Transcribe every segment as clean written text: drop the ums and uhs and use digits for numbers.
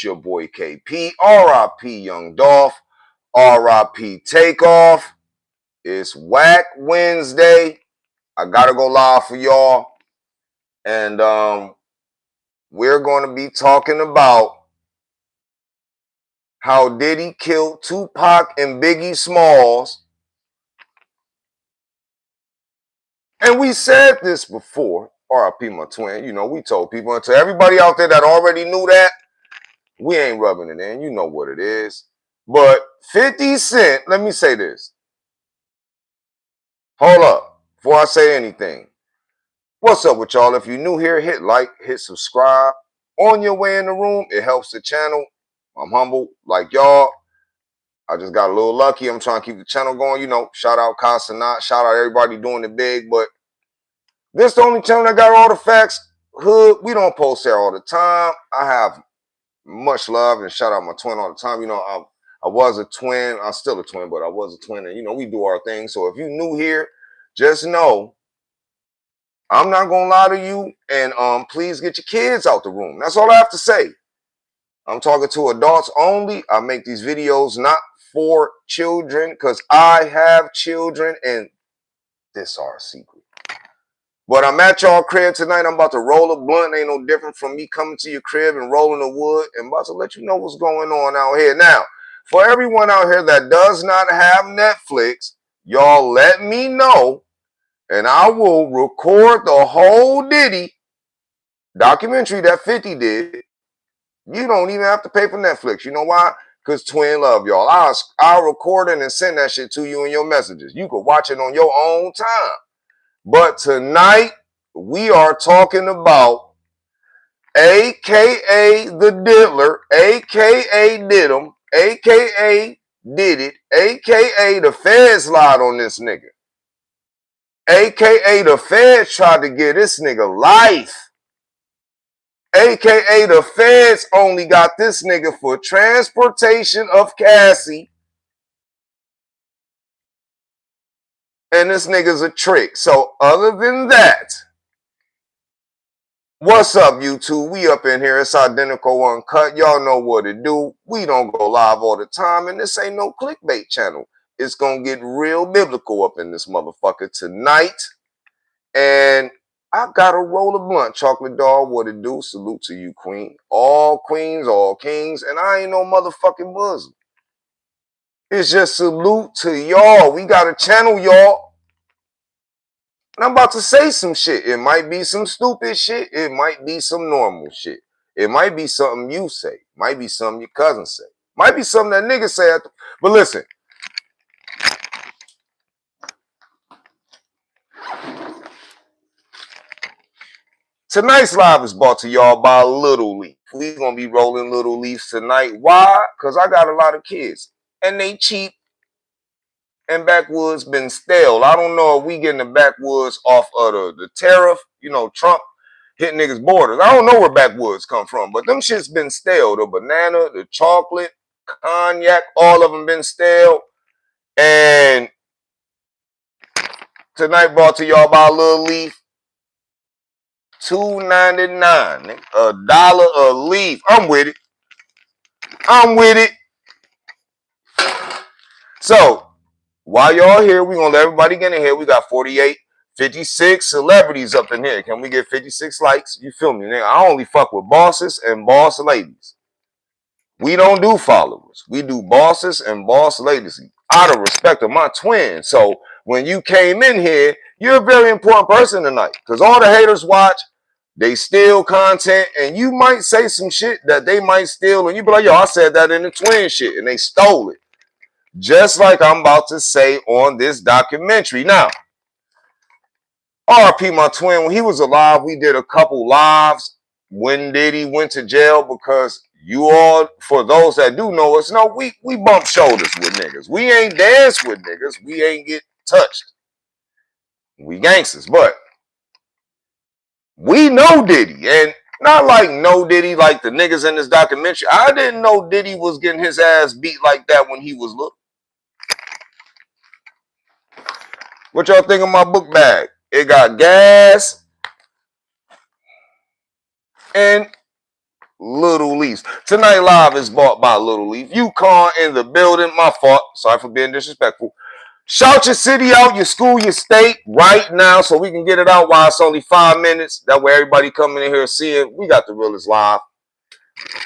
your boy KP. R.I.P. Young Dolph. R.I.P. Takeoff. It's Whack Wednesday. I gotta go live for y'all. And we're going to be talking about how Diddy killed Tupac and Biggie Smalls. And we said this before. R.I.P. my twin. You know, we told people, and to everybody out there that already knew that, we ain't rubbing it in. You know what it is. But 50 Cent, let me say this. Hold up. Before I say anything. What's up with y'all? If you're new here, hit like, hit subscribe. On your way in the room, it helps the channel. I'm humble like y'all. I just got a little lucky. I'm trying to keep the channel going. You know, shout out Casanat. Shout out everybody doing it big. But this is the only channel that got all the facts. Hood, we don't post there all the time. I have much love and shout out my twin all the time. You know, I was a twin. I'm still a twin, but I was a twin. And, you know, we do our thing. So if you're new here, just know I'm not going to lie to you. And please get your kids out the room. That's all I have to say. I'm talking to adults only. I make these videos not for children because I have children and this is our secret. But I'm at y'all crib tonight. I'm about to roll a blunt. Ain't no different from me coming to your crib and rolling the wood. And about to let you know what's going on out here. Now, for everyone out here that does not have Netflix, y'all let me know. And I will record the whole Diddy documentary that 50 did. You don't even have to pay for Netflix. You know why? Because twin love y'all. I'll record it and send that shit to you in your messages. You could watch it on your own time. But tonight, we are talking about a.k.a. the Diddler, a.k.a. Did'em, a.k.a. Did It, a.k.a. the feds lied on this nigga. A.k.a. the feds tried to give this nigga life. A.k.a. the feds only got this nigga for transportation of Cassie. And this nigga's a trick. So other than that, what's up, YouTube? We up in here. It's Identical Uncut. Y'all know what to do. We don't go live all the time. And this ain't no clickbait channel. It's going to get real biblical up in this motherfucker tonight. And I got a roll of blunt. Chocolate dog, what it do? Salute to you, queen. All queens, all kings. And I ain't no motherfucking Muslim. It's just salute to y'all. We got a channel, y'all. And I'm about to say some shit. It might be some stupid shit. It might be some normal shit. It might be something you say. It might be something your cousin say. Might be something that nigga say. But listen. Tonight's live is brought to y'all by Little Leaf. We're going to be rolling Little Leafs tonight. Why? Because I got a lot of kids. And they cheap. And backwoods been stale. I don't know if we getting the backwoods off of the tariff. You know, Trump hit niggas' borders. I don't know where backwoods come from. But them shit's been stale. The banana, the chocolate, cognac, all of them been stale. And tonight brought to y'all by Little Leaf. $2.99, $1 a leaf. I'm with it. I'm with it. So, while y'all here, we're going to let everybody get in here. We got 48, 56 celebrities up in here. Can we get 56 likes? You feel me? I only fuck with bosses and boss ladies. We don't do followers. We do bosses and boss ladies. Out of respect of my twin. So, when you came in here, you're a very important person tonight. Because all the haters watch. They steal content, and you might say some shit that they might steal, and you be like, yo, I said that in the twin shit, and they stole it. Just like I'm about to say on this documentary. Now, R.I.P. my twin, when he was alive, we did a couple lives. When Diddy went to jail, because you all, for those that do know us, know we bump shoulders with niggas. We ain't dance with niggas. We ain't get touched. We gangsters, but we know Diddy, and not like no Diddy like the niggas in this documentary. I didn't know Diddy was getting his ass beat like that when he was little. What y'all think of my book bag? It got gas and Little Leafs. Tonight Live is bought by Little Leaf. UConn in the building. My fault. Sorry for being disrespectful. Shout your city out, your school, your state right now so we can get it out while it's only 5 minutes. That way everybody coming in here seeing we got the realest live.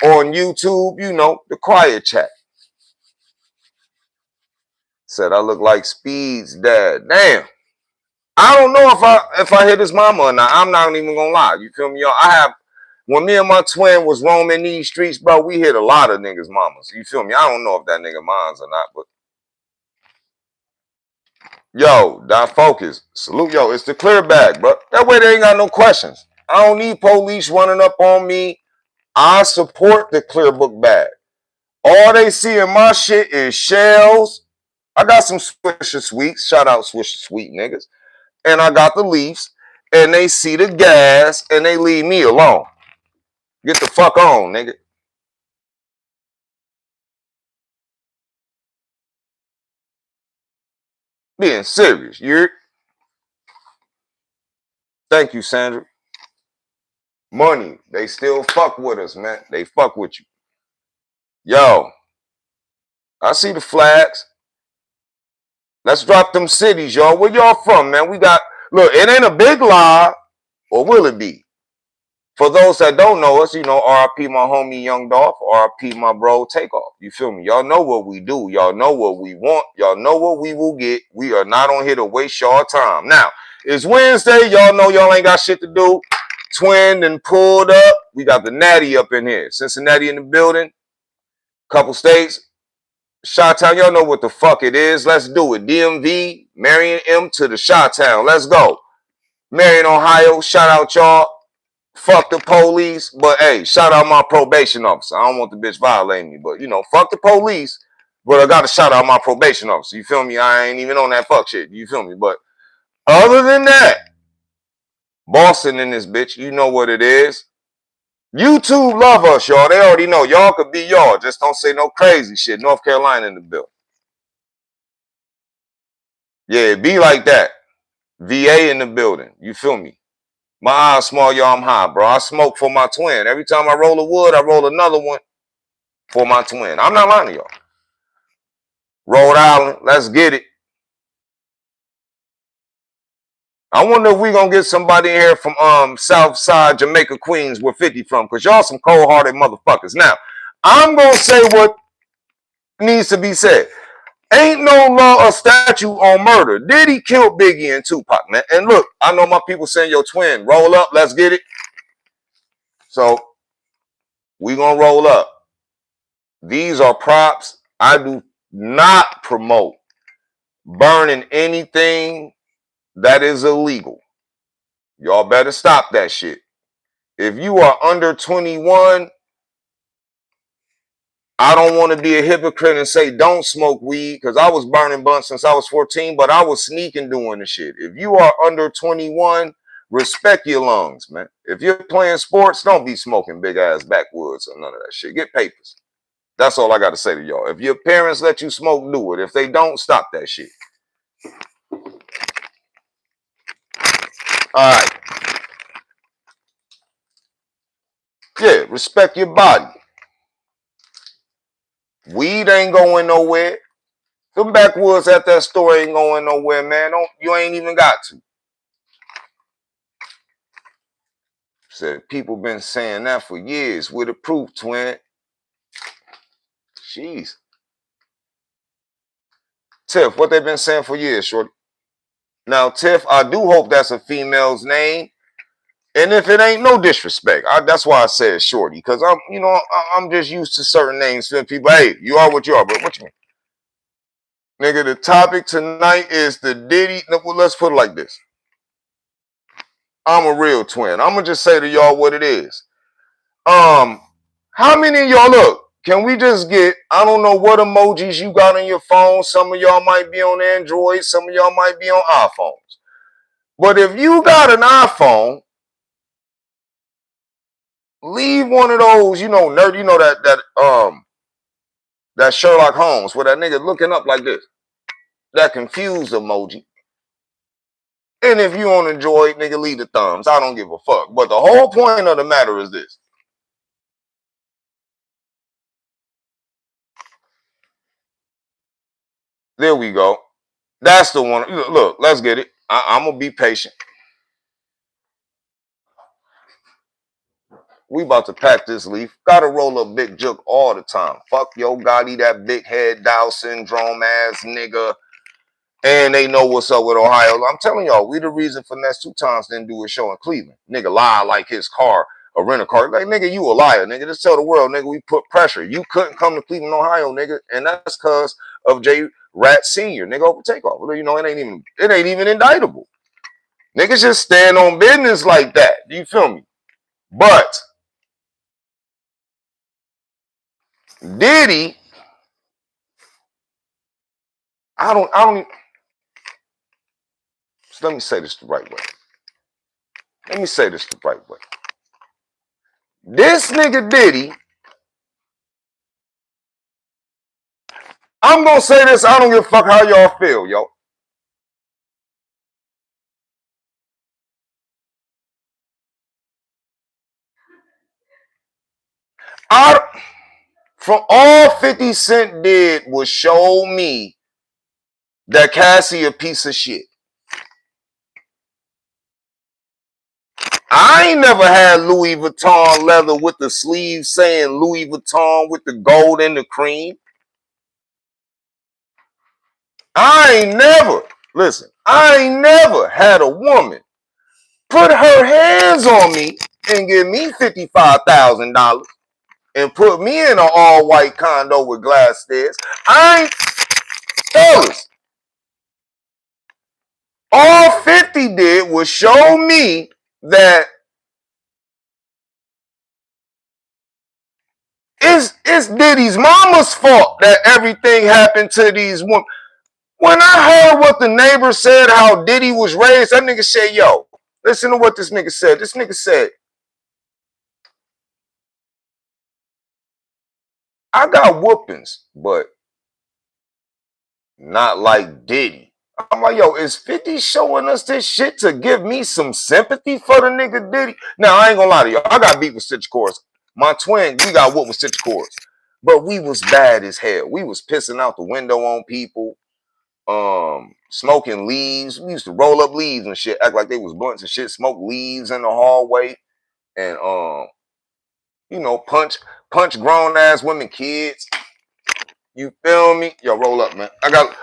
On YouTube, you know, the quiet chat. Said I look like Speed's dad. Damn. I don't know if I hit his mama or not. I'm not even gonna lie. You feel me, y'all? When me and my twin was roaming these streets, bro, we hit a lot of niggas' mamas. You feel me? I don't know if that nigga mine's or not, but yo, that focus. Salute, yo. It's the clear bag, bro. That way they ain't got no questions. I don't need police running up on me. I support the clear book bag. All they see in my shit is shells. I got some Swisher Sweets. Shout out Swisher Sweet niggas. And I got the Leafs. And they see the gas and they leave me alone. Get the fuck on, nigga. Being serious. You're. Thank you, Sandra. Money. They still fuck with us, man. They fuck with you. Yo. I see the flags. Let's drop them cities, y'all. Where y'all from, man? We got, look, it ain't a big lie, or will it be? For those that don't know us, you know, RIP my homie Young Dolph, RIP my bro Takeoff. You feel me? Y'all know what we do. Y'all know what we want. Y'all know what we will get. We are not on here to waste y'all time. Now, it's Wednesday. Y'all know y'all ain't got shit to do. Twin and pulled up. We got the Natty up in here. Cincinnati in the building. Couple states. Chi-Town, y'all know what the fuck it is. Let's do it. DMV, Marion M to the Chi-Town. Let's go. Marion, Ohio. Shout out y'all. Fuck the police. But hey, shout out my probation officer. I don't want the bitch violating me. But you know, fuck the police. But I gotta shout out my probation officer. You feel me? I ain't even on that fuck shit. You feel me? But other than that, Boston in this bitch. You know what it is. YouTube love us, y'all. They already know. Y'all could be y'all. Just don't say no crazy shit. North Carolina in the bill. Yeah, it be like that. VA in the building. You feel me? My eyes small, y'all. I'm high, bro. I smoke for my twin. Every time I roll a wood, I roll another one for my twin. I'm not lying to y'all. Rhode Island, let's get it. I wonder if we gonna get somebody in here from South Side, Jamaica, Queens, where 50 from, because y'all some cold-hearted motherfuckers. Now, I'm gonna say what needs to be said. Ain't no law or statute on murder. Diddy killed Biggie and Tupac, man. And look, I know my people saying, yo, twin, roll up, let's get it. So, we gonna roll up. These are props. I do not promote burning anything that is illegal. Y'all better stop that shit. If you are under 21, I don't want to be a hypocrite and say don't smoke weed, because I was burning blunts since I was 14, but I was sneaking doing the shit. If you are under 21, respect your lungs, man. If you're playing sports, don't be smoking big ass backwoods or none of that shit. Get papers. That's all I got to say to y'all. If your parents let you smoke, do it. If they don't, stop that shit. All right. Yeah, respect your body. Weed ain't going nowhere. Them backwoods at that store ain't going nowhere, man. You ain't even got to. Said people been saying that for years. With a proof, twin. Jeez. Tiff, what they been saying for years, shorty? Now, Tiff, I do hope that's a female's name. And if it ain't, no disrespect. That's why I said shorty, because I'm just used to certain names. People, hey, you are what you are, but what you mean? Nigga, the topic tonight is the Diddy. Well, let's put it like this. I'm a real twin. I'm gonna just say to y'all what it is. How many of y'all, look, can we just get, I don't know what emojis you got on your phone. Some of y'all might be on Android. Some of y'all might be on iPhones. But if you got an iPhone, leave one of those, nerd, that Sherlock Holmes where that nigga looking up like this. That confused emoji. And if you on Android, nigga, leave the thumbs. I don't give a fuck. But the whole point of the matter is this. There we go. That's the one. Look, let's get it. I'm going to be patient. We about to pack this leaf. Gotta roll up Big Jook all the time. Fuck Yo Gotti, that big head Down syndrome ass nigga. And they know what's up with Ohio. I'm telling y'all, we the reason Finesse 2 Times didn't do a show in Cleveland. Nigga lie like his car, a rental car. Like, nigga, you a liar, nigga. Just tell the world, nigga, we put pressure. You couldn't come to Cleveland, Ohio, nigga. And that's because of J. Rat Sr., nigga, over takeoff. You know, it ain't even indictable. Niggas just stand on business like that. You feel me? But Diddy, I don't even, so let me say this the right way. Let me say this the right way. This nigga Diddy, I'm gonna say this, I don't give a fuck how y'all feel, yo. From all 50 Cent did was show me that Cassie a piece of shit. I ain't never had Louis Vuitton leather with the sleeve saying Louis Vuitton with the gold and the cream. I ain't never had a woman put her hands on me and give me $55,000 and put me in an all-white condo with glass stairs. Fellas, all 50 did was show me that it's Diddy's mama's fault that everything happened to these women. When I heard what the neighbor said, how Diddy was raised, that nigga said, yo, listen to what this nigga said. This nigga said, I got whoopings, but not like Diddy. I'm like, yo, is 50 showing us this shit to give me some sympathy for the nigga Diddy? Now, I ain't gonna lie to y'all. I got beat with Stitch Chorus. My twin, we got whooped with Stitch Chorus. But we was bad as hell. We was pissing out the window on people, smoking leaves. We used to roll up leaves and shit, act like they was blunts and shit, smoke leaves in the hallway, and you know, punch grown ass women, kids. You feel me? Yo, roll up, man.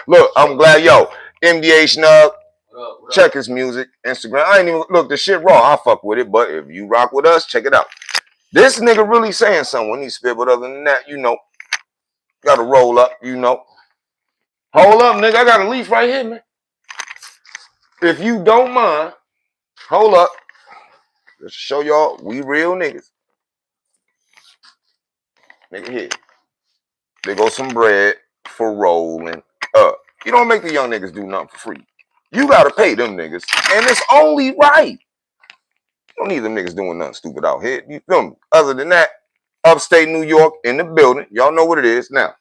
Look, I'm glad, yo, MDH Nub, check his music, Instagram. I ain't even, look, the shit raw, I fuck with it, but if you rock with us, check it out. This nigga really saying something when he spit, but other than that, you know, gotta roll up, you know. Hold up, nigga, I got a leaf right here, man. If you don't mind, hold up. Let's show y'all we real niggas. Nigga here. There goes some bread for rolling up. You don't make the young niggas do nothing for free. You gotta pay them niggas. And it's only right. You don't need them niggas doing nothing stupid out here. You feel me? Other than that, upstate New York in the building. Y'all know what it is now.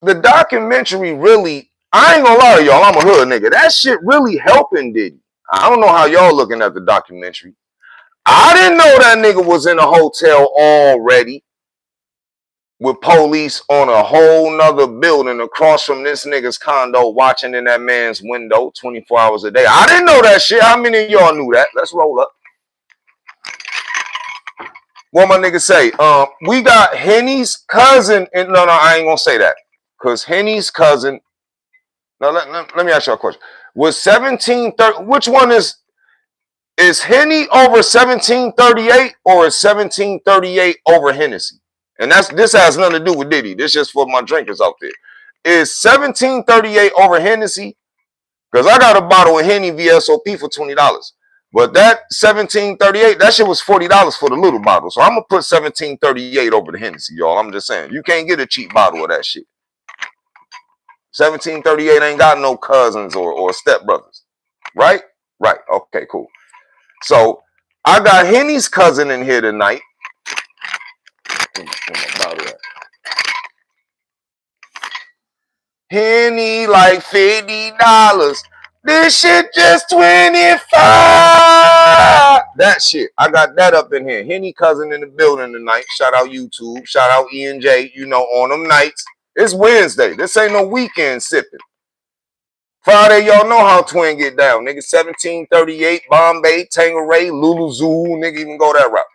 The documentary really, I ain't gonna lie to y'all, I'm a hood nigga. That shit really helping Diddy. I don't know how y'all looking at the documentary. I didn't know that nigga was in a hotel already with police on a whole nother building across from this nigga's condo watching in that man's window 24 hours a day. I didn't know that shit. How many of y'all knew that? Let's roll up. What my nigga say? We got Henny's cousin. No, I ain't gonna say that. Because Henny's cousin. Now, let me ask you a question. Was 1730, which one is Henny over 1738 or is 1738 over Hennessy? And this has nothing to do with Diddy. This is just for my drinkers out there. Is 1738 over Hennessy? Because I got a bottle of Henny VSOP for $20. But that 1738, that shit was $40 for the little bottle. So I'm going to put 1738 over the Hennessy, y'all. I'm just saying. You can't get a cheap bottle of that shit. 1738 ain't got no cousins or stepbrothers. Right? Right. Okay, cool. So I got Henny's cousin in here tonight. Henny like $50. This shit just 25. That shit. I got that up in here. Henny cousin in the building tonight. Shout out YouTube. Shout out E&J. You know, on them nights. It's Wednesday. This ain't no weekend sipping. Friday, y'all know how Twin get down. Nigga, 1738, Bombay, Tangeray, Lulu Zoo. Nigga even go that route.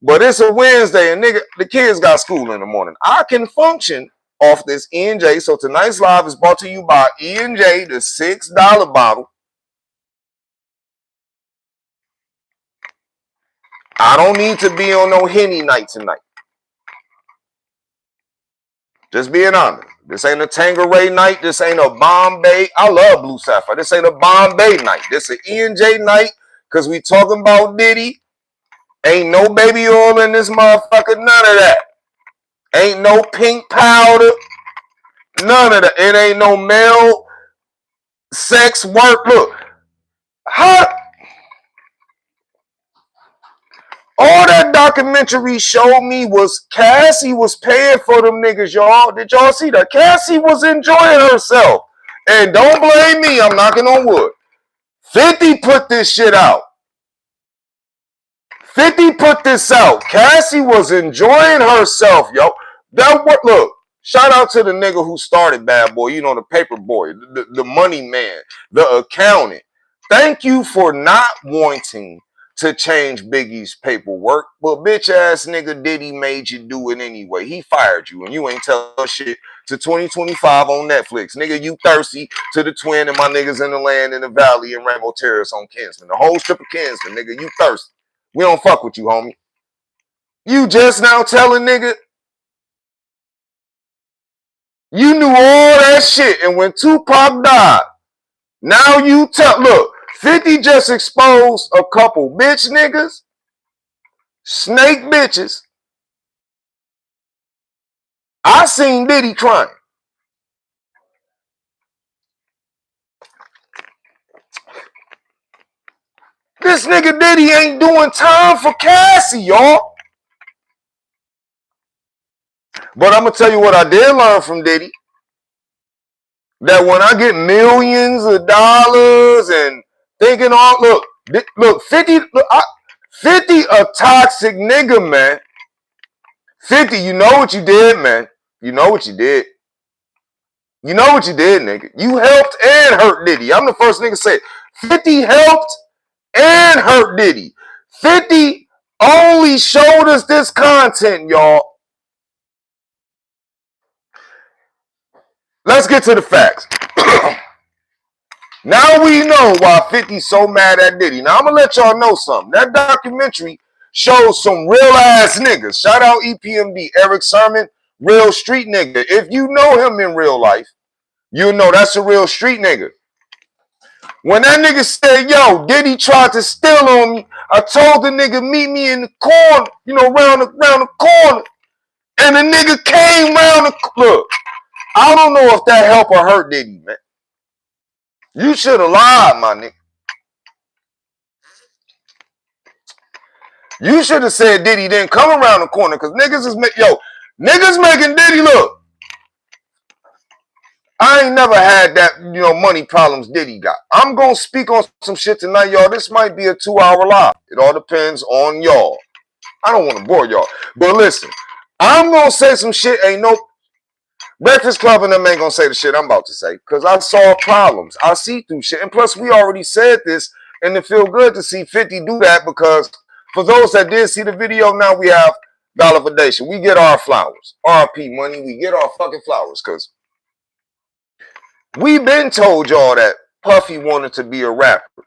But it's a Wednesday, and nigga, the kids got school in the morning. I can function off this E&J. So tonight's live is brought to you by E&J, the $6 bottle. I don't need to be on no Henny night tonight. Just being honest. This ain't a Tangeray night. This ain't a Bombay. I love Blue Sapphire. This ain't a Bombay night. This an E&J night because we talking about Diddy. Ain't no baby oil in this motherfucker. None of that. Ain't no pink powder. None of that. It ain't no male sex work. Look. How? All that documentary showed me was Cassie was paying for them niggas, y'all. Did y'all see that? Cassie was enjoying herself. And don't blame me. I'm knocking on wood. 50 put this shit out. 50 put this out. Cassie was enjoying herself, yo. That what? Look. Shout out to the nigga who started Bad Boy. You know, the paper boy, the money man, the accountant. Thank you for not wanting to change Biggie's paperwork, but bitch ass nigga Diddy made you do it anyway. He fired you, and you ain't tell shit to 2025 on Netflix. Nigga, you thirsty to the Twin and my niggas in the land in the valley and Rainbow Terrace on Kinsman. The whole strip of Kinsman, nigga, you thirsty. We don't fuck with you, homie. You just now telling nigga you knew all that shit, and when Tupac died, now you tell, look, 50 just exposed a couple bitch niggas, snake bitches. I seen Diddy crying. This nigga Diddy ain't doing time for Cassie, y'all. But I'm going to tell you what I did learn from Diddy. That when I get millions of dollars and thinking all, look, 50, look, 50 a toxic nigga, man. 50, you know what you did, man. You know what you did. You know what you did, nigga. You helped and hurt Diddy. I'm the first nigga to say it. 50 helped and hurt Diddy. 50 only showed us this content, y'all. Let's get to the facts. Now we know why 50's so mad at Diddy. Now I'm going to let y'all know something. That documentary shows some real ass niggas. Shout out EPMD, Eric Sermon, real street nigga. If you know him in real life, you know that's a real street nigga. When that nigga said, yo, Diddy tried to steal on me, I told the nigga meet me in the corner, you know, round the corner. And the nigga came round the look. I don't know if that helped or hurt Diddy, man. You should have lied, my nigga. You should have said Diddy didn't come around the corner, because niggas is niggas making Diddy look. I ain't never had that, you know, money problems Diddy got. I'm going to speak on some shit tonight, y'all. This might be a 2-hour live. It all depends on y'all. I don't want to bore y'all. But listen, I'm going to say some shit. Ain't no Breakfast Club and them ain't going to say the shit I'm about to say, because I saw problems. I see through shit. And plus, we already said this, and it feel good to see 50 do that, because for those that did see the video, now we have validation. We get our flowers. RP money, we get our fucking flowers, because we been told y'all that Puffy wanted to be a rapper.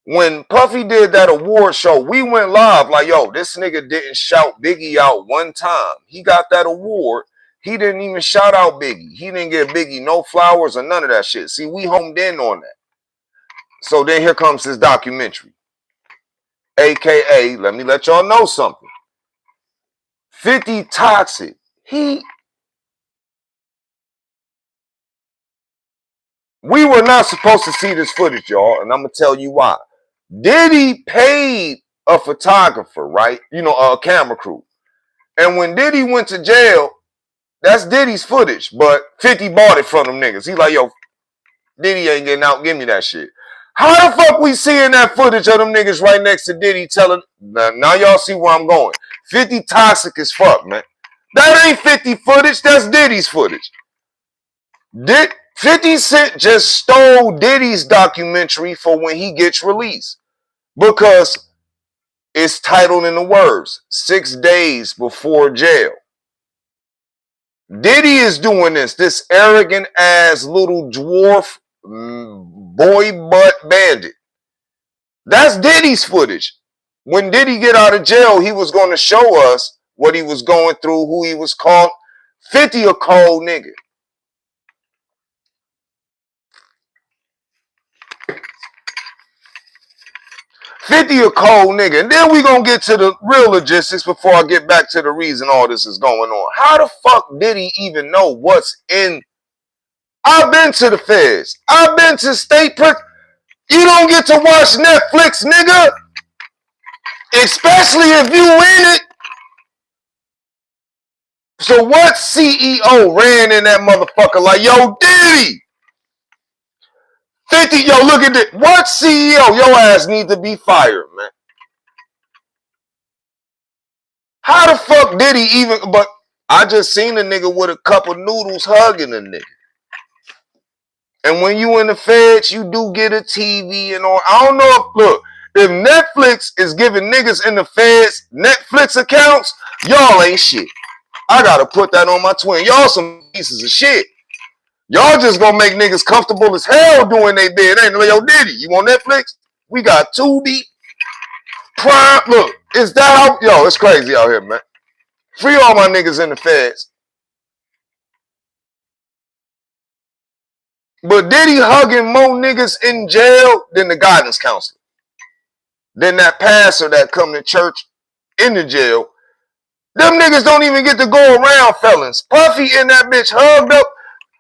When Puffy did that award show, we went live like, yo, this nigga didn't shout Biggie out one time. He got that award. He didn't even shout out Biggie. He didn't give Biggie no flowers or none of that shit. See, we homed in on that. So then here comes this documentary. AKA, let me let y'all know something. 50 toxic. We were not supposed to see this footage, y'all, and I'm going to tell you why. Diddy paid a photographer, right? You know, a camera crew. And when Diddy went to jail, that's Diddy's footage, but 50 bought it from them niggas. He like, yo, Diddy ain't getting out. Give me that shit. How the fuck we seeing that footage of them niggas right next to Diddy telling? Now y'all see where I'm going. 50 toxic as fuck, man. That ain't 50 footage. That's Diddy's footage. 50 Cent just stole Diddy's documentary for when he gets released. Because it's titled in the words, 6 days before jail. Diddy is doing this arrogant ass little dwarf boy butt bandit. That's Diddy's footage. When Diddy get out of jail, he was going to show us what he was going through, who he was called. 50 a cold nigga. A cold nigga. And then we gonna get to the real logistics before I get back to the reason all this is going on. How the fuck did he even know what's in? I've been to the feds. I've been to state prison. You don't get to watch Netflix, nigga. Especially if you in it. So what CEO ran in that motherfucker like, yo, Diddy? 50, yo, look at this. What CEO? Your ass need to be fired, man. How the fuck did he even? But I just seen a nigga with a cup of noodles hugging a nigga. And when you in the feds, you do get a TV and all. I don't know if, look, if Netflix is giving niggas in the feds Netflix accounts, y'all ain't shit. I gotta put that on my twin. Y'all some pieces of shit. Y'all just gonna make niggas comfortable as hell doing they bid. Ain't no, yo, Diddy, you on Netflix? We got Tubi, Prime. Look, is that out? Yo, it's crazy out here, man. Free all my niggas in the feds. But Diddy hugging more niggas in jail than the guidance counselor. Than that pastor that come to church in the jail. Them niggas don't even get to go around felons. Puffy in that bitch hugged up.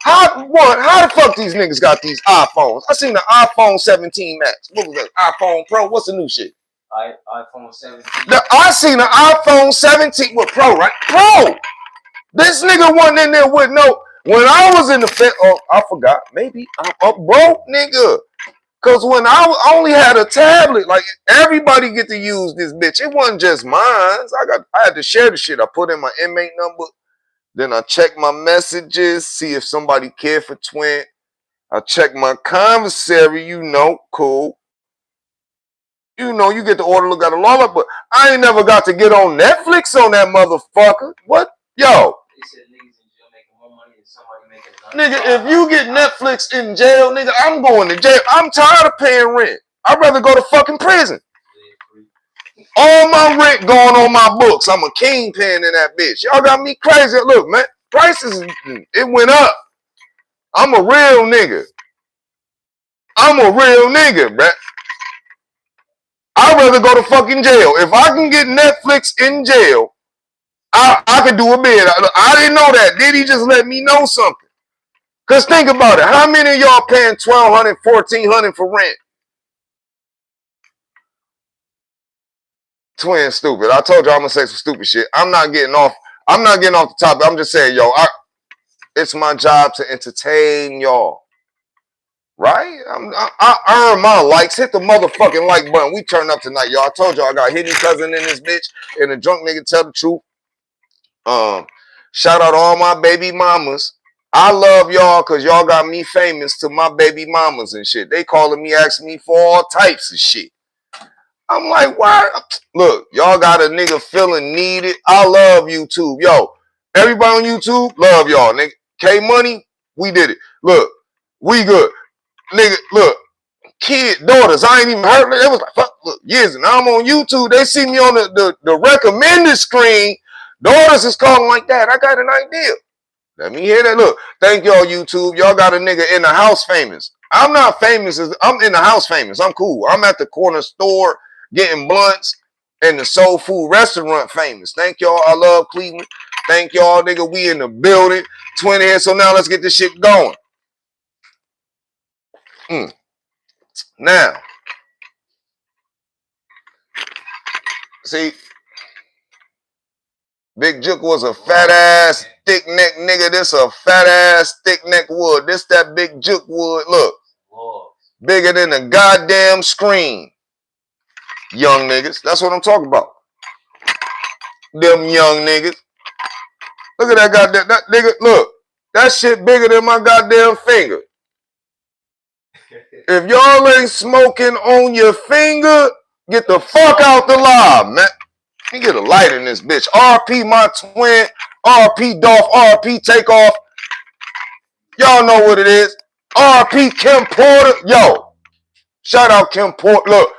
How the fuck these niggas got these iPhones? I seen the iPhone 17 Max. What was that? iPhone Pro? What's the new shit? iPhone 17. I seen the iPhone 17 with Pro, right? Pro! This nigga wasn't in there with no... When I was in the Fed... Oh, I forgot. Maybe I'm a broke nigga. Because when I only had a tablet, like, everybody get to use this bitch. It wasn't just mine. I had to share the shit. I put in my inmate number. Then I check my messages, see if somebody cared for Twin. I check my commissary, you know, cool. You know, you get the order, look at the law, but I ain't never got to get on Netflix on that motherfucker. What? Yo. They said niggas in jail making more money than somebody making nigga, if you get Netflix in jail, nigga, I'm going to jail. I'm tired of paying rent. I'd rather go to fucking prison. All my rent going on my books. I'm a kingpin in that bitch. Y'all got me crazy. Look, man, prices, it went up. I'm a real nigga. I'm a real nigga, bruh. I'd rather go to fucking jail. If I can get Netflix in jail, I could do a bid. I didn't know that. Did he just let me know something? Because think about it. How many of y'all paying $1,200, $1,400 for rent? Twin stupid. I told you I'm going to say some stupid shit. I'm not getting off the topic. I'm just saying, yo, it's my job to entertain y'all. Right? I earn my likes. Hit the motherfucking like button. We turn up tonight, y'all. I told y'all I got hidden cousin in this bitch. And a drunk nigga tell the truth. Shout out to all my baby mamas. I love y'all because y'all got me famous to my baby mamas and shit. They calling me, asking me for all types of shit. I'm like, why? Look, y'all got a nigga feeling needed. I love YouTube. Yo, everybody on YouTube, love y'all, nigga. K-Money, we did it. Look, we good. Nigga, look, daughters, I ain't even heard it. It was like, fuck, look, years, and I'm on YouTube. They see me on the recommended screen. Daughters is calling like that. I got an idea. Let me hear that. Look, thank y'all, YouTube. Y'all got a nigga in the house famous. I'm not famous. I'm in the house famous. I'm cool. I'm at the corner store getting blunts and the soul food restaurant famous. Thank y'all. I love Cleveland. Thank y'all, nigga. We in the building. 20 here. So now let's get this shit going. Now, see, Big Jook was a fat ass, thick neck nigga. This a fat ass, thick neck wood. This that Big Jook wood. Look, Bigger than the goddamn screen. Young niggas. That's what I'm talking about. Them young niggas. Look at that goddamn, that nigga, look. That shit bigger than my goddamn finger. If y'all ain't smoking on your finger, get the fuck out the live, man. You get a light in this bitch. RP my twin, RP Dolph, RP Takeoff. Y'all know what it is. RP Kim Porter. Yo, shout out Kim Porter. Look,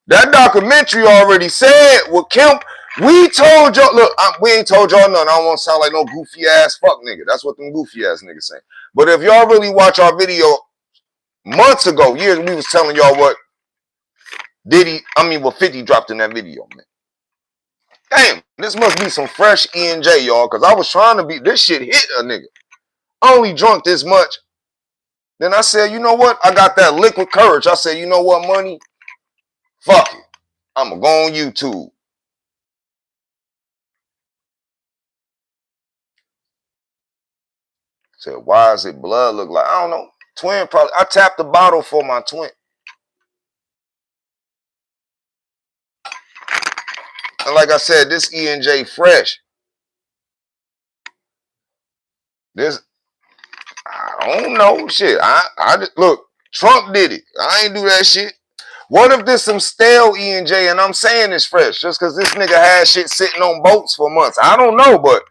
that documentary already said what Kim, we told y'all, look, we ain't told y'all nothing. I don't want to sound like no goofy ass fuck nigga. That's what them goofy ass niggas say. But if y'all really watch our video months ago, years, we was telling y'all what what 50 dropped in that video, man. Damn, this must be some fresh E&J, y'all, because I was trying to be, this shit hit a nigga. I only drunk this much. Then I said, you know what? I got that liquid courage. I said, you know what, money? Fuck it. I'm going to go on YouTube. Said, why is it blood look like? I don't know. Twin probably, I tapped the bottle for my twin. And like I said, this E&J fresh. This, I don't know, shit. I just, look, Trump did it. I ain't do that shit. What if this some stale E&J and I'm saying it's fresh just because this nigga had shit sitting on boats for months? I don't know, but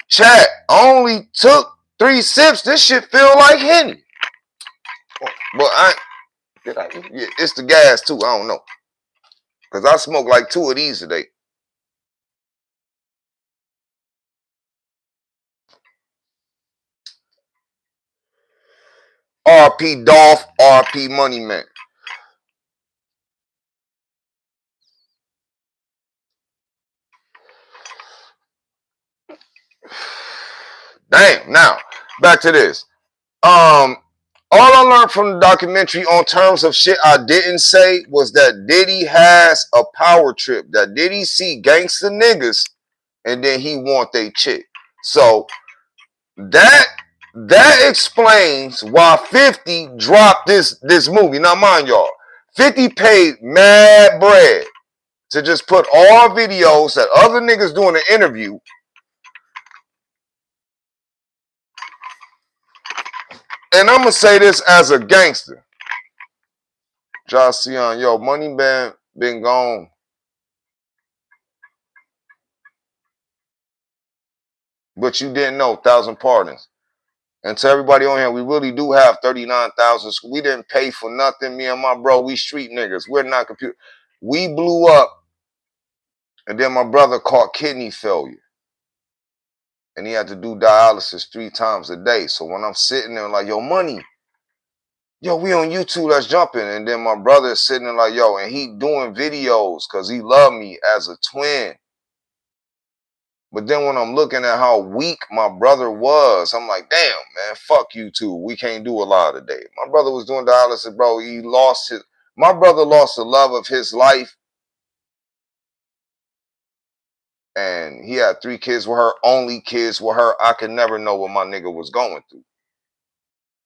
chat, I only took 3 sips. This shit feel like Henny. But yeah, it's the gas too. I don't know. Because I smoked like 2 of these today. RP Dolph, RP Money Man. Damn, now, back to this. All I learned from the documentary on terms of shit I didn't say was that Diddy has a power trip. That Diddy see gangster niggas and then he want they chick. So that explains why 50 dropped this movie. Now mind y'all, 50 paid mad bread to just put all videos that other niggas doing an interview. And I'm gonna say this as a gangster. Josh Sion, yo, Money Man been gone. But you didn't know, 1,000 pardons. And to everybody on here, we really do have 39,000. We didn't pay for nothing. Me and my bro, we street niggas. We're not computer. We blew up, and then my brother caught kidney failure. And he had to do dialysis 3 times a day. So when I'm sitting there like, yo, Money, yo, we on YouTube, let's jump in. And then my brother is sitting there like, yo, and he doing videos because he loved me as a twin. But then when I'm looking at how weak my brother was, I'm like, damn, man, fuck you too. We can't do a lot today. My brother was doing dialysis, bro. My brother lost the love of his life. And he had 3 kids with her, only kids with her. I could never know what my nigga was going through.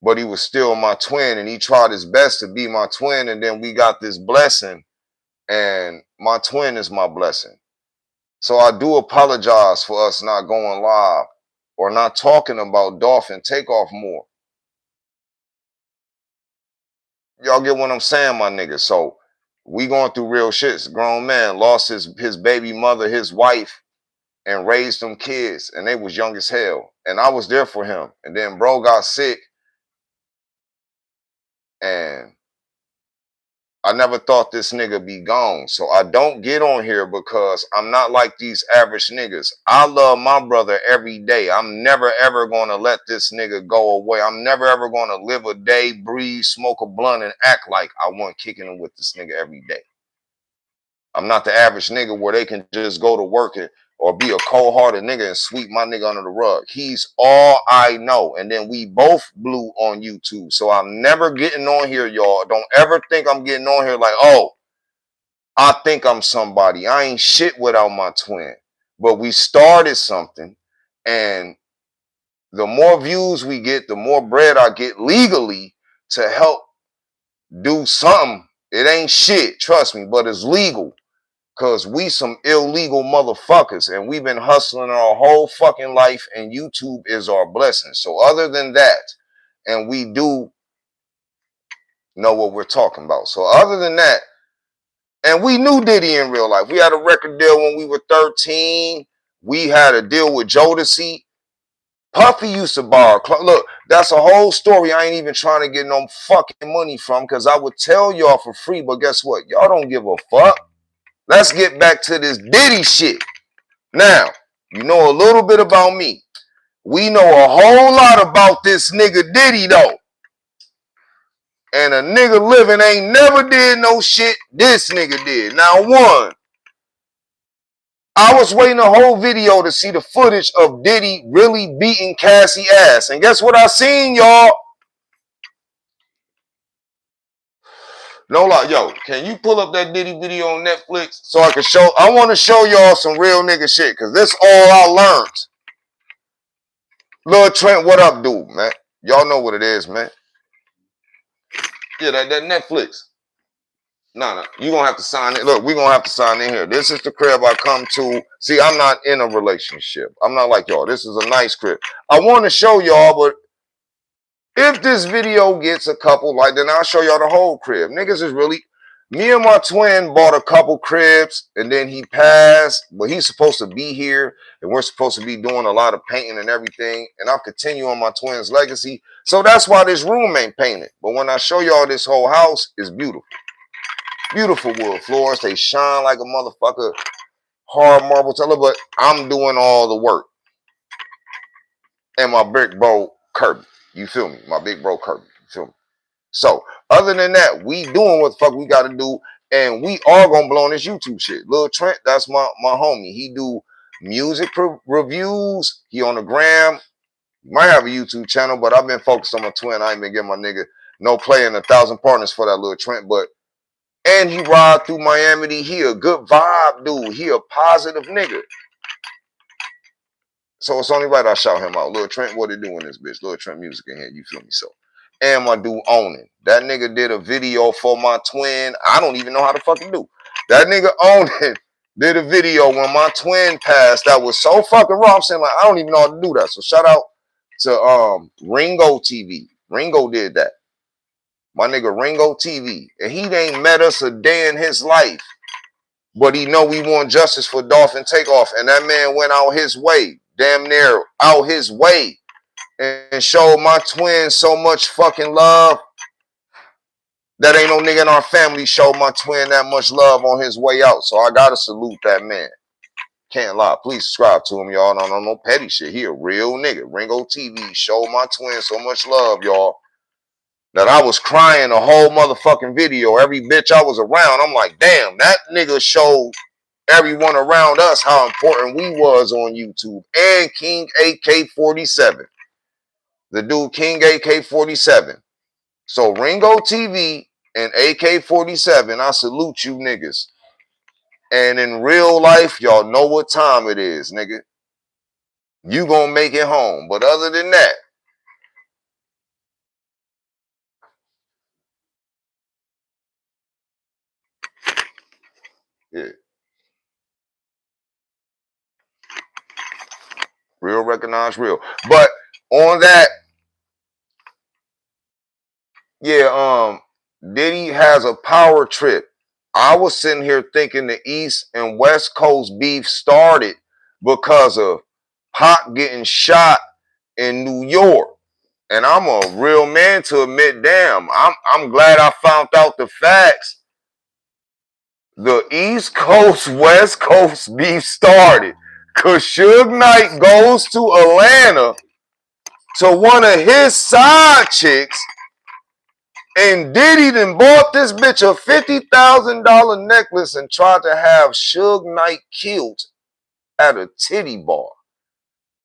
But he was still my twin, and he tried his best to be my twin. And then we got this blessing, and my twin is my blessing. So I do apologize for us not going live or not talking about Dolph and Takeoff more. Y'all get what I'm saying, my nigga? So we going through real shit. Grown man lost his baby mother, his wife, and raised them kids, and they was young as hell. And I was there for him. And then bro got sick, and I never thought this nigga be gone. So I don't get on here because I'm not like these average niggas. I love my brother every day. I'm never ever going to let this nigga go away. I'm never ever going to live a day, breathe, smoke a blunt, and act like I want kicking him with this nigga every day. I'm not the average nigga where they can just go to work or be a cold-hearted nigga and sweep my nigga under the rug. He's all I know. And then we both blew on YouTube. So I'm never getting on here, y'all. Don't ever think I'm getting on here like, oh, I think I'm somebody. I ain't shit without my twin. But we started something. And the more views we get, the more bread I get legally. to help do something. It ain't shit, trust me, but it's legal. Cause we some illegal motherfuckers and we've been hustling our whole fucking life and YouTube is our blessing. So other than that, and we do know what we're talking about. So other than that, and we knew Diddy in real life. We had a record deal when we were 13. We had a deal with Jodeci. Puffy used to borrow. Look, that's a whole story I ain't even trying to get no fucking money from because I would tell y'all for free, but guess what? Y'all don't give a fuck. Let's get back to this Diddy shit. Now, you know a little bit about me. We know a whole lot about this nigga Diddy though. And a nigga living ain't never did no shit this nigga did. Now one, I was waiting a whole video to see the footage of Diddy really beating Cassie ass. And guess what I seen, y'all? No lie, yo, can you pull up that Diddy video on Netflix so I can show, I want to show y'all some real nigga shit, because this all I learned. Lil Trent, what up, dude, man? Y'all know what it is, man. Yeah, that Netflix. No, you gonna have to sign it. Look, we gonna have to sign in here. This is the crib I come to. See, I'm not in a relationship. I'm not like y'all. This is a nice crib. I want to show y'all, but if this video gets a couple like, then I'll show y'all the whole crib. Niggas is really, me and my twin bought a couple cribs and then he passed, but he's supposed to be here and we're supposed to be doing a lot of painting and everything. And I'm continuing my twin's legacy. So that's why this room ain't painted. But when I show y'all this whole house, it's beautiful. Beautiful wood floors. They shine like a motherfucker. Hard marble teller, but I'm doing all the work. And my big bro Kirby. You feel me? My big bro Kirby. You feel me? So, other than that, we doing what the fuck we got to do. And we are going to blow on this YouTube shit. Lil Trent, that's my homie. He do music reviews. He on the gram. Might have a YouTube channel, but I've been focused on my twin. I ain't been getting my nigga no play in 1,000 partners for that Lil Trent. But, and he ride through Miami. He a good vibe dude. He a positive nigga. So it's only right I shout him out. Lil Trent, what it do in this bitch? Lil Trent music in here, you feel me? So, and my dude Owning. That nigga did a video for my twin. I don't even know how to fucking do. That nigga Owning did a video when my twin passed. That was so fucking raw. I'm saying like, I don't even know how to do that. So shout out to Ringo TV. Ringo did that. My nigga Ringo TV. And he ain't met us a day in his life. But he know we want justice for Dolphin Takeoff. And that man went out his way. Damn near out his way and showed my twin so much fucking love that ain't no nigga in our family showed my twin that much love on his way out. So I gotta salute that man. Can't lie. Please subscribe to him, y'all. No petty shit. He a real nigga. Ringo TV showed my twin so much love, y'all, that I was crying the whole motherfucking video. Every bitch I was around, I'm like, damn, that nigga showed everyone around us how important we was on YouTube. And King AK-47. The dude King AK-47. So Ringo TV and AK-47, I salute you niggas. And in real life, y'all know what time it is, nigga. You gonna make it home. But other than that, yeah. Real recognize real. But on that, yeah, Diddy has a power trip. I was sitting here thinking the East and West Coast beef started because of PAC getting shot in New York. And I'm a real man to admit, damn, I'm glad I found out the facts. The East Coast, West Coast beef started because Suge Knight goes to Atlanta to one of his side chicks, and Diddy then bought this bitch a $50,000 necklace and tried to have Suge Knight killed at a titty bar.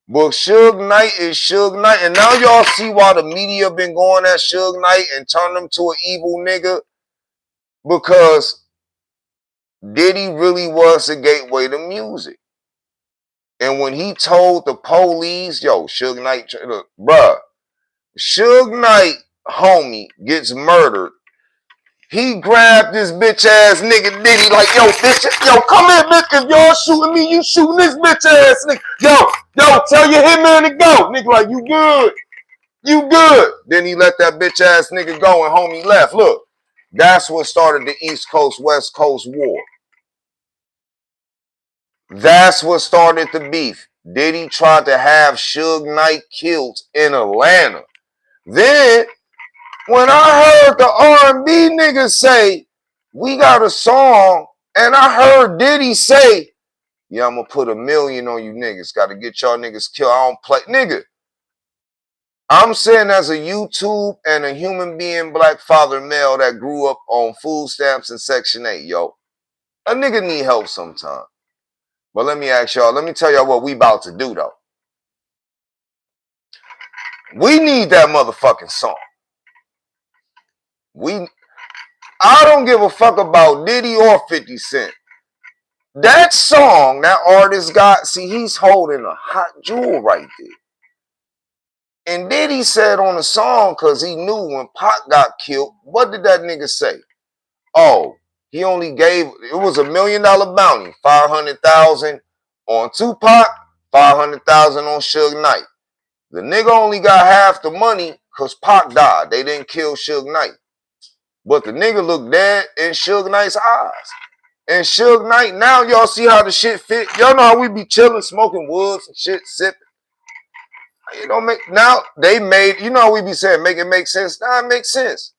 But Suge Knight is Suge Knight, and now y'all see why the media been going at Suge Knight and turn him to an evil nigga, because Diddy really was the gateway to music. And when he told the police, yo, Suge Knight, look, bruh, Suge Knight homie gets murdered, he grabbed this bitch ass nigga Diddy like, yo, bitch, yo, come here, bitch. If y'all shooting me, you shooting this bitch ass nigga. Yo, tell your hitman to go. Nigga like, you good. You good. Then he let that bitch ass nigga go and homie left. Look, that's what started the East Coast, West Coast war. That's what started the beef. Diddy tried to have Suge Knight killed in Atlanta. Then, when I heard the R&B niggas say, we got a song, and I heard Diddy say, yeah, I'm gonna put $1 million on you niggas. Gotta get y'all niggas killed. I don't play. Nigga, I'm saying as a YouTube and a human being, black father male that grew up on food stamps and Section 8, yo, a nigga need help sometime. But let me ask y'all, let me tell y'all what we about to do though. We need that motherfucking song. I don't give a fuck about Diddy or 50 Cent. That song, that artist got, see, he's holding a hot jewel right there. And Diddy said on the song, because he knew when Pac got killed, what did that nigga say? Oh, he only gave, it was $1 million bounty, 500,000 on Tupac, 500,000 on Suge Knight. The nigga only got half the money because Pac died. They didn't kill Suge Knight. But the nigga looked dead in Suge Knight's eyes. And Suge Knight, now y'all see how the shit fit. Y'all know how we be chilling, smoking woods and shit, sipping. You know, now they made, you know how we be saying, make it make sense. Now it makes sense.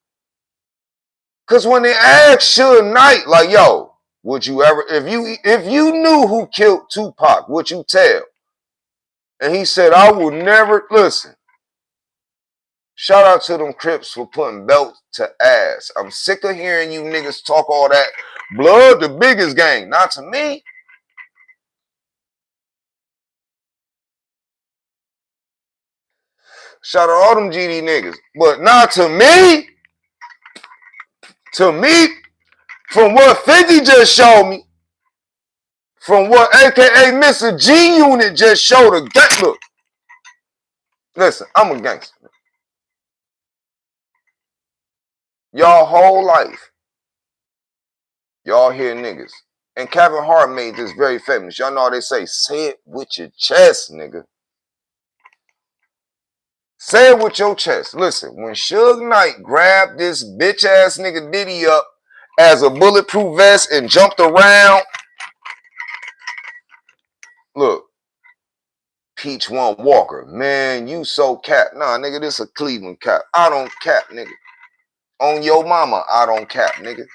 Because when they asked Suge Knight, like, yo, would you ever, if you knew who killed Tupac, would you tell? And he said, I will never, listen. Shout out to them Crips for putting belt to ass. I'm sick of hearing you niggas talk all that. Blood, the biggest gang. Not to me. Shout out all them GD niggas. But not to me. To me, from what 50 just showed me, from what AKA Mr. G Unit just showed a gang. Look. Listen, I'm a gangster. Y'all whole life, y'all hear niggas. And Kevin Hart made this very famous. Y'all know how they say it with your chest, nigga. Say it with your chest. Listen, when Suge Knight grabbed this bitch ass nigga Diddy up as a bulletproof vest and jumped around, look, Peach One Walker, man, you so cap. Nah, nigga, this a Cleveland cap. I don't cap, nigga. On your mama, I don't cap, nigga.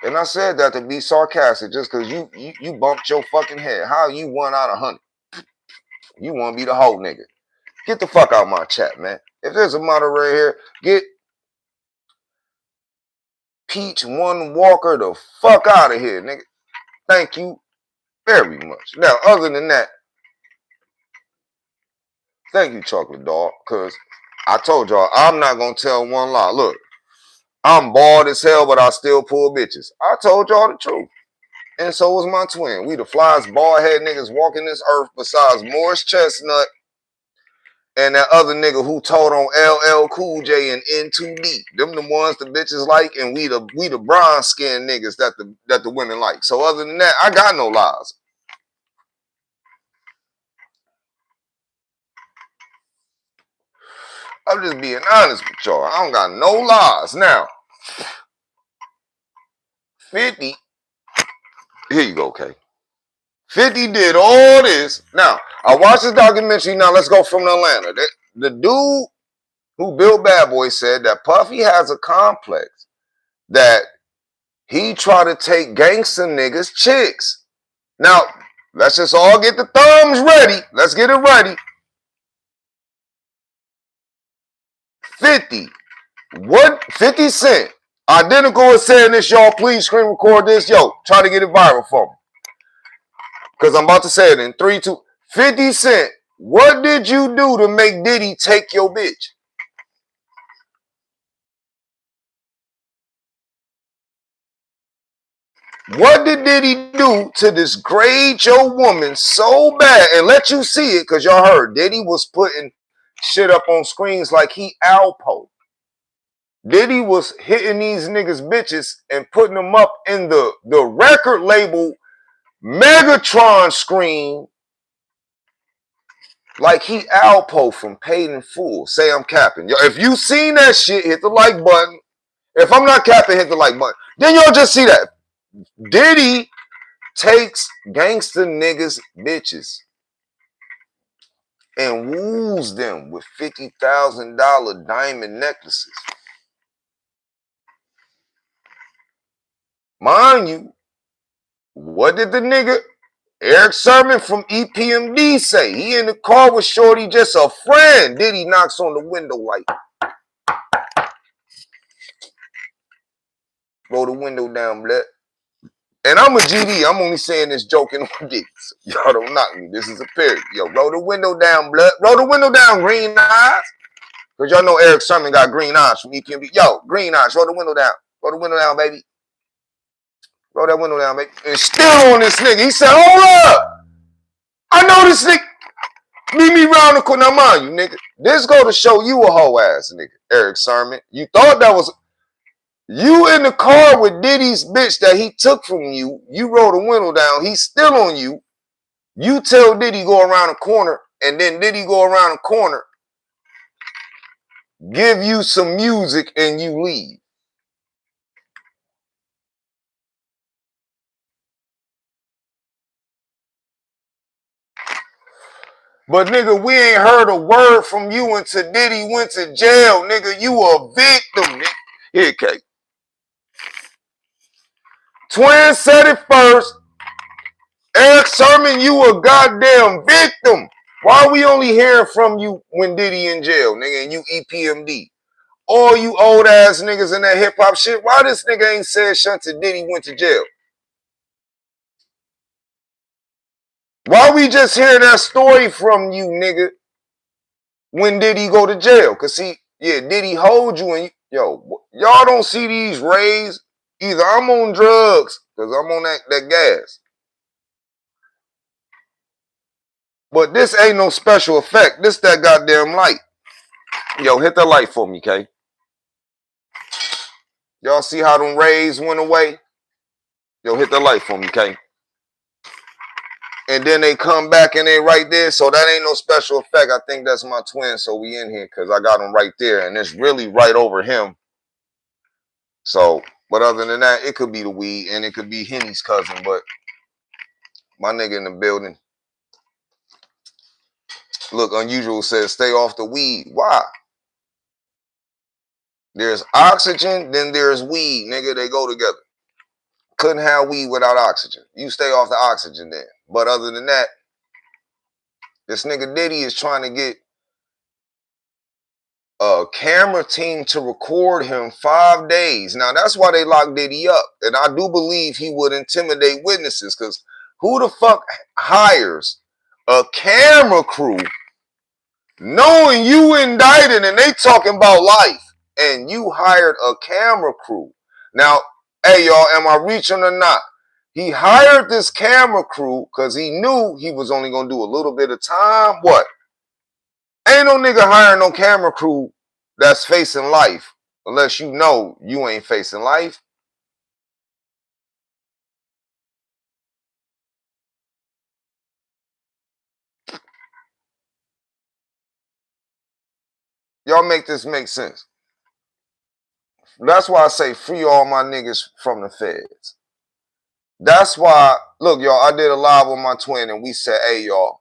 And I said that to be sarcastic just because you bumped your fucking head. How you 1 out of 100? You want to be the whole nigga. Get the fuck out of my chat, man. If there's a moderator here, get Peach One Walker the fuck out of here, nigga. Thank you very much. Now, other than that, thank you, Chocolate Dog, because I told y'all I'm not going to tell one lie. Look, I'm bald as hell, but I still pull bitches. I told y'all the truth. And so was my twin. We the flyest bald head niggas walking this earth besides Morris Chestnut and that other nigga who told on LL Cool J and N2D. Them the ones the bitches like, and we the bronze skin niggas that the women like. So other than that, I got no lies. I'm just being honest with y'all. I don't got no lies. Now, 50, here you go, Kay. 50 did all this. Now, I watched this documentary. Now, let's go from Atlanta. The dude who built Bad Boy said that Puffy has a complex that he try to take gangster niggas chicks. Now, let's just all get the thumbs ready. Let's get it ready. 50. What? 50 Cent. Identical as saying this, y'all. Please screen record this. Yo, try to get it viral for me. Because I'm about to say it in 3, 2. 50 Cent. What did you do to make Diddy take your bitch? What did Diddy do to degrade your woman so bad and let you see it? Because y'all heard Diddy was putting shit up on screens like he Alpo. Diddy was hitting these niggas bitches and putting them up in the record label Megatron screen like he Alpo from Paid in Full. Say I'm capping. Yo, if you seen that shit, hit the like button. If I'm not capping, hit the like button. Then y'all just see that. Diddy takes gangster niggas bitches and woos them with $50,000 diamond necklaces. Mind you, what did the nigga Eric Sermon from EPMD say? He in the car with Shorty, just a friend. Diddy knocks on the window like, roll the window down, blood. And I'm a GD. I'm only saying this joking on Diddy. So y'all don't knock me. This is a period. Yo, roll the window down, blood. Roll the window down, green eyes. Because y'all know Eric Sermon got green eyes from EPMD. Yo, green eyes. Roll the window down. Roll the window down, baby. Roll that window down, baby. And still on this nigga. He said, hold up. I know this nigga. Meet me round the corner. Now, mind you, nigga. This go to show you a hoe ass nigga, Eric Sermon. You thought that was... You in the car with Diddy's bitch that he took from you. You roll the window down. He's still on you. You tell Diddy go around the corner. And then Diddy go around the corner. Give you some music and you leave. But nigga, we ain't heard a word from you until Diddy went to jail. Nigga, you a victim. Nigga. Here, K. Twin said it first. Eric Sermon, you a goddamn victim. Why are we only hearing from you when Diddy in jail, nigga, and you EPMD? All you old ass niggas in that hip hop shit, why this nigga ain't said shit till Diddy went to jail? Why we just hear that story from you, nigga, when Diddy go to jail? Cause see, yeah, Diddy hold you and yo, y'all don't see these rays. Either I'm on drugs, cause I'm on that gas. But this ain't no special effect. This that goddamn light. Yo, hit the light for me, K. Y'all see how them rays went away? Yo, hit the light for me, K. And then they come back and they right there. So that ain't no special effect. I think that's my twin. So we in here because I got him right there. And it's really right over him. So, but other than that, it could be the weed and it could be Henny's cousin. But my nigga in the building. Look, Unusual says, stay off the weed. Why? There's oxygen, then there's weed. Nigga, they go together. Couldn't have weed without oxygen. You stay off the oxygen then. But other than that, this nigga Diddy is trying to get a camera team to record him 5 days. Now, that's why they locked Diddy up. And I do believe he would intimidate witnesses because who the fuck hires a camera crew knowing you indicted and they talking about life and you hired a camera crew? Now, hey, y'all, am I reaching or not? He hired this camera crew because he knew he was only going to do a little bit of time. What? Ain't no nigga hiring no camera crew that's facing life unless you know you ain't facing life. Y'all make this make sense. That's why I say free all my niggas from the feds. That's why, look, y'all, I did a live with my twin and we said, hey, y'all,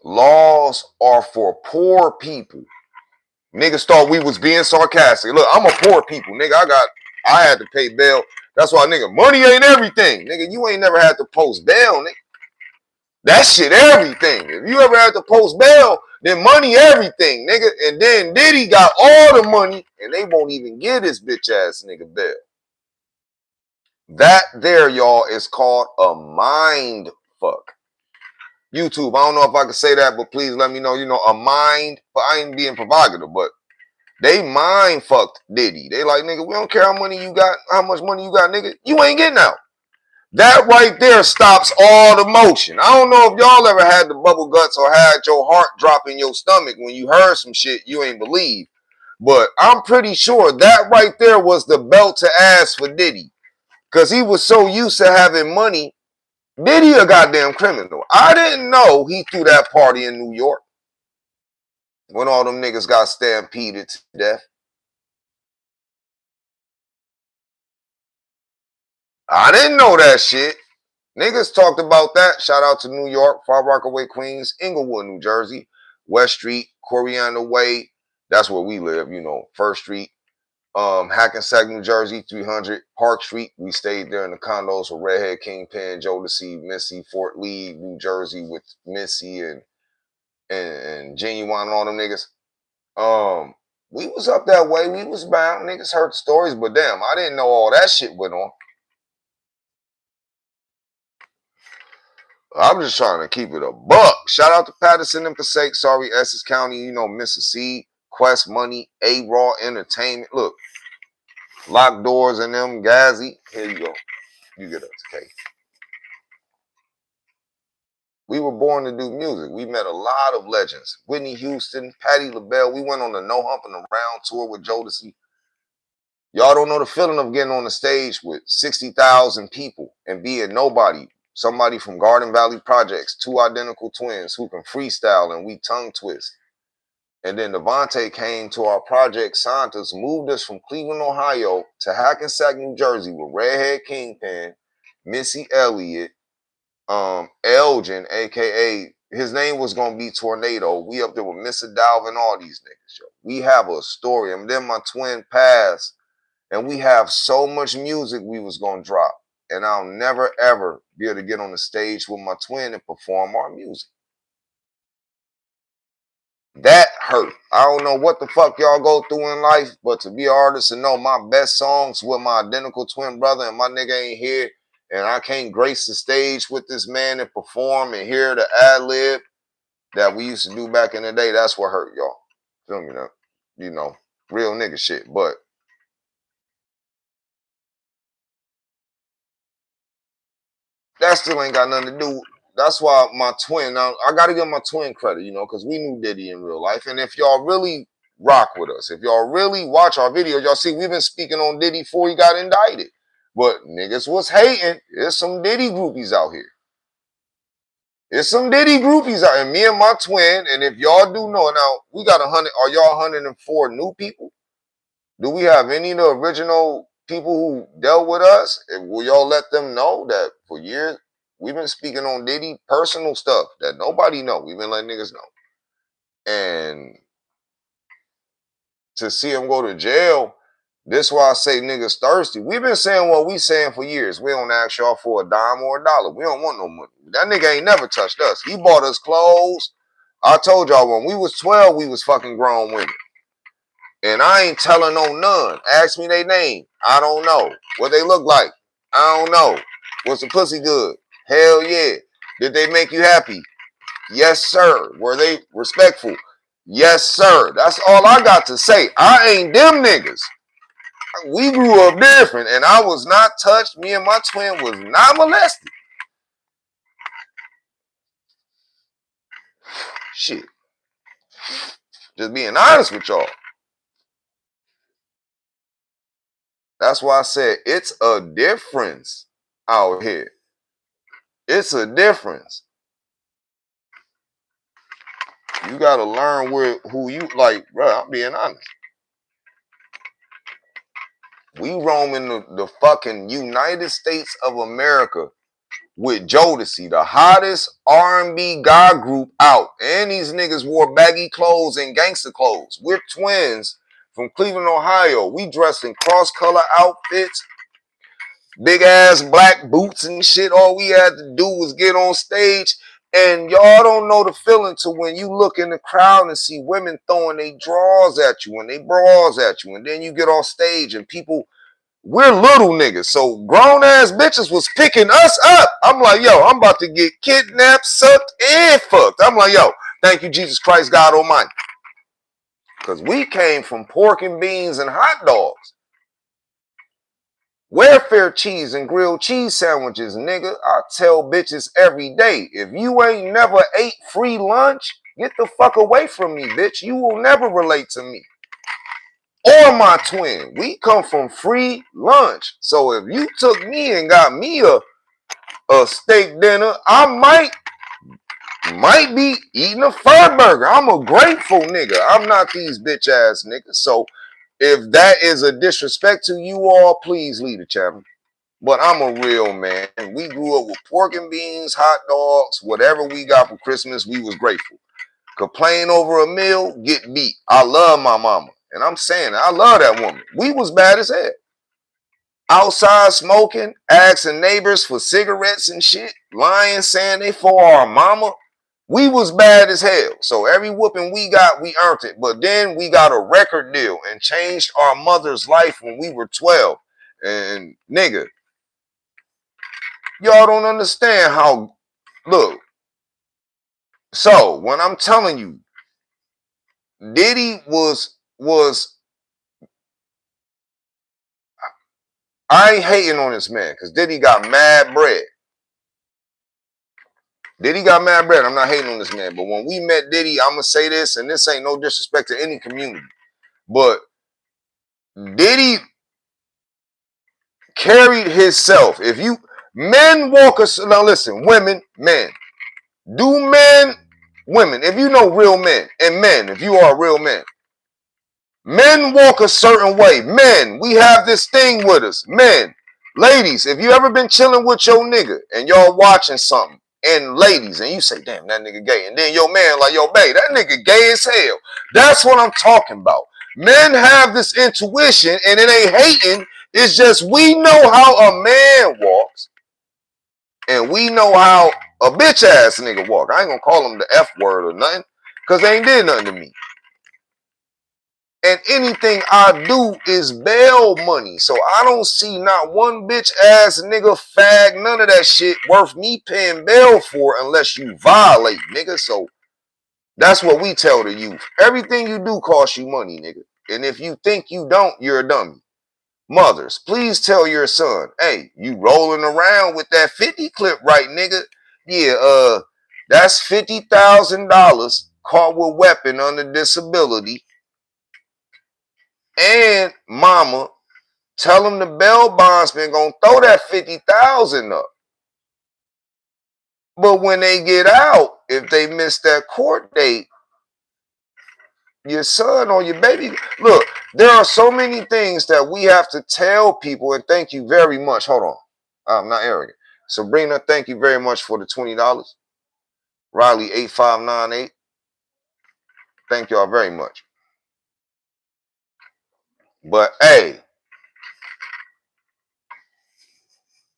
laws are for poor people. Niggas thought we was being sarcastic. Look, I'm a poor people. Nigga, I had to pay bail. That's why, nigga, money ain't everything. Nigga, you ain't never had to post bail, nigga. That shit everything. If you ever had to post bail, then money everything, nigga. And then Diddy got all the money and they won't even give this bitch ass nigga bail. That there, y'all, is called a mind fuck. YouTube, I don't know if I can say that, but please let me know, you know, a mind, but I ain't being provocative, but they mind fucked Diddy. They like, nigga, we don't care how much money you got, nigga. You ain't getting out. That right there stops all the motion. I don't know if y'all ever had the bubble guts or had your heart drop in your stomach when you heard some shit you ain't believe. But I'm pretty sure that right there was the belt to ass for Diddy. Because he was so used to having money. Diddy a goddamn criminal. I didn't know he threw that party in New York when all them niggas got stampeded to death. I didn't know that shit. Niggas talked about that. Shout out to New York, Far Rockaway, Queens, Inglewood, New Jersey, West Street, Coriander Way. That's where we live, you know, First Street. Hackensack, New Jersey, 300 Park Street. We stayed there in the condos with Redhead Kingpin, Jodeci, Missy, Fort Lee, New Jersey with Missy and Genuine and all them niggas. We was up that way. We was bound. Niggas heard the stories, but damn, I didn't know all that shit went on. I'm just trying to keep it a buck. Shout out to Patterson and Passaic, sorry, Essex County, you know, Mississippi, Quest Money, A-Raw Entertainment. Look, Locked Doors and them, Gazzy. Here you go. You get us, okay? We were born to do music. We met a lot of legends. Whitney Houston, Patti LaBelle. We went on the No Humping Around tour with Jodeci. Y'all don't know the feeling of getting on the stage with 60,000 people and being nobody. Somebody from Garden Valley Projects, two identical twins who can freestyle and we tongue twist. And then Devontae came to our project, signed us, moved us from Cleveland, Ohio to Hackensack, New Jersey with Redhead Kingpin, Missy Elliott, Elgin, aka his name was gonna be Tornado. We up there with Mr. Dalvin, all these niggas, yo. We have a story. And then my twin passed, and we have so much music we was gonna drop. And I'll never ever be able to get on the stage with my twin and perform our music. That hurt. I don't know what the fuck y'all go through in life, but to be an artist and know my best songs with my identical twin brother and my nigga ain't here, and I can't grace the stage with this man and perform and hear the ad-lib that we used to do back in the day, that's what hurt y'all. Feel me now? You know, real nigga shit. But that still ain't got nothing to do. That's why my twin, now I gotta give my twin credit, you know, because we knew Diddy in real life. And if y'all really rock with us, if y'all really watch our videos, y'all see we've been speaking on Diddy before he got indicted. But niggas was hating. There's some Diddy groupies out here. There's some Diddy groupies out here. And me and my twin, and if y'all do know, now we got 100, are y'all 104 new people? Do we have any of the original people who dealt with us? And will y'all let them know that for years we've been speaking on Diddy personal stuff that nobody know. We've been letting niggas know. And to see him go to jail, this why I say niggas thirsty. We've been saying what we saying for years. We don't ask y'all for a dime or a dollar. We don't want no money. That nigga ain't never touched us. He bought us clothes. I told y'all when we was 12, we was fucking grown women. And I ain't telling no none. Ask me their name. I don't know. What they look like. I don't know. Was the pussy good? Hell yeah. Did they make you happy? Yes, sir. Were they respectful? Yes, sir. That's all I got to say. I ain't them niggas. We grew up different, and I was not touched. Me and my twin was not molested. Shit. Just being honest with y'all. That's why I said it's a difference out here. It's a difference. You gotta learn who you like, bro. I'm being honest. We roam in the fucking United States of America with Jodeci, the hottest R&B guy group out. And these niggas wore baggy clothes and gangster clothes. We're twins from Cleveland, Ohio. We dressed in cross-color outfits, big ass black boots and shit. All we had to do was get on stage. And y'all don't know the feeling to when you look in the crowd and see women throwing their drawers at you and they bras at you. And then you get off stage and people, we're little niggas. So grown ass bitches was picking us up. I'm like, yo, I'm about to get kidnapped, sucked, and fucked. I'm like, yo, thank you, Jesus Christ, God Almighty. Because we came from pork and beans and hot dogs. Welfare cheese and grilled cheese sandwiches, nigga. I tell bitches every day, if you ain't never ate free lunch, get the fuck away from me, bitch. You will never relate to me or my twin. We come from free lunch. So if you took me and got me a steak dinner, I might be eating a fur burger. I'm a grateful nigga. I'm not these bitch ass niggas. So if that is a disrespect to you all, please leave the channel. But I'm a real man. We grew up with pork and beans, hot dogs, whatever we got for Christmas, we was grateful. Complain over a meal, get beat. I love my mama. And I'm saying I love that woman. We was bad as hell. Outside smoking, asking neighbors for cigarettes and shit, lying, saying they for our mama. We was bad as hell. So every whooping we got, we earned it. But then we got a record deal and changed our mother's life when we were 12. And nigga, y'all don't understand how, look. So when I'm telling you, Diddy was, I ain't hating on this man because Diddy got mad bread. Diddy got mad bread. I'm not hating on this man. But when we met Diddy, I'm going to say this, and this ain't no disrespect to any community. But Diddy carried himself. If you, men walk us, now listen, women, men. Do men, women, if you know real men, and men, if you are a real man, men walk a certain way. Men, we have this thing with us. Men, ladies, if you ever been chilling with your nigga and y'all watching something, and ladies, and you say, damn, that nigga gay. And then your man like, yo, babe, that nigga gay as hell. That's what I'm talking about. Men have this intuition, and it ain't hating. It's just we know how a man walks, and we know how a bitch ass nigga walk. I ain't gonna call him the F word or nothing, because they ain't did nothing to me. And anything I do is bail money. So I don't see not one bitch ass nigga fag, none of that shit worth me paying bail for unless you violate, nigga. So that's what we tell the youth. Everything you do costs you money, nigga. And if you think you don't, you're a dummy. Mothers, please tell your son, hey, you rolling around with that 50 clip, right, nigga? Yeah, that's $50,000 caught with weapon under disability. And mama, tell them the bail bondsman gonna throw that 50,000 up. But when they get out, if they miss that court date, your son or your baby, look, there are so many things that we have to tell people. And thank you very much. Hold on, I'm not arrogant. Sabrina, thank you very much for the $20. Riley 8598, thank y'all very much. But hey,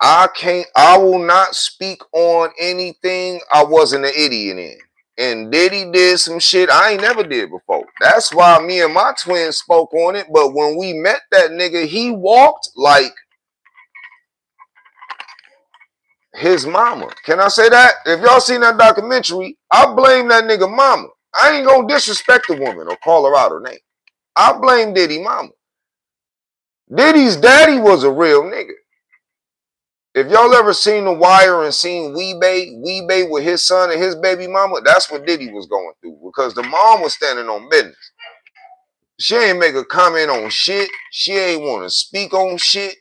I will not speak on anything I wasn't an idiot in. And Diddy did some shit I ain't never did before. That's why me and my twin spoke on it. But when we met that nigga, he walked like his mama. Can I say that? If y'all seen that documentary, I blame that nigga mama. I ain't gonna disrespect the woman or call her out her name. I blame Diddy mama. Diddy's daddy was a real nigga. If y'all ever seen The Wire and seen Weebay with his son and his baby mama, that's what Diddy was going through because the mom was standing on business. She ain't make a comment on shit. She ain't want to speak on shit.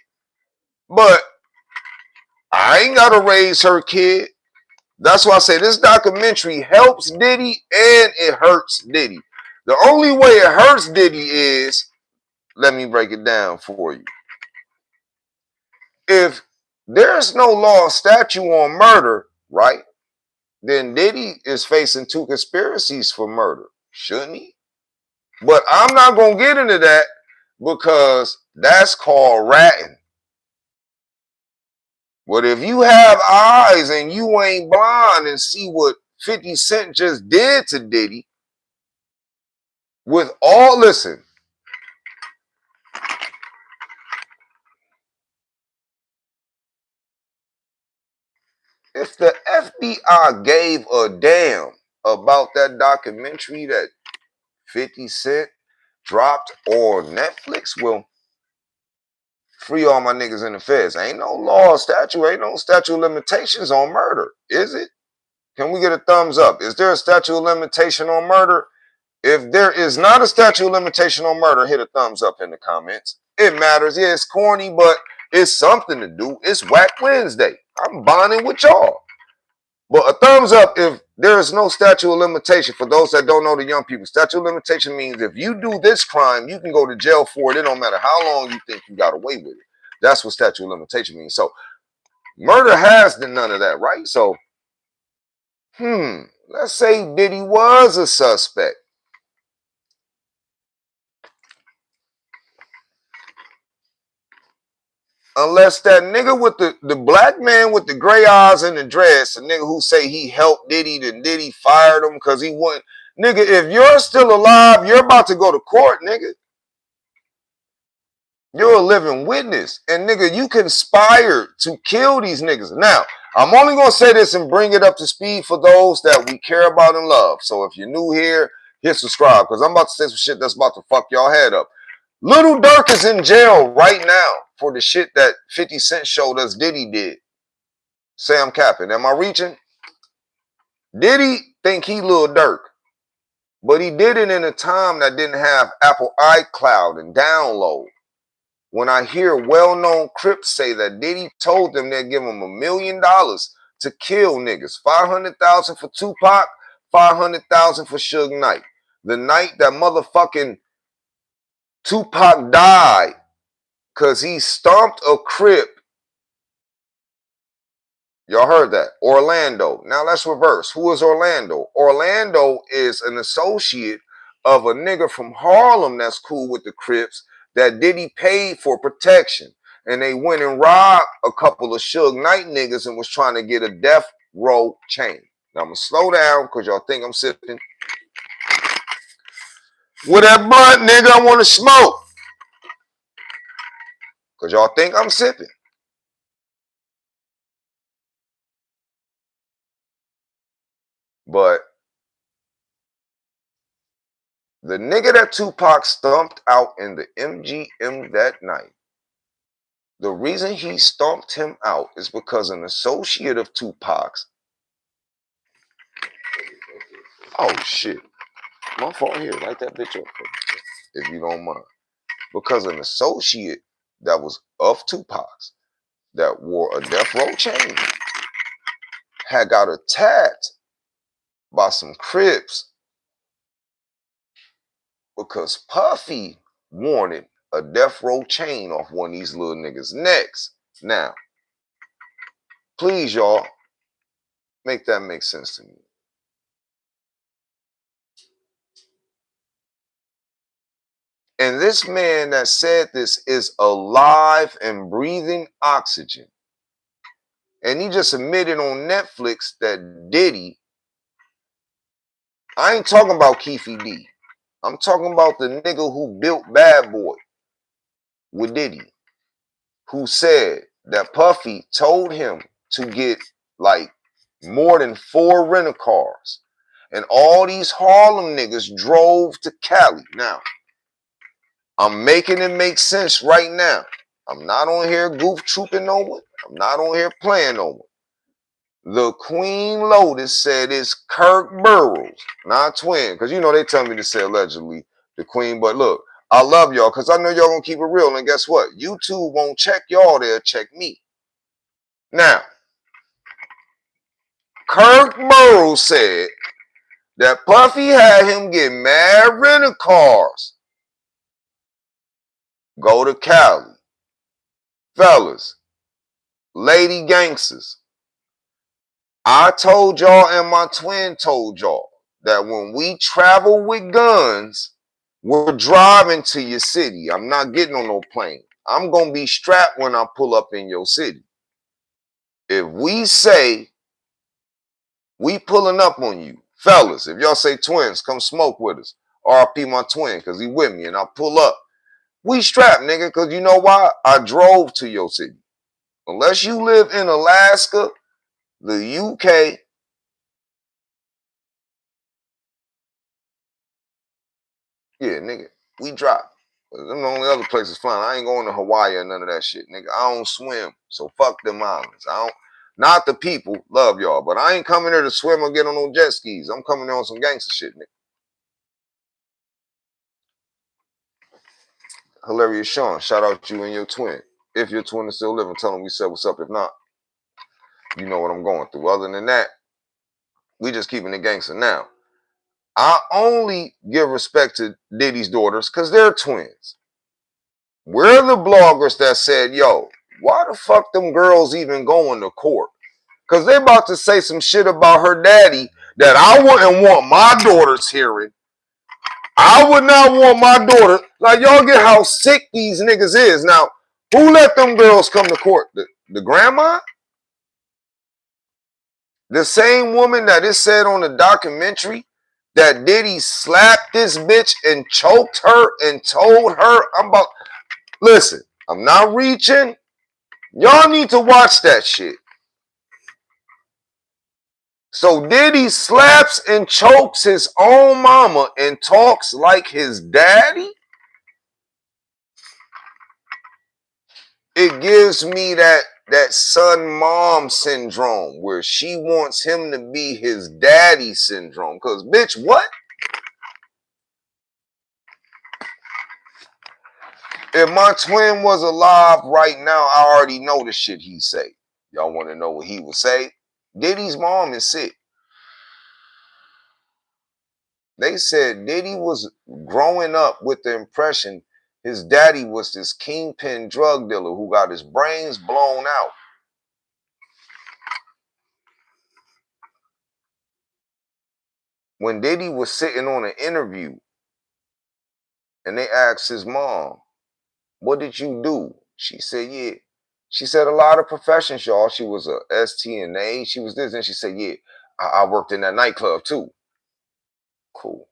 But I ain't got to raise her kid. That's why I say this documentary helps Diddy and it hurts Diddy. The only way it hurts Diddy is, let me break it down for you. If there's no law or statute on murder, right, then Diddy is facing 2 conspiracies for murder, shouldn't he? But I'm not going to get into that because that's called ratting. But if you have eyes and you ain't blind and see what 50 Cent just did to Diddy, with all, listen, if the FBI gave a damn about that documentary that 50 Cent dropped on Netflix, well, Free all my niggas in the feds. Ain't no law or statute, ain't no statute of limitations on murder, is it? Can we get a thumbs up? Is there a statute of limitation on murder? If there is not a statute of limitation on murder, hit a thumbs up in the comments. It matters. Yeah, it's corny, but it's something to do. It's Whack Wednesday. I'm bonding with y'all. But a thumbs up if there is no statute of limitation. For those that don't know, the young people, statute of limitation means if you do this crime, you can go to jail for it. It don't matter how long you think you got away with it. That's what statute of limitation means. So murder has none of that, right? So, let's say Diddy was a suspect. Unless that nigga with the black man with the gray eyes and the dress, the nigga who say he helped Diddy, then Diddy fired him because he wouldn't. Nigga, if you're still alive, you're about to go to court, nigga. You're a living witness. And nigga, you conspired to kill these niggas. Now, I'm only going to say this and bring it up to speed for those that we care about and love. So if you're new here, hit subscribe because I'm about to say some shit that's about to fuck y'all head up. Little Durk is in jail right now for the shit that 50 Cent showed us Diddy did. Say I'm capping. Am I reaching? Diddy think he Lil Durk, but he did it in a time that didn't have Apple iCloud and download. When I hear well-known Crips say that Diddy told them they'd give him $1 million to kill niggas, $500,000 for Tupac, $500,000 for Suge Knight. The night that motherfucking Tupac died, because he stomped a Crip. Y'all heard that. Orlando. Now let's reverse. Who is Orlando? Orlando is an associate of a nigga from Harlem that's cool with the Crips that Diddy paid for protection. And they went and robbed a couple of Suge Knight niggas and was trying to get a death row chain. Now I'm going to slow down because y'all think I'm sipping. With that blunt, nigga, I want to smoke. Because y'all think I'm sipping. But the nigga that Tupac stomped out in the MGM that night, the reason he stomped him out is because an associate of Tupac's, oh shit, my fault here, light that bitch up if you don't mind. Because an associate that was of Tupac's that wore a death row chain had got attacked by some Crips because Puffy wanted a death row chain off one of these little niggas' necks. Now, please, y'all, make that make sense to me. And this man that said this is alive and breathing oxygen. And he just admitted on Netflix that Diddy, I ain't talking about Keefy D. I'm talking about the nigga who built Bad Boy with Diddy, who said that Puffy told him to get like more than 4 rental cars. And all these Harlem niggas drove to Cali. Now, I'm making it make sense right now. I'm not on here goof trooping no one. I'm not on here playing no one. The Queen Lotus said it's Kirk Burrows, not twin. Because you know they tell me to say allegedly the Queen. But look, I love y'all because I know y'all gonna keep it real. And guess what? YouTube won't check y'all, they'll check me. Now, Kirk Burrows said that Puffy had him get mad rental cars. Go to Cali. Fellas, lady gangsters, I told y'all and my twin told y'all that when we travel with guns, we're driving to your city. I'm not getting on no plane. I'm going to be strapped when I pull up in your city. If we say we pulling up on you, fellas, if y'all say twins, come smoke with us. RP my twin because he with me and I pull up. We strapped, nigga, because you know why? I drove to your city. Unless you live in Alaska, the UK, yeah, nigga, we drop. Them the only other places flying. I ain't going to Hawaii or none of that shit, nigga. I don't swim, so fuck them islands. I don't. Not the people, love y'all, but I ain't coming there to swim or get on no jet skis. I'm coming there on some gangster shit, nigga. Hilarious Sean, shout out you and your twin. If your twin is still living, tell him we said what's up. If not, you know what I'm going through. Other than that, we just keeping it gangster. Now, I only give respect to Diddy's daughters because they're twins. We're the bloggers that said, yo, why the fuck them girls even going to court? Because they about to say some shit about her daddy that I wouldn't want my daughters hearing. I would not want my daughter. Like, y'all get how sick these niggas is. Now, who let them girls come to court? The grandma? The same woman that is said on the documentary that Diddy slapped this bitch and choked her and told her, I'm about... Listen, I'm not reaching. Y'all need to watch that shit. So Diddy slaps and chokes his own mama and talks like his daddy? It gives me that son-mom syndrome where she wants him to be his daddy syndrome. Because, bitch, what? If my twin was alive right now, I already know the shit he say. Y'all want to know what he would say? Diddy's mom is sick. They said Diddy was growing up with the impression his daddy was this kingpin drug dealer who got his brains blown out. When Diddy was sitting on an interview and they asked his mom, what did you do? She said, yeah. She said a lot of professions, y'all. She was a STNA. She was this. And she said, yeah, I worked in that nightclub too. Cool.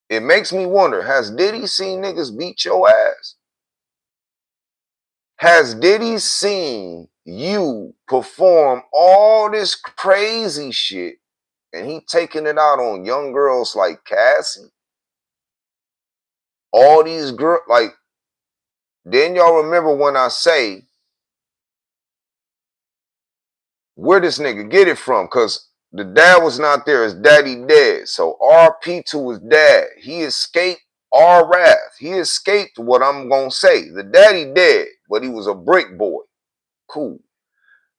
It makes me wonder, has Diddy seen niggas beat your ass? Has Diddy seen you perform all this crazy shit and he taking it out on young girls like Cassie? All these girls, like, then y'all remember when I say, where this nigga get it from? Because the dad was not there. His daddy dead. So RP to his dad. He escaped our wrath. He escaped what I'm going to say. The daddy dead, but he was a brick boy. Cool.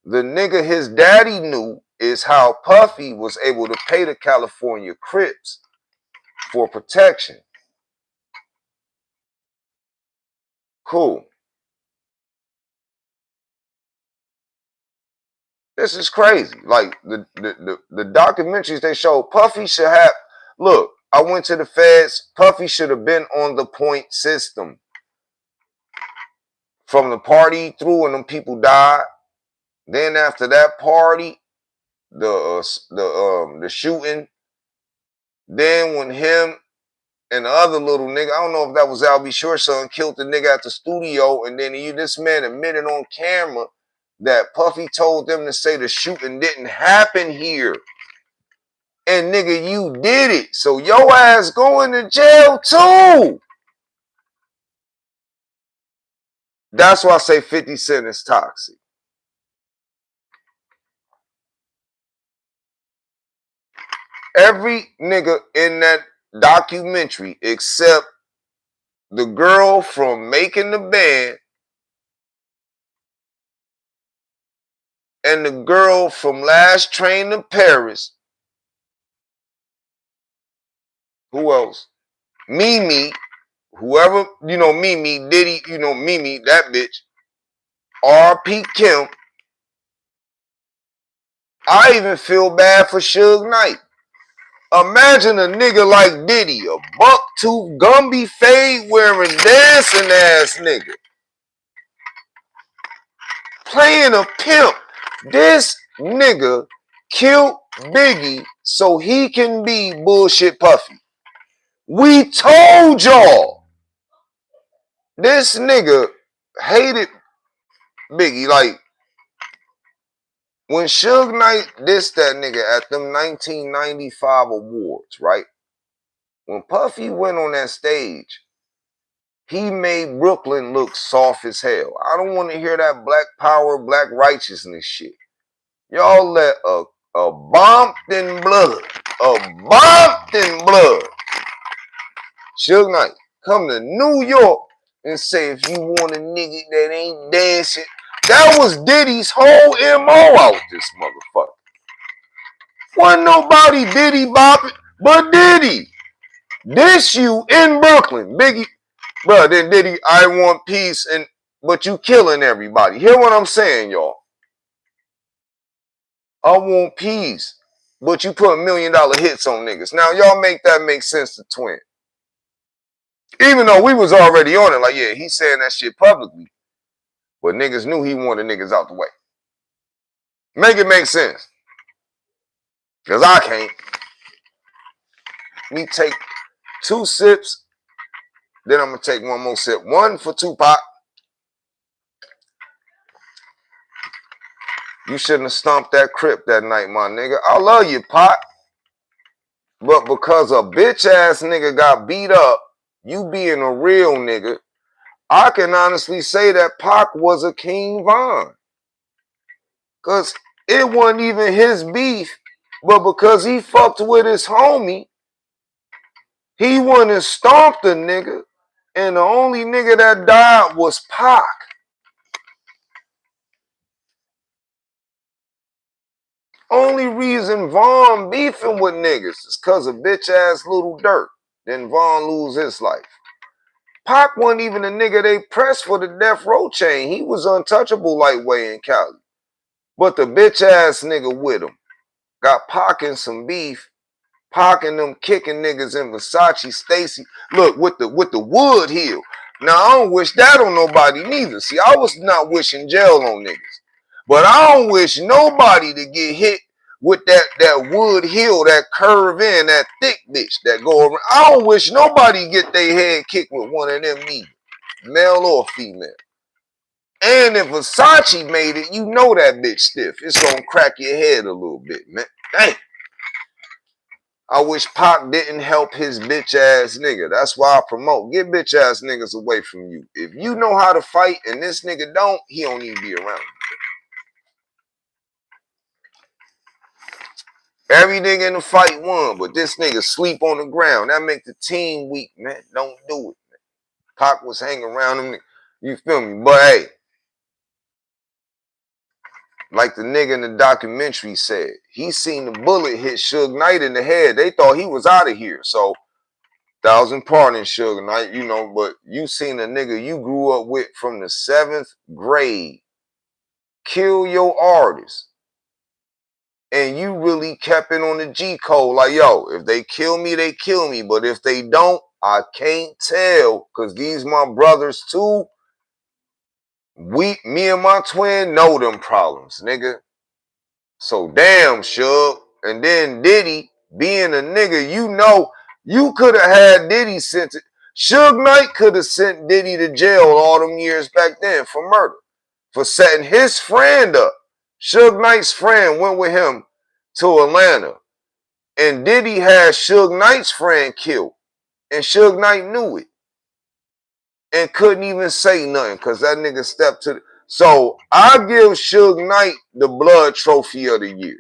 The nigga his daddy knew is how Puffy was able to pay the California Crips for protection. Cool. This is crazy. Like the documentaries they show, Puffy should have... Look, I went to the feds. Puffy should have been on the point system. From the party through and them people died. Then after that party, the shooting. Then when him and the other little nigga, I don't know if that was Al B. Sure's son, killed the nigga at the studio, and then this man admitted on camera that Puffy told them to say the shooting didn't happen here. And nigga, you did it. So your ass going to jail too. That's why I say 50 Cent is toxic. Every nigga in that documentary except the girl from Making the Band and the girl from Last Train to Paris. Who else? Mimi. Whoever, you know, Mimi, Diddy, you know, Mimi, that bitch. R.P. Kim. I even feel bad for Suge Knight. Imagine a nigga like Diddy, a buck-tooth, Gumby fade wearing dancing ass nigga. Playing a pimp. This nigga killed Biggie so he can be bullshit Puffy. We told y'all. This nigga hated Biggie. Like, when Suge Knight dissed that nigga at them 1995 awards, right? When Puffy went on that stage He made Brooklyn look soft as hell. I don't want to hear that black power, black righteousness shit. Y'all let a bumped in blood, Suge Knight come to New York and say if you want a nigga that ain't dancing, that was Diddy's whole MO out this motherfucker. Wasn't nobody Diddy bopping but Diddy. This you in Brooklyn, Biggie. Bro, then Diddy, I want peace, but you killing everybody. Hear what I'm saying, y'all. I want peace, but you put $1 million hits on niggas. Now, y'all make that make sense to Twin. Even though we was already on it, like, yeah, he's saying that shit publicly. But niggas knew he wanted niggas out the way. Make it make sense. Because I can't. Me take 2 sips, then I'm going to take 1 more sip. 1 for Tupac. You shouldn't have stomped that Crip that night, my nigga. I love you, Pac. But because a bitch ass nigga got beat up, you being a real nigga, I can honestly say that Pac was a King Von. Because it wasn't even his beef, but because he fucked with his homie, he went and stomped a nigga, and the only nigga that died was Pac. Only reason Von beefing with niggas is because of bitch ass Little Durk. Then Von lose his life. Pac wasn't even a nigga they pressed for the death row chain. He was untouchable lightweight in Cali. But the bitch ass nigga with him got Pac in some beef. Pac and them kicking niggas in Versace, Stacy. Look, with the wood heel. Now, I don't wish that on nobody neither. See, I was not wishing jail on niggas. But I don't wish nobody to get hit with that wood heel, that curve in, that thick bitch that go around. I don't wish nobody get their head kicked with one of them neither, male or female. And if Versace made it, you know that bitch stiff. It's gonna crack your head a little bit, man. Dang. I wish Pac didn't help his bitch ass nigga. That's why I promote. Get bitch ass niggas away from you. If you know how to fight and this nigga don't, he don't even be around you. Every nigga in the fight won, but this nigga sleep on the ground. That make the team weak, man. Don't do it, man. Pac was hanging around him. You feel me? But hey, like the nigga in the documentary said, he seen the bullet hit Suge Knight in the head. They thought he was out of here. So, 1,000 pardons, Suge Knight, you know, but you seen a nigga you grew up with from the 7th grade kill your artist. And you really kept it on the G code. Like, yo, if they kill me, they kill me. But if they don't, I can't tell. Because these my brothers too. Me and my twin know them problems, nigga. So damn, Suge. And then Diddy, being a nigga, you know, you could have had Diddy sent it. Suge Knight could have sent Diddy to jail all them years back then for murder. For setting his friend up. Suge Knight's friend went with him to Atlanta. And Diddy had Suge Knight's friend killed. And Suge Knight knew it. And couldn't even say nothing because that nigga stepped to the... So I give Suge Knight the blood trophy of the year.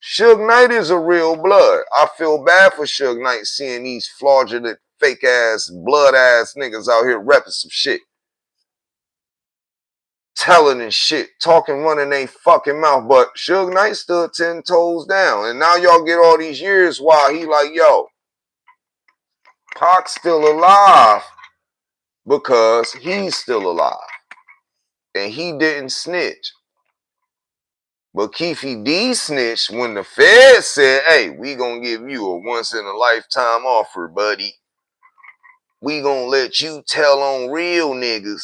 Suge Knight is a real blood. I feel bad for Suge Knight seeing these fraudulent, fake ass, blood ass niggas out here repping some shit. Telling and shit, talking, running they fucking mouth. But Suge Knight stood 10 toes down. And now y'all get all these years while he like, yo, Pac's still alive because he's still alive. And he didn't snitch. But Keefy D snitched when the Fed said, hey, we gonna give you a once-in-a-lifetime offer, buddy. We gonna let you tell on real niggas.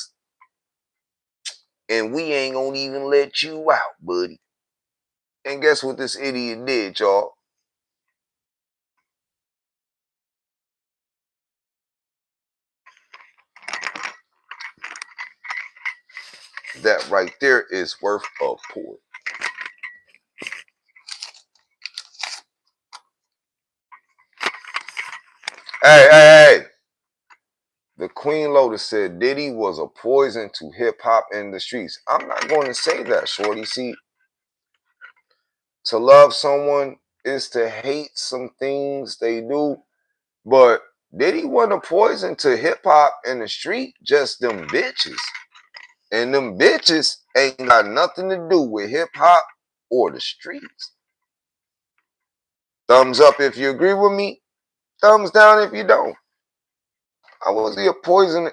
And we ain't gonna even let you out, buddy. And guess what this idiot did, y'all? That right there is worth a port. Hey. The Queen Lotus said Diddy was a poison to hip-hop in the streets. I'm not going to say that, shorty. See, to love someone is to hate some things they do. But Diddy wasn't a poison to hip-hop in the street, just them bitches. And them bitches ain't got nothing to do with hip-hop or the streets. Thumbs up if you agree with me. Thumbs down if you don't. I wasn't a poison.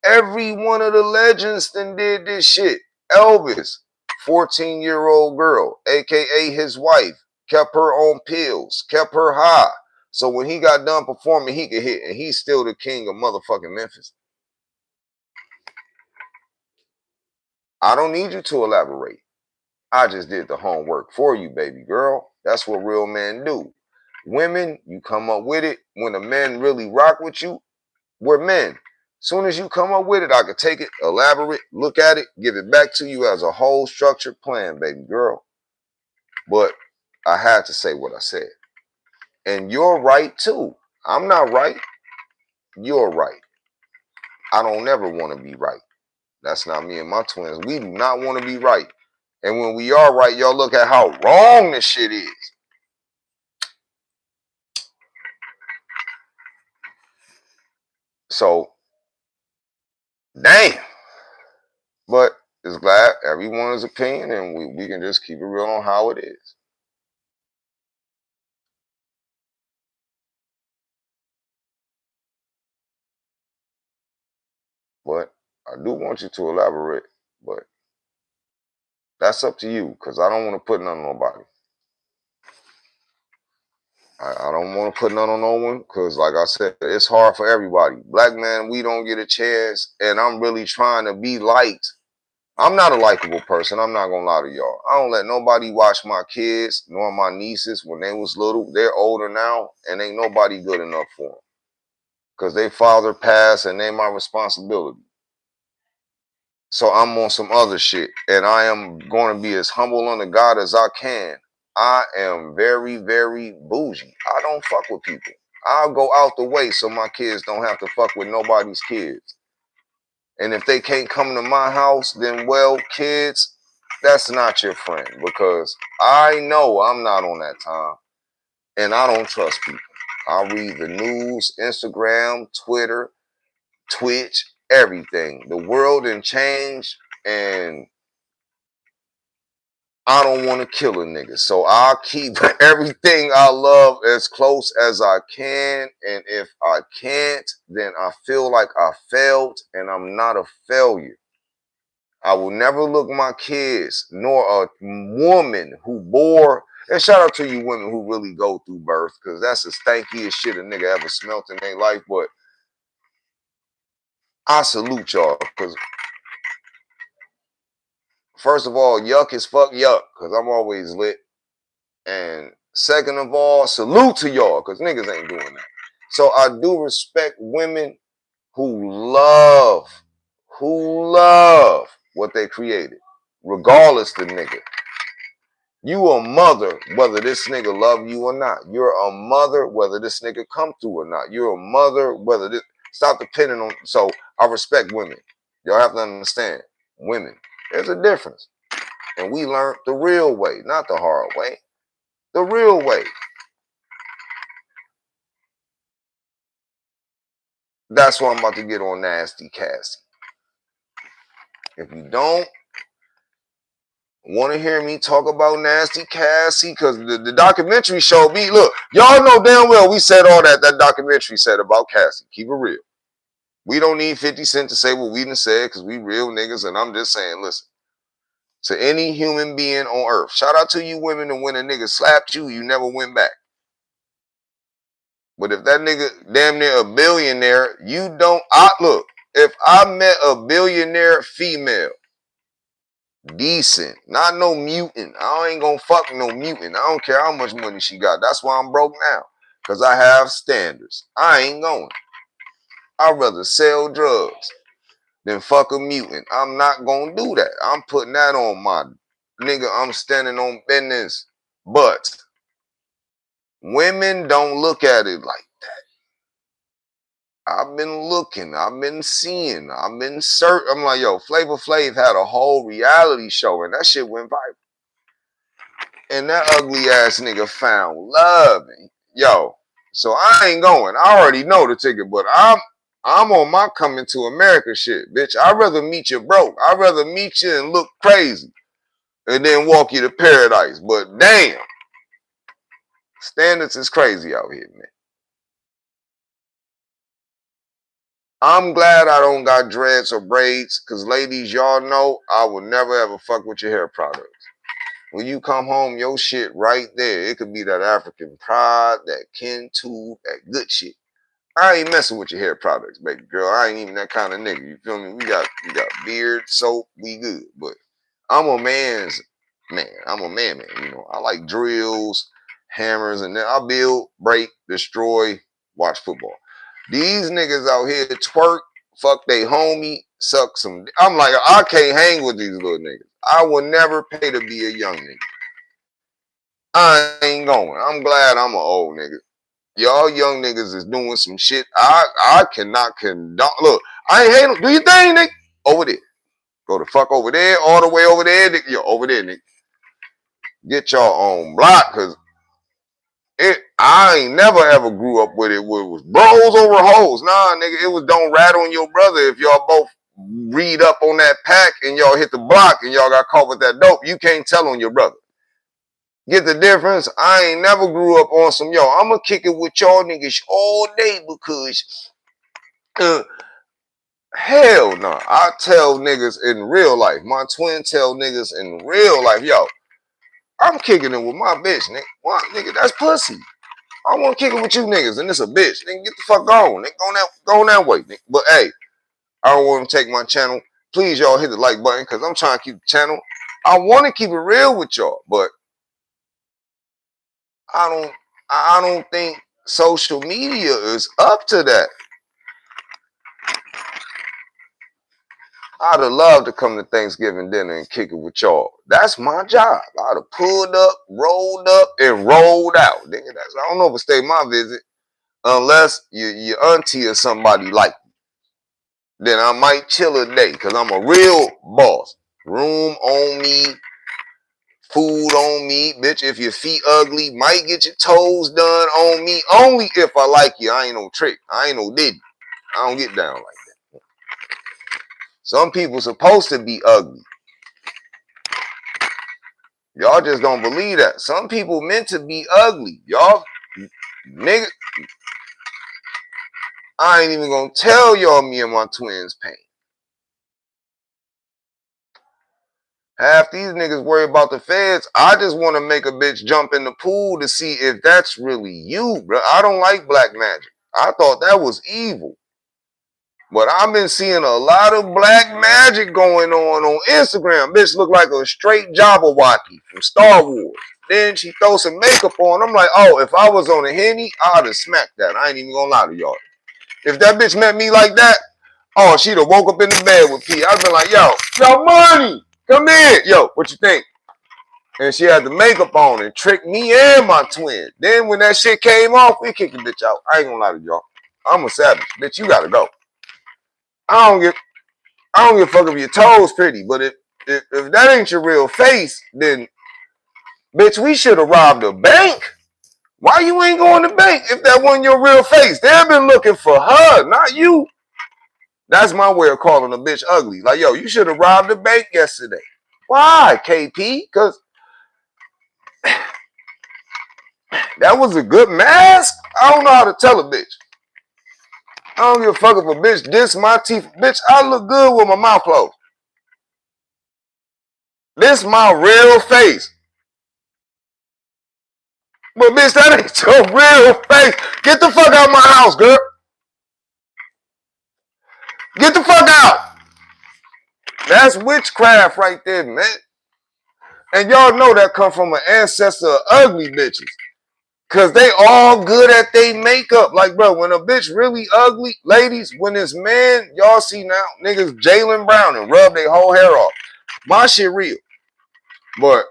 Every one of the legends then did this shit. Elvis, 14-year-old girl, aka his wife, kept her on pills, kept her high. So when he got done performing, he could hit, and he's still the king of motherfucking Memphis. I don't need you to elaborate. I just did the homework for you, baby girl. That's what real men do. Women, you come up with it. When a man really rock with you, we're men. Soon as you come up with it, I could take it, elaborate, look at it, give it back to you as a whole structured plan, baby girl. But I had to say what I said. And you're right too. I'm not right. You're right. I don't ever want to be right. That's not me and my twins. We do not want to be right. And when we are right, y'all look at how wrong this shit is. So, damn. But it's glad everyone's opinion, and we can just keep it real on how it is. But I do want you to elaborate. But that's up to you, because I don't want to put none on nobody. I don't want to put none on no one, because like I said, it's hard for everybody. Black man, we don't get a chance, and I'm really trying to be liked. I'm not a likable person. I'm not going to lie to y'all. I don't let nobody watch my kids nor my nieces when they was little. They're older now, and ain't nobody good enough for them, because they father passed, and they my responsibility. So I'm on some other shit, and I am going to be as humble unto God as I can. I am very, very bougie. I don't fuck with people. I'll go out the way so my kids don't have to fuck with nobody's kids. And if they can't come to my house, then, well, kids, that's not your friend, because I know I'm not on that time, and I don't trust people. I read the news, Instagram, Twitter, Twitch, everything. The world done changed, and I don't want to kill a nigga. So I'll keep everything I love as close as I can. And if I can't, then I feel like I failed, and I'm not a failure. I will never look my kids nor a woman who bore. And shout out to you women who really go through birth, because that's the stankiest shit a nigga ever smelt in their life. But I salute y'all, because first of all, yuck is fuck yuck, because I'm always lit. And second of all, salute to y'all, because niggas ain't doing that. So I do respect women who love what they created, regardless the nigga. You a mother, whether this nigga love you or not. You're a mother, whether this nigga come through or not. You're a mother, whether this... Stop depending on... So I respect women. Y'all have to understand, women, there's a difference. And we learned the real way, not the hard way. The real way. That's why I'm about to get on Nasty Cassie. If you don't want to hear me talk about Nasty Cassie, because the documentary showed me, look, y'all know damn well we said all that documentary said about Cassie. Keep it real. We don't need 50 Cent to say what we done said, because we real niggas, and I'm just saying, listen, to any human being on earth, shout out to you women, and when a nigga slapped you, you never went back. But if that nigga damn near a billionaire, you don't... look, if I met a billionaire female, decent, not no mutant, I ain't gonna fuck no mutant. I don't care how much money she got. That's why I'm broke now, because I have standards. I ain't going. I'd rather sell drugs than fuck a mutant. I'm not gonna do that. I'm putting that on my nigga. I'm standing on business. But women don't look at it like that. I've been looking, I've been seeing, I've been searching. I'm like, yo, Flavor Flav had a whole reality show and that shit went viral. And that ugly ass nigga found love. Yo, so I ain't going. I already know the ticket, but I'm on my coming to America shit, bitch. I'd rather meet you broke. I'd rather meet you and look crazy and then walk you to paradise. But damn, standards is crazy out here, man. I'm glad I don't got dreads or braids, because ladies, y'all know I will never ever fuck with your hair products. When you come home, your shit right there. It could be that African pride, that Kentooth, that good shit. I ain't messing with your hair products, baby girl. I ain't even that kind of nigga. You feel me? We got beard, soap, we good. But I'm a man's man. I'm a man. You know, I like drills, hammers, and then I build, break, destroy, watch football. These niggas out here twerk, fuck they homie, suck some. I'm like, I can't hang with these little niggas. I will never pay to be a young nigga. I ain't going. I'm glad I'm an old nigga. Y'all young niggas is doing some shit. I cannot condone. Look, I ain't hating. Do your thing, nigga. Over there. Go the fuck over there, all the way over there, nigga. Yo, over there, nigga. Get y'all own block, cause I ain't never ever grew up with it where it was bros over hoes. Nah, nigga, it was don't rat on your brother if y'all both read up on that pack and y'all hit the block and y'all got caught with that dope. You can't tell on your brother. Get the difference? I ain't never grew up on some, yo, I'ma kick it with y'all niggas all day because hell no. I tell niggas in real life. My twin tell niggas in real life, yo, I'm kicking it with my bitch, nigga. What, nigga, that's pussy. I want to kick it with you niggas, and it's a bitch. Nigga, get the fuck on. Nigga, go that way, nigga. But hey, I don't want to take my channel. Please, y'all hit the like button, because I'm trying to keep the channel. I want to keep it real with y'all, but I don't think social media is up to that. I'd have loved to come to Thanksgiving dinner and kick it with y'all. That's my job. I'd have pulled up, and rolled out. Nigga, I don't overstay my visit unless your auntie or somebody like me. Then I might chill a day because I'm a real boss. Room on me, food on me. Bitch, if your feet ugly, might get your toes done on me. Only if I like you. I ain't no trick. I ain't no Diddy. I don't get down like that. Some people supposed to be ugly. Y'all just don't believe that. Some people meant to be ugly. Y'all, nigga, I ain't even gonna tell y'all me and my twins' pain. Half these niggas worry about the feds. I just want to make a bitch jump in the pool to see if that's really you, bro. I don't like black magic. I thought that was evil. But I've been seeing a lot of black magic going on Instagram. Bitch look like a straight Jabberwocky from Star Wars. Then she throw some makeup on. I'm like, oh, if I was on a Henny, I'd have smacked that. I ain't even gonna lie to y'all. If that bitch met me like that, oh, she'd have woke up in the bed with P. I'd been like, yo money, come in. Yo, what you think? And she had the makeup on and tricked me and my twin. Then when that shit came off, we kicked the bitch out. I ain't gonna lie to y'all. I'm a savage. Bitch, you gotta go. I don't give a fuck if your toes pretty, but if that ain't your real face, then bitch, we should have robbed a bank. Why you ain't going to bank if that wasn't your real face? They've been looking for her, not you. That's my way of calling a bitch ugly. Like, yo, you should have robbed the bank yesterday. Why, KP? Because that was a good mask. I don't know how to tell a bitch. I don't give a fuck if a bitch diss my teeth. Bitch, I look good with my mouth closed. This my real face. But bitch, that ain't your real face. Get the fuck out of my house, girl. Get the fuck out. That's witchcraft right there, man. And y'all know that come from an ancestor of ugly bitches. Cause they all good at they makeup. Like, bro, when a bitch really ugly, ladies, when it's man, y'all see now, niggas Jaylen Brown and rub their whole hair off. My shit real. But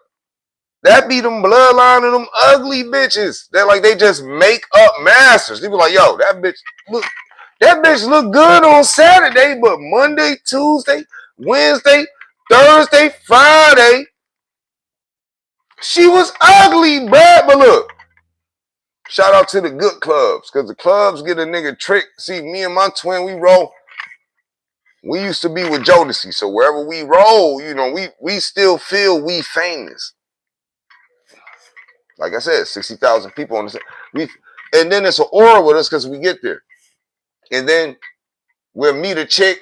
that be them bloodline of them ugly bitches. They're like, they just make up masters. They be like, yo, that bitch, look, That bitch looked good on Saturday, but Monday, Tuesday, Wednesday, Thursday, Friday, she was ugly, bruh. But look, shout out to the good clubs, because the clubs get a nigga tricked. See, me and my twin, we roll. We used to be with Jodeci, so wherever we roll, you know, we still feel we famous. Like I said, 60,000 people on the and then it's an aura with us because we get there. And then we'll meet a chick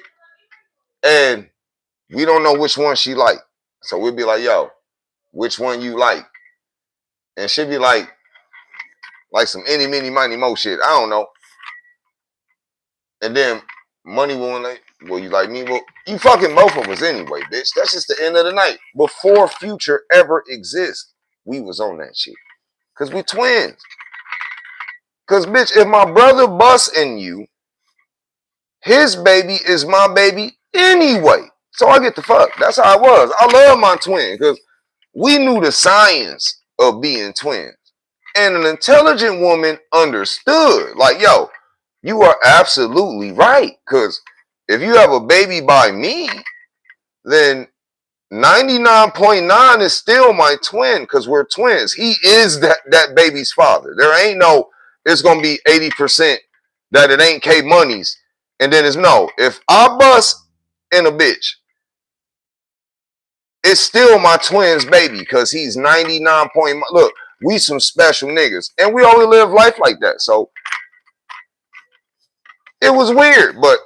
and we don't know which one she like. So we'll be like, yo, which one you like? And she'll be like some any, mini, money, mo shit. I don't know. And then money will like, well, you like me? Well, you fucking both of us anyway, bitch. That's just the end of the night. Before Future ever exists, we was on that shit. Because we twins. Because, bitch, if my brother busting you, his baby is my baby anyway. So I get the fuck. That's how it was. I love my twin because we knew the science of being twins. And an intelligent woman understood. Like, yo, you are absolutely right. Because if you have a baby by me, then 99.9 is still my twin because we're twins. He is that baby's father. There ain't no, it's going to be 80% that it ain't K Money's. And then it's no. If I bust in a bitch, it's still my twin's baby because he's 99. Look, we some special niggas. And we only live life like that. So it was weird. But,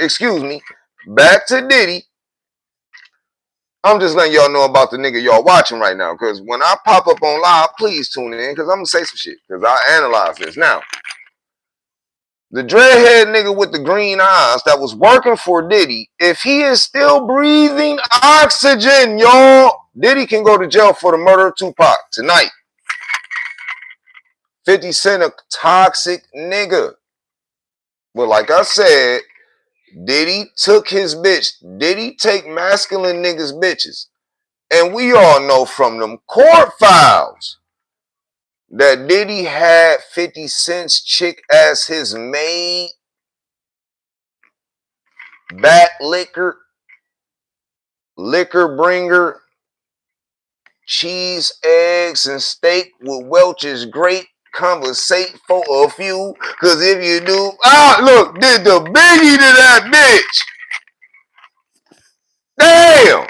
excuse me, back to Diddy. I'm just letting y'all know about the nigga y'all watching right now. Because when I pop up on live, please tune in. Because I'm going to say some shit. Because I analyze this. Now, the dreadhead nigga with the green eyes that was working for Diddy, if he is still breathing oxygen, y'all, Diddy can go to jail for the murder of Tupac tonight. 50 Cent a toxic nigga. But like I said, Diddy took his bitch. Diddy take masculine niggas' bitches. And we all know from them court files that Diddy had 50 Cent's chick as his maid, back liquor bringer, cheese, eggs, and steak with Welch's great conversate for a few. Cause if you do, look, did the biggie to that bitch. Damn.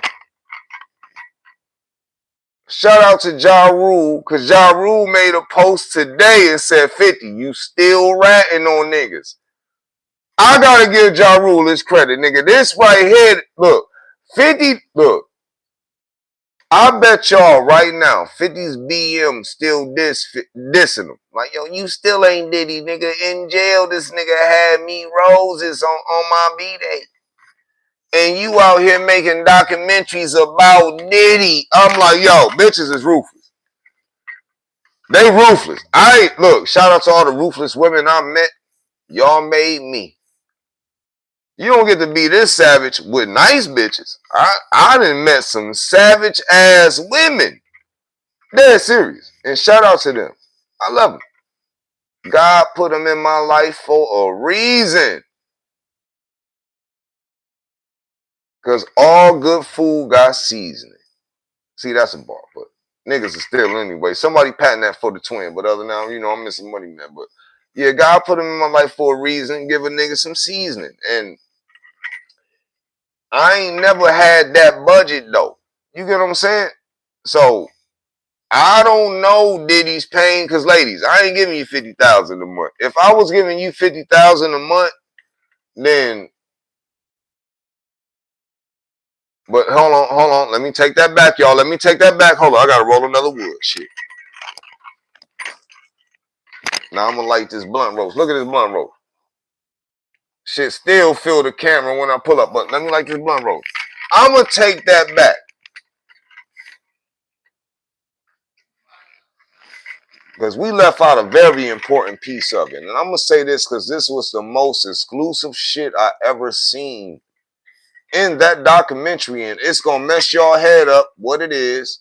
Shout out to Ja Rule, because Ja Rule made a post today and said, 50, you still ratting on niggas. I gotta give Ja Rule his credit, nigga. This right here, look, 50, look, I bet y'all right now, 50's BM still dissing him. Like, yo, you still ain't Diddy, nigga. In jail, this nigga had me roses on my B-Day. And you out here making documentaries about Diddy. I'm like, yo, bitches is ruthless. They ruthless. Look, shout out to all the ruthless women I met. Y'all made me. You don't get to be this savage with nice bitches. I done met some savage ass women. They're serious. And shout out to them. I love them. God put them in my life for a reason. Because all good food got seasoning. See, that's a bar, but niggas is still anyway. Somebody patting that for the twin, but other than that, you know, I'm missing money, man. But yeah, God put them in my life for a reason. Give a nigga some seasoning. And I ain't never had that budget, though. You get what I'm saying? So I don't know Diddy's pain, because ladies, I ain't giving you $50,000 a month. If I was giving you $50,000 a month, then, but hold on. Let me take that back, y'all. Let me take that back. Hold on, I gotta roll another wood. Shit. Now I'm gonna light this blunt roast. Look at this blunt roast. Shit still fill the camera when I pull up, but let me light this blunt roast. I'm gonna take that back. Because we left out a very important piece of it. And I'm going to say this because this was the most exclusive shit I ever seen in that documentary. And it's going to mess y'all head up what it is.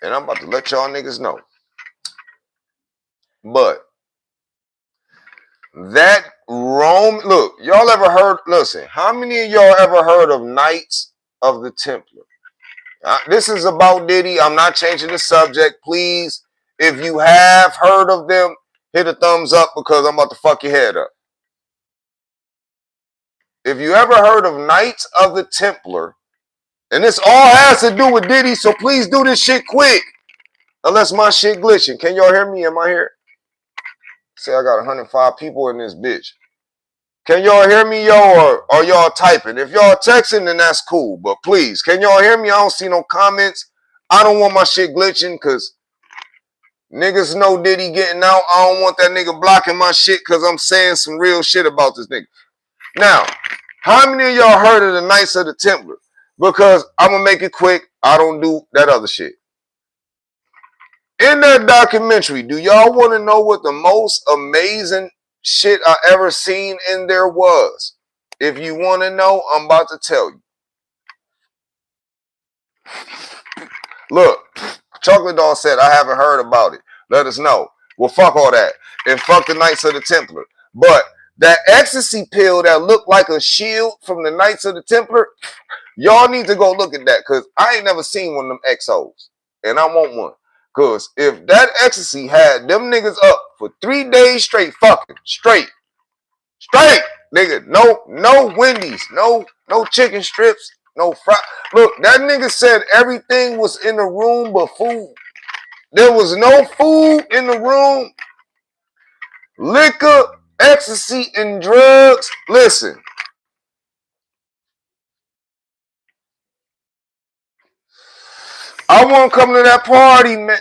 And I'm about to let y'all niggas know. But that Rome, look, y'all ever heard, listen, how many of y'all ever heard of Knights of the Templar? This is about Diddy. I'm not changing the subject. Please, if you have heard of them, hit a thumbs up because I'm about to fuck your head up. If you ever heard of Knights of the Templar, and this all has to do with Diddy, so please do this shit quick. Unless my shit glitching. Can y'all hear me? Am I here? Say I got 105 people in this bitch. Can y'all hear me, yo, or are y'all typing? If y'all texting, then that's cool. But please, can y'all hear me? I don't see no comments. I don't want my shit glitching because niggas know Diddy getting out. I don't want that nigga blocking my shit because I'm saying some real shit about this nigga. Now, how many of y'all heard of the Knights of the Templar? Because I'm going to make it quick. I don't do that other shit. In that documentary, do y'all want to know what the most amazing shit I ever seen in there was? If you want to know, I'm about to tell you. Look, Chocolate Dog said, I haven't heard about it. Let us know. Well, fuck all that. And fuck the Knights of the Templar. But that ecstasy pill that looked like a shield from the Knights of the Templar, y'all need to go look at that because I ain't never seen one of them XOs. And I want one. Because if that ecstasy had them niggas up for 3 days straight, fucking straight, nigga, no Wendy's, no chicken strips, no fry. Look, that nigga said everything was in the room but food. There was no food in the room. Liquor, ecstasy, and drugs. Listen. I won't come to that party, man.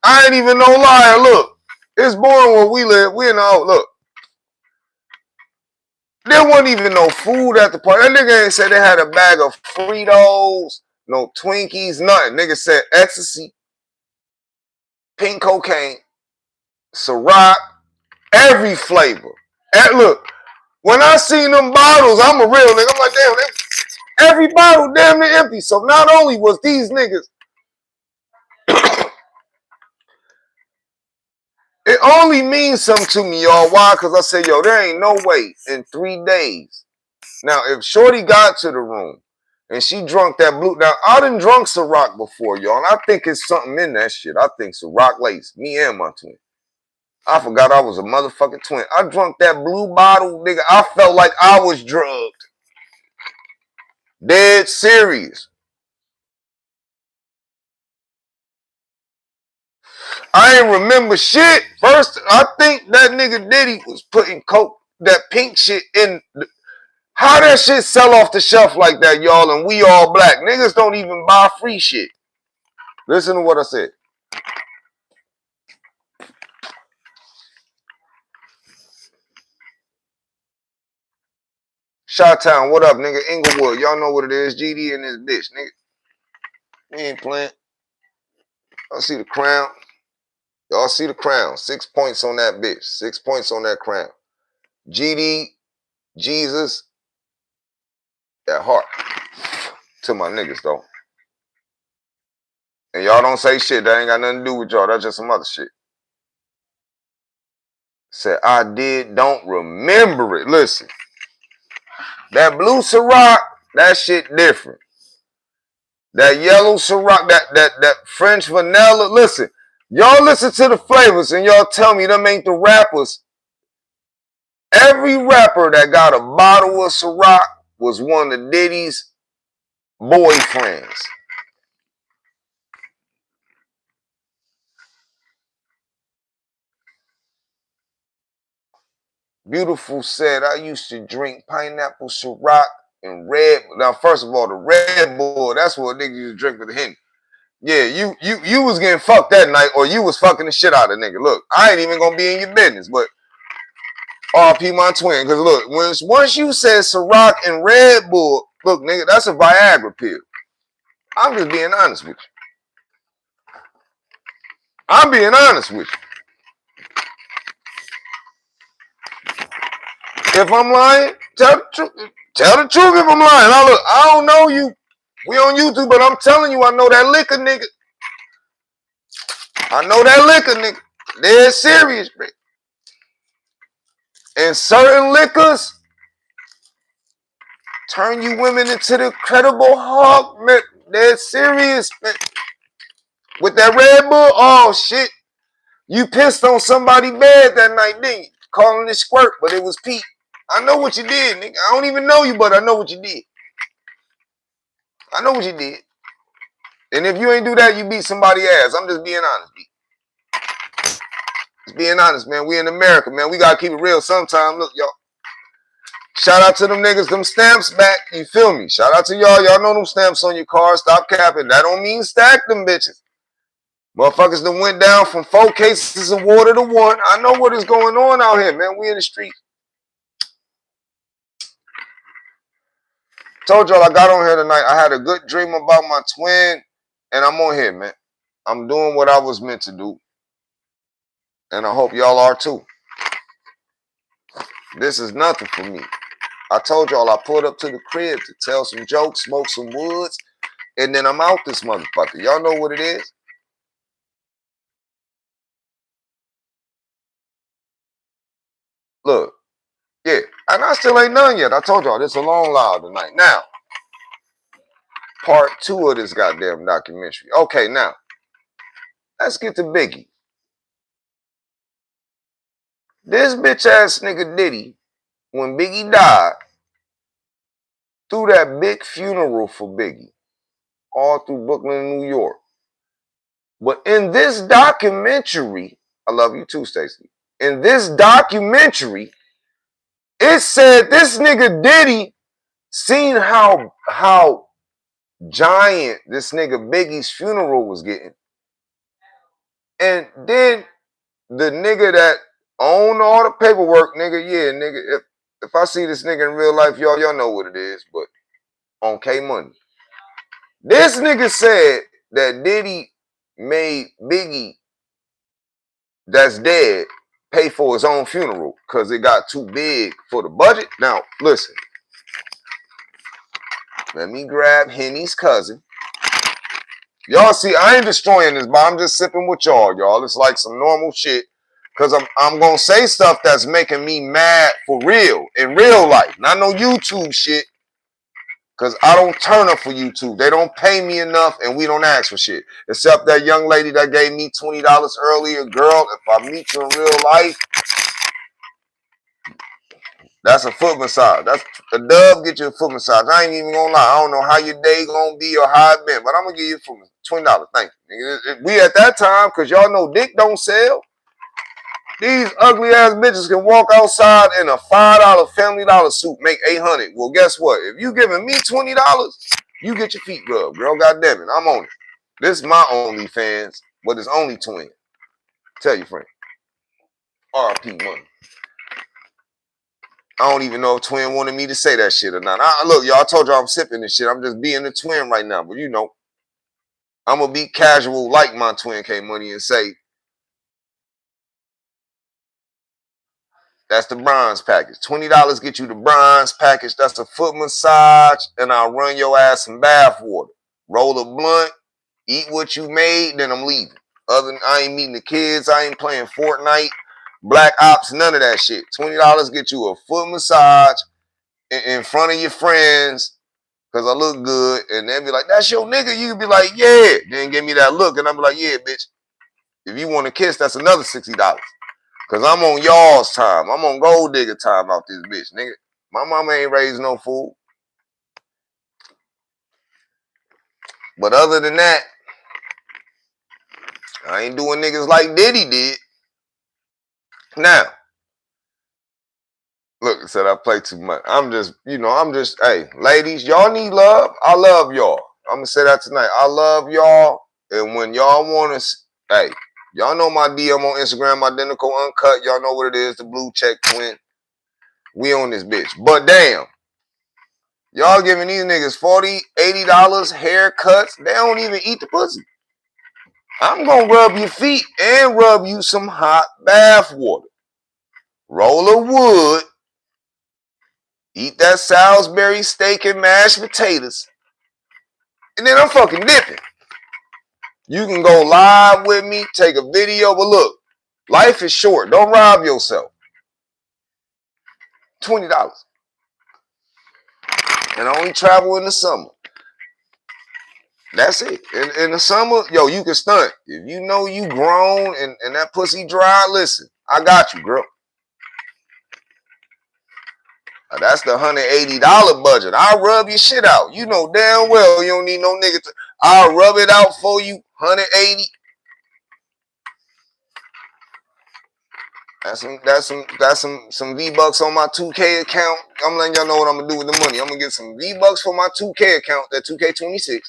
I ain't even no liar. Look, it's boring where we live. We in the look. There wasn't even no food at the party. That nigga ain't said they had a bag of Fritos, no Twinkies, nothing. Nigga said ecstasy, pink cocaine, Ciroc, every flavor. And look, when I seen them bottles, I'm a real nigga. I'm like, damn, every bottle damn near empty. So not only was these niggas, it only means something to me, y'all. Why? Because I said, yo, there ain't no way in 3 days. Now, if Shorty got to the room and she drunk that blue, now I done drunk Ciroc before, y'all, and I think it's something in that shit. I think Ciroc laced me and my twin. I forgot I was a motherfucking twin. I drunk that blue bottle, nigga. I felt like I was drugged. Dead serious. I ain't remember shit. First, I think that nigga Diddy was putting coke, that pink shit in. How that shit sell off the shelf like that, y'all, and we all black? Niggas don't even buy free shit. Listen to what I said. Chi-Town, what up, nigga? Inglewood, y'all know what it is. GD and this bitch, nigga. We ain't playing. I see the crown. Y'all see the crown. 6 points on that bitch. 6 points on that crown. GD, Jesus, that heart. To my niggas, though. And y'all don't say shit. That ain't got nothing to do with y'all. That's just some other shit. Said, I don't remember it. Listen. That blue Ciroc, that shit different. That yellow Ciroc, that French vanilla. Listen. Y'all listen to the flavors and y'all tell me them ain't the rappers. Every rapper that got a bottle of Ciroc was one of Diddy's boyfriends. Beautiful said, I used to drink pineapple Ciroc and Red. Now, first of all, the Red Bull, that's what niggas used to drink with the Henny. Yeah, you was getting fucked that night, or you was fucking the shit out of nigga. Look, I ain't even gonna be in your business, but RP my twin, because look, once you said Ciroc and Red Bull, look, nigga, that's a Viagra pill. I'm just being honest with you. I'm being honest with you. If I'm lying, tell the truth. Tell the truth if I'm lying. Now look, I don't know you. We on YouTube, but I'm telling you, I know that liquor nigga. I know that liquor nigga. They're serious, bro. And certain liquors turn you women into the Incredible Hulk, man. They're serious, man. With that Red Bull, oh shit. You pissed on somebody's bed that night, didn't you? Calling it squirt, but it was Pete. I know what you did, nigga. I don't even know you, but I know what you did. I know what you did. And if you ain't do that, you beat somebody's ass. I'm just being honest, B. Just being honest, man. We in America, man. We gotta keep it real sometime. Look, y'all. Shout out to them niggas, them stamps back. You feel me? Shout out to y'all. Y'all know them stamps on your car. Stop capping. That don't mean stack them bitches. Motherfuckers that went down from 4 cases of water to 1. I know what is going on out here, man. We in the street. Told y'all I got on here tonight. I had a good dream about my twin, and I'm on here, man. I'm doing what I was meant to do, and I hope y'all are too. This is nothing for me. I told y'all I pulled up to the crib to tell some jokes, smoke some woods, and then I'm out this motherfucker. Y'all know what it is? Look, yeah, and I still ain't done yet. I told y'all this a long lie tonight. Now, part 2 of this goddamn documentary. Okay, now, let's get to Biggie. This bitch ass nigga Diddy, when Biggie died, threw that big funeral for Biggie, all through Brooklyn, New York. But in this documentary, I love you too, Stacey. In this documentary, it said this nigga Diddy seen how giant this nigga Biggie's funeral was getting. And then the nigga that owned all the paperwork, nigga, yeah, nigga, if I see this nigga in real life, y'all know what it is, but on K Money. This nigga said that Diddy made Biggie that's dead pay for his own funeral because it got too big for the budget. Now, listen. Let me grab Henny's cousin. Y'all see, I ain't destroying this, but I'm just sipping with y'all. It's like some normal shit. Because I'm going to say stuff that's making me mad for real, in real life. Not no YouTube shit. Because I don't turn up for YouTube. They don't pay me enough, and we don't ask for shit. Except that young lady that gave me $20 earlier. Girl, if I meet you in real life, that's a foot massage. That's a dub, get you a foot massage. I ain't even going to lie. I don't know how your day going to be or how it been, but I'm going to give you a foot massage. $20. Thank you. We at that time, because y'all know dick don't sell. These ugly ass bitches can walk outside in a $5 Family Dollar suit, make $800. Well, guess what? If you giving me $20, you get your feet rubbed, girl. God damn it, I'm on it. This is my OnlyFans, but it's only twin. Tell your friend. RP money. I don't even know if twin wanted me to say that shit or not. Look, y'all, I told y'all I'm sipping this shit. I'm just being a twin right now, but you know, I'm gonna be casual like my twin K Money and say, that's the bronze package. $20 get you the bronze package. That's a foot massage, and I'll run your ass some bath water. Roll a blunt, eat what you made, then I'm leaving. I ain't meeting the kids. I ain't playing Fortnite, Black Ops, none of that shit. $20 get you a foot massage in front of your friends because I look good, and they'll be like, that's your nigga. You can be like, yeah. Then give me that look, and I'll be like, yeah, bitch. If you want to kiss, that's another $60. Because I'm on y'all's time. I'm on gold digger time out this bitch, nigga. My mama ain't raised no fool. But other than that, I ain't doing niggas like Diddy did. Now, look, I said I play too much. Hey, ladies, y'all need love. I love y'all. I'm going to say that tonight. I love y'all. And when y'all want to, hey, y'all know my DM on Instagram, Identical Uncut. Y'all know what it is, the blue check twin. We on this bitch. But damn. Y'all giving these niggas $40, $80 haircuts. They don't even eat the pussy. I'm going to rub your feet and rub you some hot bath water. Roll a wood. Eat that Salisbury steak and mashed potatoes. And then I'm fucking dipping. You can go live with me, take a video. But look, life is short. Don't rob yourself. $20. And I only travel in the summer. That's it. In the summer, yo, you can stunt. If you know you grown and that pussy dry, listen, I got you, girl. That's the $180 budget. I'll rub your shit out. You know damn well you don't need no nigga to. I'll rub it out for you. 180. That's some V-Bucks on my 2K account. I'm letting y'all know what I'm gonna do with the money. I'm gonna get some V-Bucks for my 2K account, that 2K26.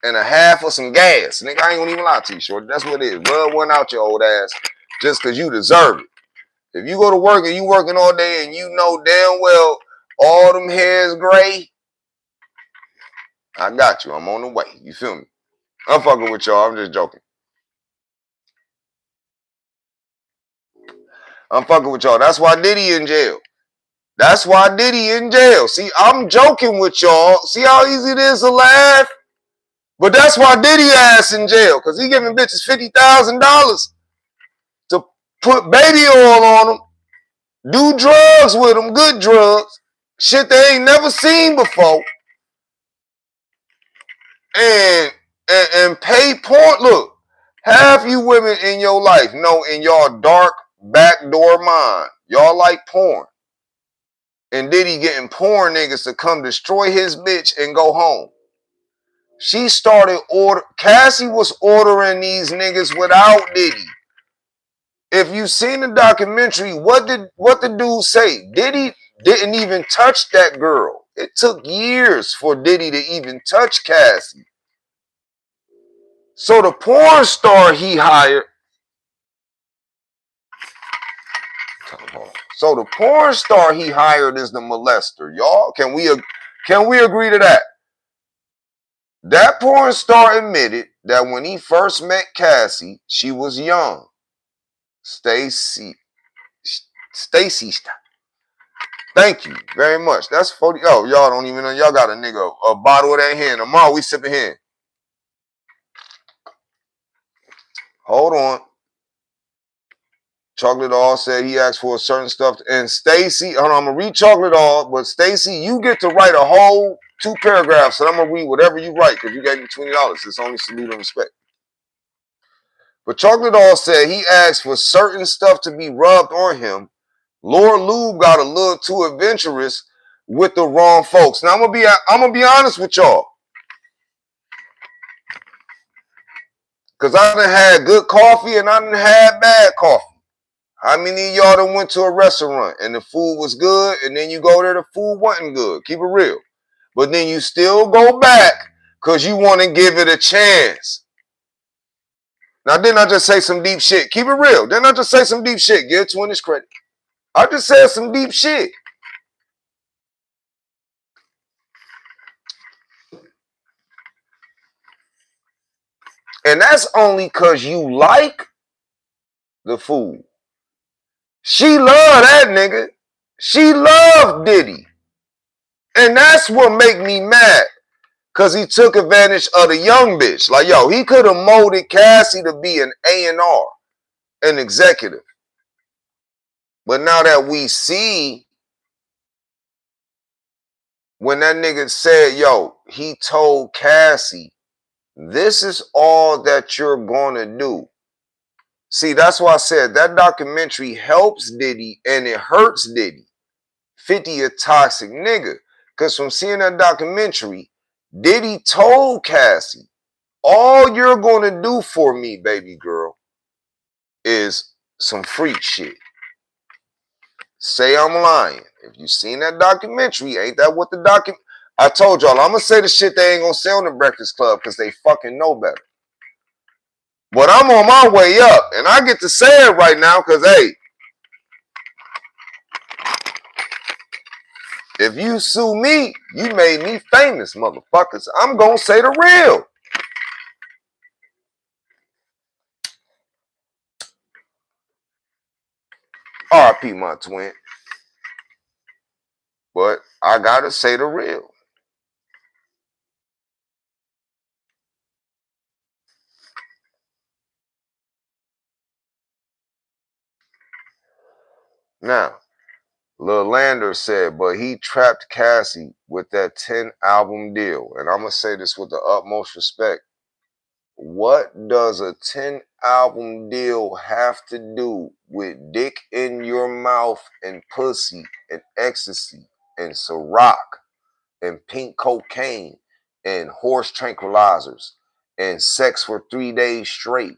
And a half of some gas. Nigga, I ain't gonna even lie to you, shorty. That's what it is. Rub one out your old ass just because you deserve it. If you go to work and you working all day and you know damn well all them hairs gray, I got you. I'm on the way. You feel me? I'm fucking with y'all. I'm just joking. I'm fucking with y'all. That's why Diddy in jail. That's why Diddy in jail. See, I'm joking with y'all. See how easy it is to laugh? But that's why Diddy ass in jail. Because he giving bitches $50,000 to put baby oil on them. Do drugs with them. Good drugs. Shit they ain't never seen before. And pay porn. Look, half you women in your life know in y'all dark backdoor mind, y'all like porn. And Diddy getting porn niggas to come destroy his bitch and go home. She started Cassie was ordering these niggas without Diddy. If you seen the documentary, what the dude say? Diddy didn't even touch that girl. It took years for Diddy to even touch Cassie. So the porn star he hired. So the porn star he hired is the molester. Y'all, can we agree to that? That porn star admitted that when he first met Cassie, she was young. Stacy. Thank you very much. That's 40. Oh, y'all don't even know. Y'all got a nigga a bottle of that hen. Tomorrow we sipping hen. Hold on. Chocolate All said he asked for a certain stuff. And Stacy, hold on, I'm going to read Chocolate All, but Stacy, you get to write a whole 2 paragraphs, and I'm going to read whatever you write because you gave me $20. It's only salute and respect. But Chocolate All said he asked for certain stuff to be rubbed on him. Lord Lube got a little too adventurous with the wrong folks. Now, I'm gonna be honest with y'all. Because I done had good coffee and I done had bad coffee. How many of y'all done went to a restaurant and the food was good and then you go there, the food wasn't good? Keep it real. But then you still go back because you want to give it a chance. Now, didn't I just say some deep shit? Keep it real. Didn't I just say some deep shit? Give Twin his credit. I just said some deep shit. And that's only because you like the food. She loved that nigga. She loved Diddy. And that's what make me mad. Because he took advantage of the young bitch. Like, yo, he could have molded Cassie to be an A&R, an executive. But now that we see, when that nigga said, yo, he told Cassie, this is all that you're going to do. See, that's why I said that documentary helps Diddy and it hurts Diddy. 50 a toxic nigga. Because from seeing that documentary, Diddy told Cassie, all you're going to do for me, baby girl, is some freak shit. Say I'm lying. If you seen that documentary, ain't that what the document? I told y'all, I'm going to say the shit they ain't going to say on the Breakfast Club because they fucking know better. But I'm on my way up, and I get to say it right now because, hey, if you sue me, you made me famous, motherfuckers. I'm going to say the real. RP my twin. But I got to say the real. Now, Lil Lander said, but he trapped Cassie with that 10-album deal. And I'm going to say this with the utmost respect. What does a 10-album deal have to do with dick in your mouth and pussy and ecstasy and Ciroc and pink cocaine and horse tranquilizers and sex for 3 days straight,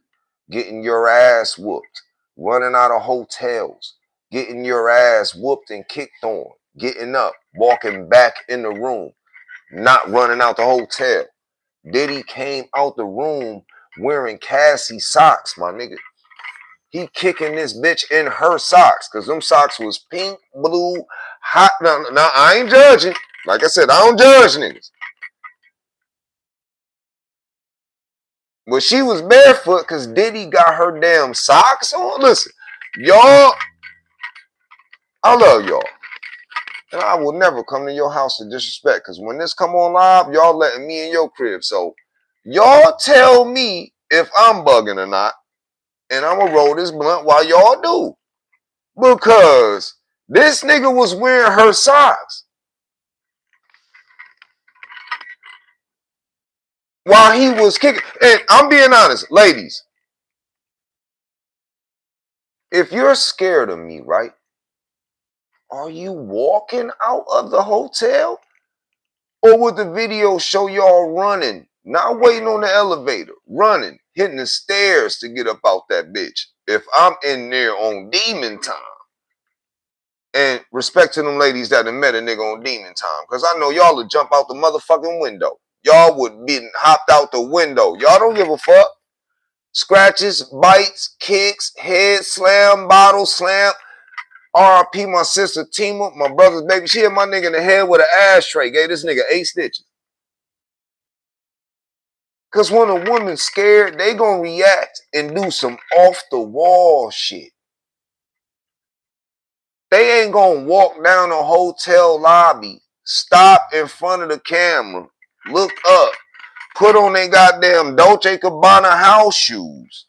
getting your ass whooped, running out of hotels, getting your ass whooped and kicked on, getting up, walking back in the room, not running out the hotel? Diddy came out the room wearing Cassie socks, my nigga. He kicking this bitch in her socks because them socks was pink, blue, hot. Now, I ain't judging. Like I said, I don't judge niggas. But she was barefoot because Diddy got her damn socks on. Listen, y'all, I love y'all. And I will never come to your house to disrespect because when this come on live, y'all letting me in your crib. So y'all tell me if I'm bugging or not. And I'm going to roll this blunt while y'all do. Because this nigga was wearing her socks while he was kicking. And I'm being honest, ladies. If you're scared of me, right? Are you walking out of the hotel? Or would the video show y'all running, not waiting on the elevator, running, hitting the stairs to get up out that bitch? If I'm in there on demon time. And respect to them ladies that have met a nigga on demon time. Because I know y'all would jump out the motherfucking window. Y'all would be hopped out the window. Y'all don't give a fuck. Scratches, bites, kicks, head slam, bottle slam. RIP my sister Tima, my brother's baby. She hit my nigga in the head with an ashtray. Gave this nigga 8 stitches. Because when a woman's scared, they gonna react and do some off-the-wall shit. They ain't gonna walk down a hotel lobby, stop in front of the camera, look up, put on their goddamn Dolce & Gabbana house shoes,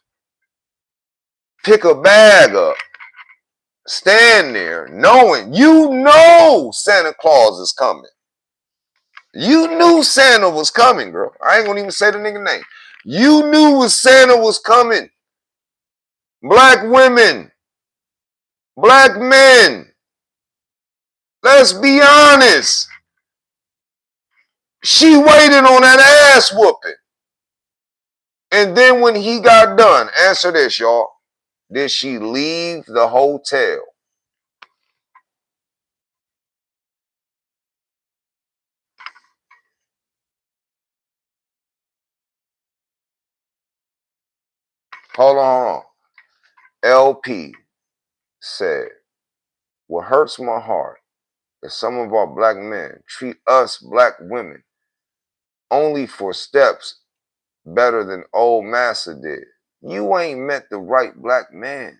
pick a bag up, stand there knowing, you know Santa Claus is coming. You knew Santa was coming, girl. I ain't gonna even say the nigga name. You knew Santa was coming. Black women, black men, let's be honest. She waited on that ass whooping. And then when he got done, answer this, y'all. Did she leave the hotel? Hold on. LP said, what hurts my heart is some of our black men treat us black women only for steps better than old Massa did. You ain't met the right black man.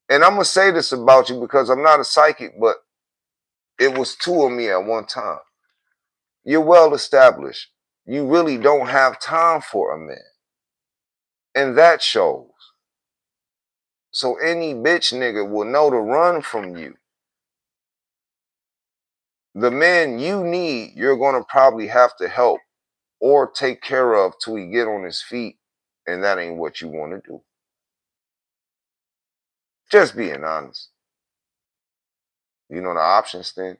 And I'm going to say this about you because I'm not a psychic, but it was 2 of me at one time. You're well established. You really don't have time for a man. And that shows. So any bitch nigga will know to run from you. The man you need, you're going to probably have to help or take care of till he get on his feet. And that ain't what you want to do. Just being honest. You know the options then.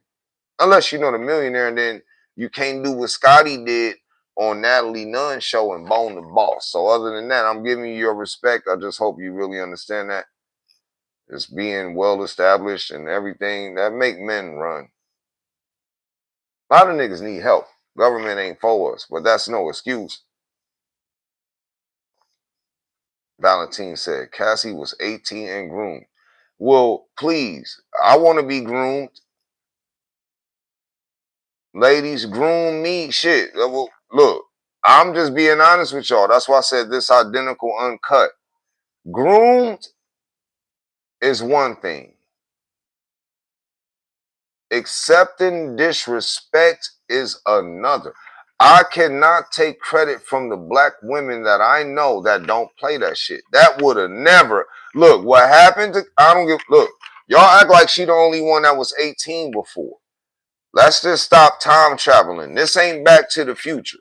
Unless you know the millionaire, and then you can't do what Scotty did on Natalie Nunn's show and Bone the Boss. So other than that, I'm giving you your respect. I just hope you really understand that. It's being well established and everything that make men run. A lot of niggas need help. Government ain't for us, but that's no excuse. Valentine said, Cassie was 18 and groomed. Well, please, I want to be groomed. Ladies, groom me. Shit. Look, I'm just being honest with y'all. That's why I said this identical uncut. Groomed is one thing. Accepting disrespect is another. I cannot take credit from the black women that I know that don't play that shit. That would have never. Look, what happened to, I don't give, look, Y'all act like she the only one that was 18 before. Let's just stop time traveling. This ain't Back to the Future.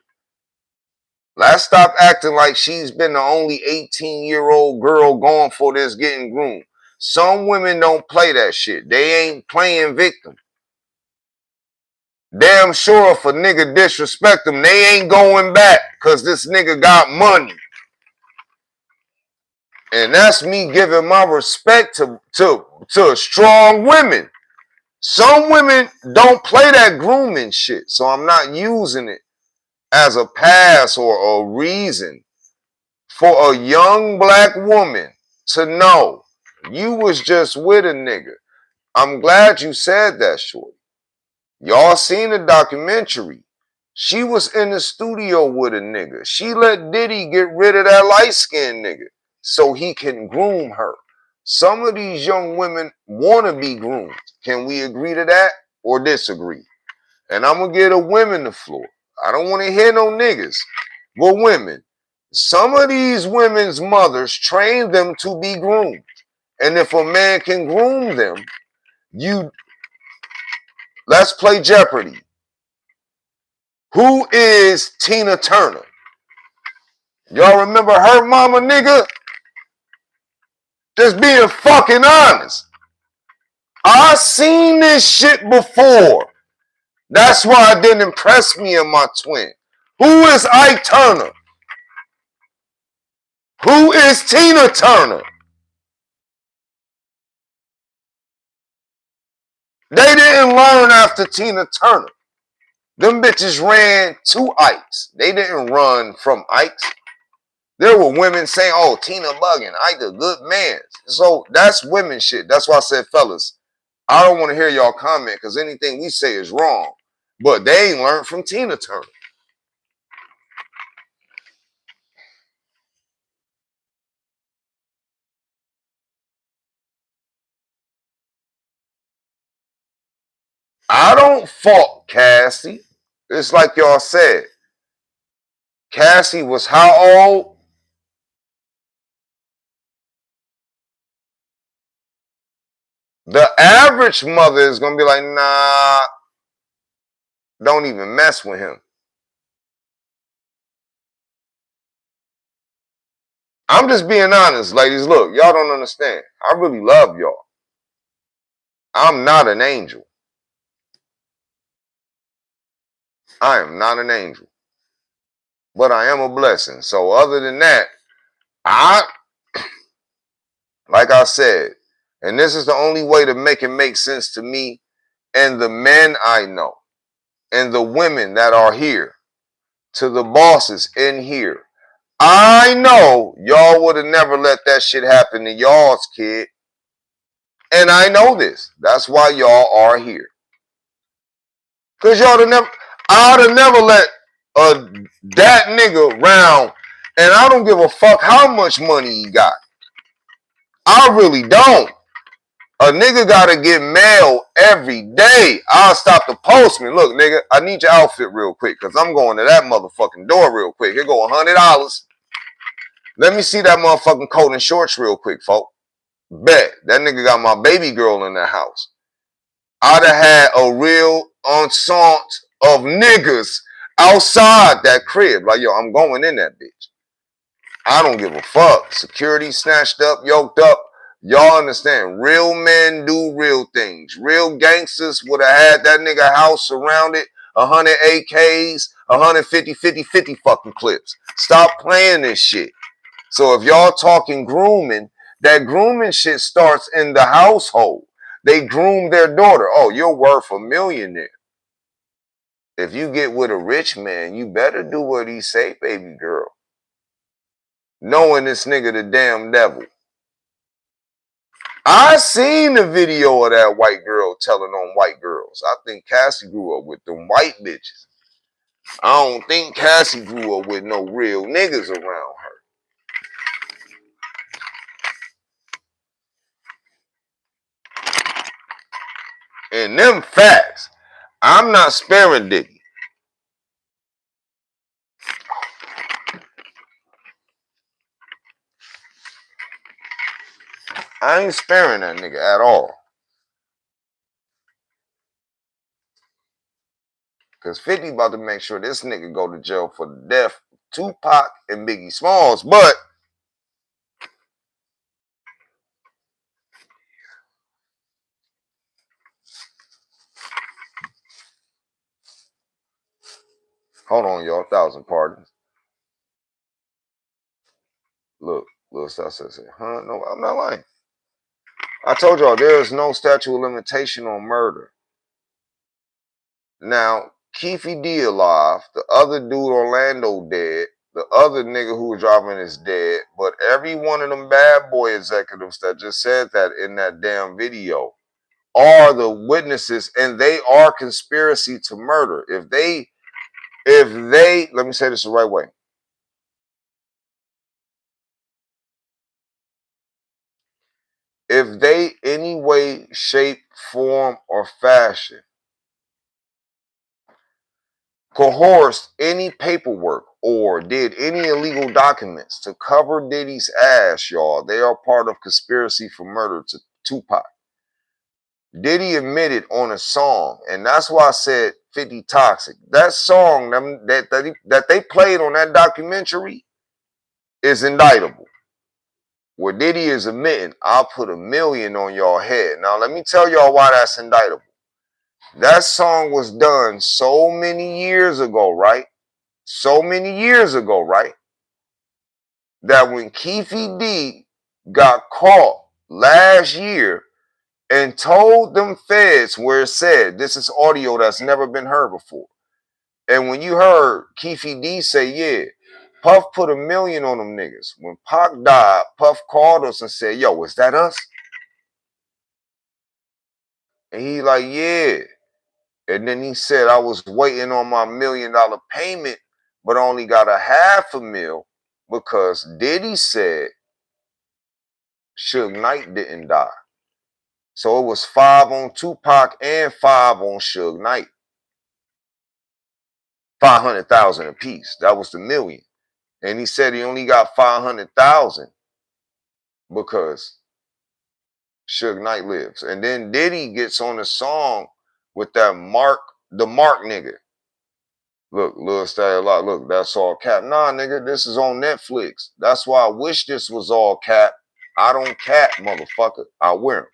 Let's stop acting like she's been the only 18-year-old girl going for this getting groomed. Some women don't play that shit. They ain't playing victim. Damn sure if a nigga disrespect them, they ain't going back because this nigga got money. And that's me giving my respect to strong women. Some women don't play that grooming shit, so I'm not using it as a pass or a reason for a young black woman to know you was just with a nigga. I'm glad you said that, shorty. Y'all seen the documentary. She was in the studio with a nigga. She let Diddy get rid of that light-skinned nigga so he can groom her. Some of these young women want to be groomed. Can we agree to that or disagree? And I'm going to give the women the floor. I don't want to hear no niggas. But women, some of these women's mothers train them to be groomed. And if a man can groom them, let's play Jeopardy. Who is Tina Turner? Y'all remember her mama, nigga? Just being fucking honest. I seen this shit before. That's why it didn't impress me in my twin. Who is Ike Turner? Who is Tina Turner? They didn't learn after Tina Turner. Them bitches ran to Ike's. They didn't run from Ike's. There were women saying, oh, Tina bugging, Ike a good man. So that's women shit. That's why I said, fellas, I don't want to hear y'all comment because anything we say is wrong. But they ain't learned from Tina Turner. I don't fault Cassie. It's like y'all said. Cassie was how old? The average mother is going to be like, nah, don't even mess with him. I'm just being honest, ladies. Look, y'all don't understand. I really love y'all. I'm not an angel. I am not an angel. But I am a blessing. So other than that, like I said, and this is the only way to make it make sense to me and the men I know and the women that are here, to the bosses in here. I know y'all would have never let that shit happen to y'all's kid. And I know this. That's why y'all are here. Because I'd have never let that nigga round, and I don't give a fuck how much money he got. I really don't. A nigga gotta get mail every day. I'll stop the postman. Look, nigga, I need your outfit real quick because I'm going to that motherfucking door real quick. Here go $100. Let me see that motherfucking coat and shorts real quick, folk. Bet. That nigga got my baby girl in the house. I'd have had a real ensemble of niggas outside that crib. Like, yo, I'm going in that bitch. I don't give a fuck. Security snatched up, yoked up. Y'all understand, real men do real things. Real gangsters would have had that nigga house surrounded, 100 AKs, 150, 50 fucking clips. Stop playing this shit. So if y'all talking grooming, that grooming shit starts in the household. They groom their daughter. Oh, you're worth $1 million there. If you get with a rich man, you better do what he say, baby girl. Knowing this nigga the damn devil. I seen the video of that white girl telling on white girls. I think Cassie grew up with them white bitches. I don't think Cassie grew up with no real niggas around her. And them facts, I'm not sparing Diddy. I ain't sparing that nigga at all. Because 50 about to make sure this nigga go to jail for the death of Tupac and Biggie Smalls. But hold on, y'all. 1,000 pardons. Look, little stuff says, huh? No, I'm not lying. I told y'all there is no statute of limitation on murder. Now, Keefy D alive, the other dude Orlando dead, the other nigga who was driving is dead, but every one of them bad boy executives that just said that in that damn video are the witnesses, and they are conspiracy to murder. If they, let me say this the right way. If they any way, shape, form, or fashion coerced any paperwork or did any illegal documents to cover Diddy's ass, y'all, they are part of conspiracy for murder to Tupac. Diddy admitted on a song, and that's why I said 50 Toxic. That song that they played on that documentary is indictable. Where Diddy is admitting, I'll put $1 million on y'all head. Now, let me tell y'all why that's indictable. That song was done so many years ago, right? So many years ago, right? That when Keefy D got caught last year and told them feds where it said, this is audio that's never been heard before. And when you heard Keefy D say, yeah, Puff put $1 million on them niggas. When Pac died, Puff called us and said, yo, is that us? And he like, yeah. And then he said, I was waiting on my $1 million payment, but only got a $500,000 because Diddy said Suge Knight didn't die. So it was 5 on Tupac and 5 on Suge Knight. 500,000 apiece. That was the $1 million. And he said he only got 500,000 because Suge Knight lives. And then Diddy gets on the song with that Mark nigga. Look, Lil Style, look, that's all cap. Nah, nigga, this is on Netflix. That's why I wish this was all cap. I don't cap, motherfucker. I wear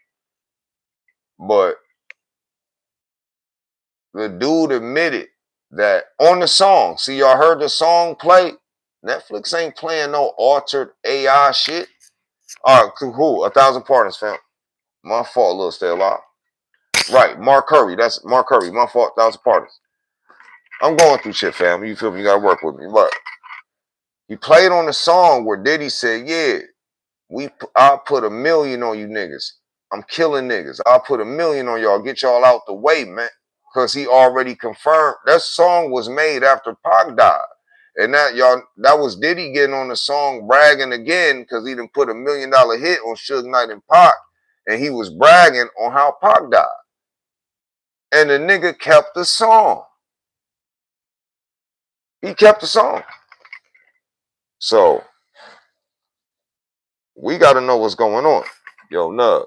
them. But the dude admitted that on the song, see, y'all heard the song play? Netflix ain't playing no altered AI shit. All right, cool. 1,000 pardons, fam. My fault, Lil Style. Right, Mark Curry. That's Mark Curry. My fault, 1,000 pardons. I'm going through shit, fam. You feel me? You gotta work with me. But he played on the song where Diddy said, yeah, I'll put $1 million on you niggas. I'm killing niggas. I'll put $1 million on y'all. Get y'all out the way, man. Because he already confirmed. That song was made after Pac died. And that was Diddy getting on the song bragging again because he done put $1 million hit on Suge Knight and Pac. And he was bragging on how Pac died. And the nigga kept the song. He kept the song. So, we got to know what's going on. Yo, Nub.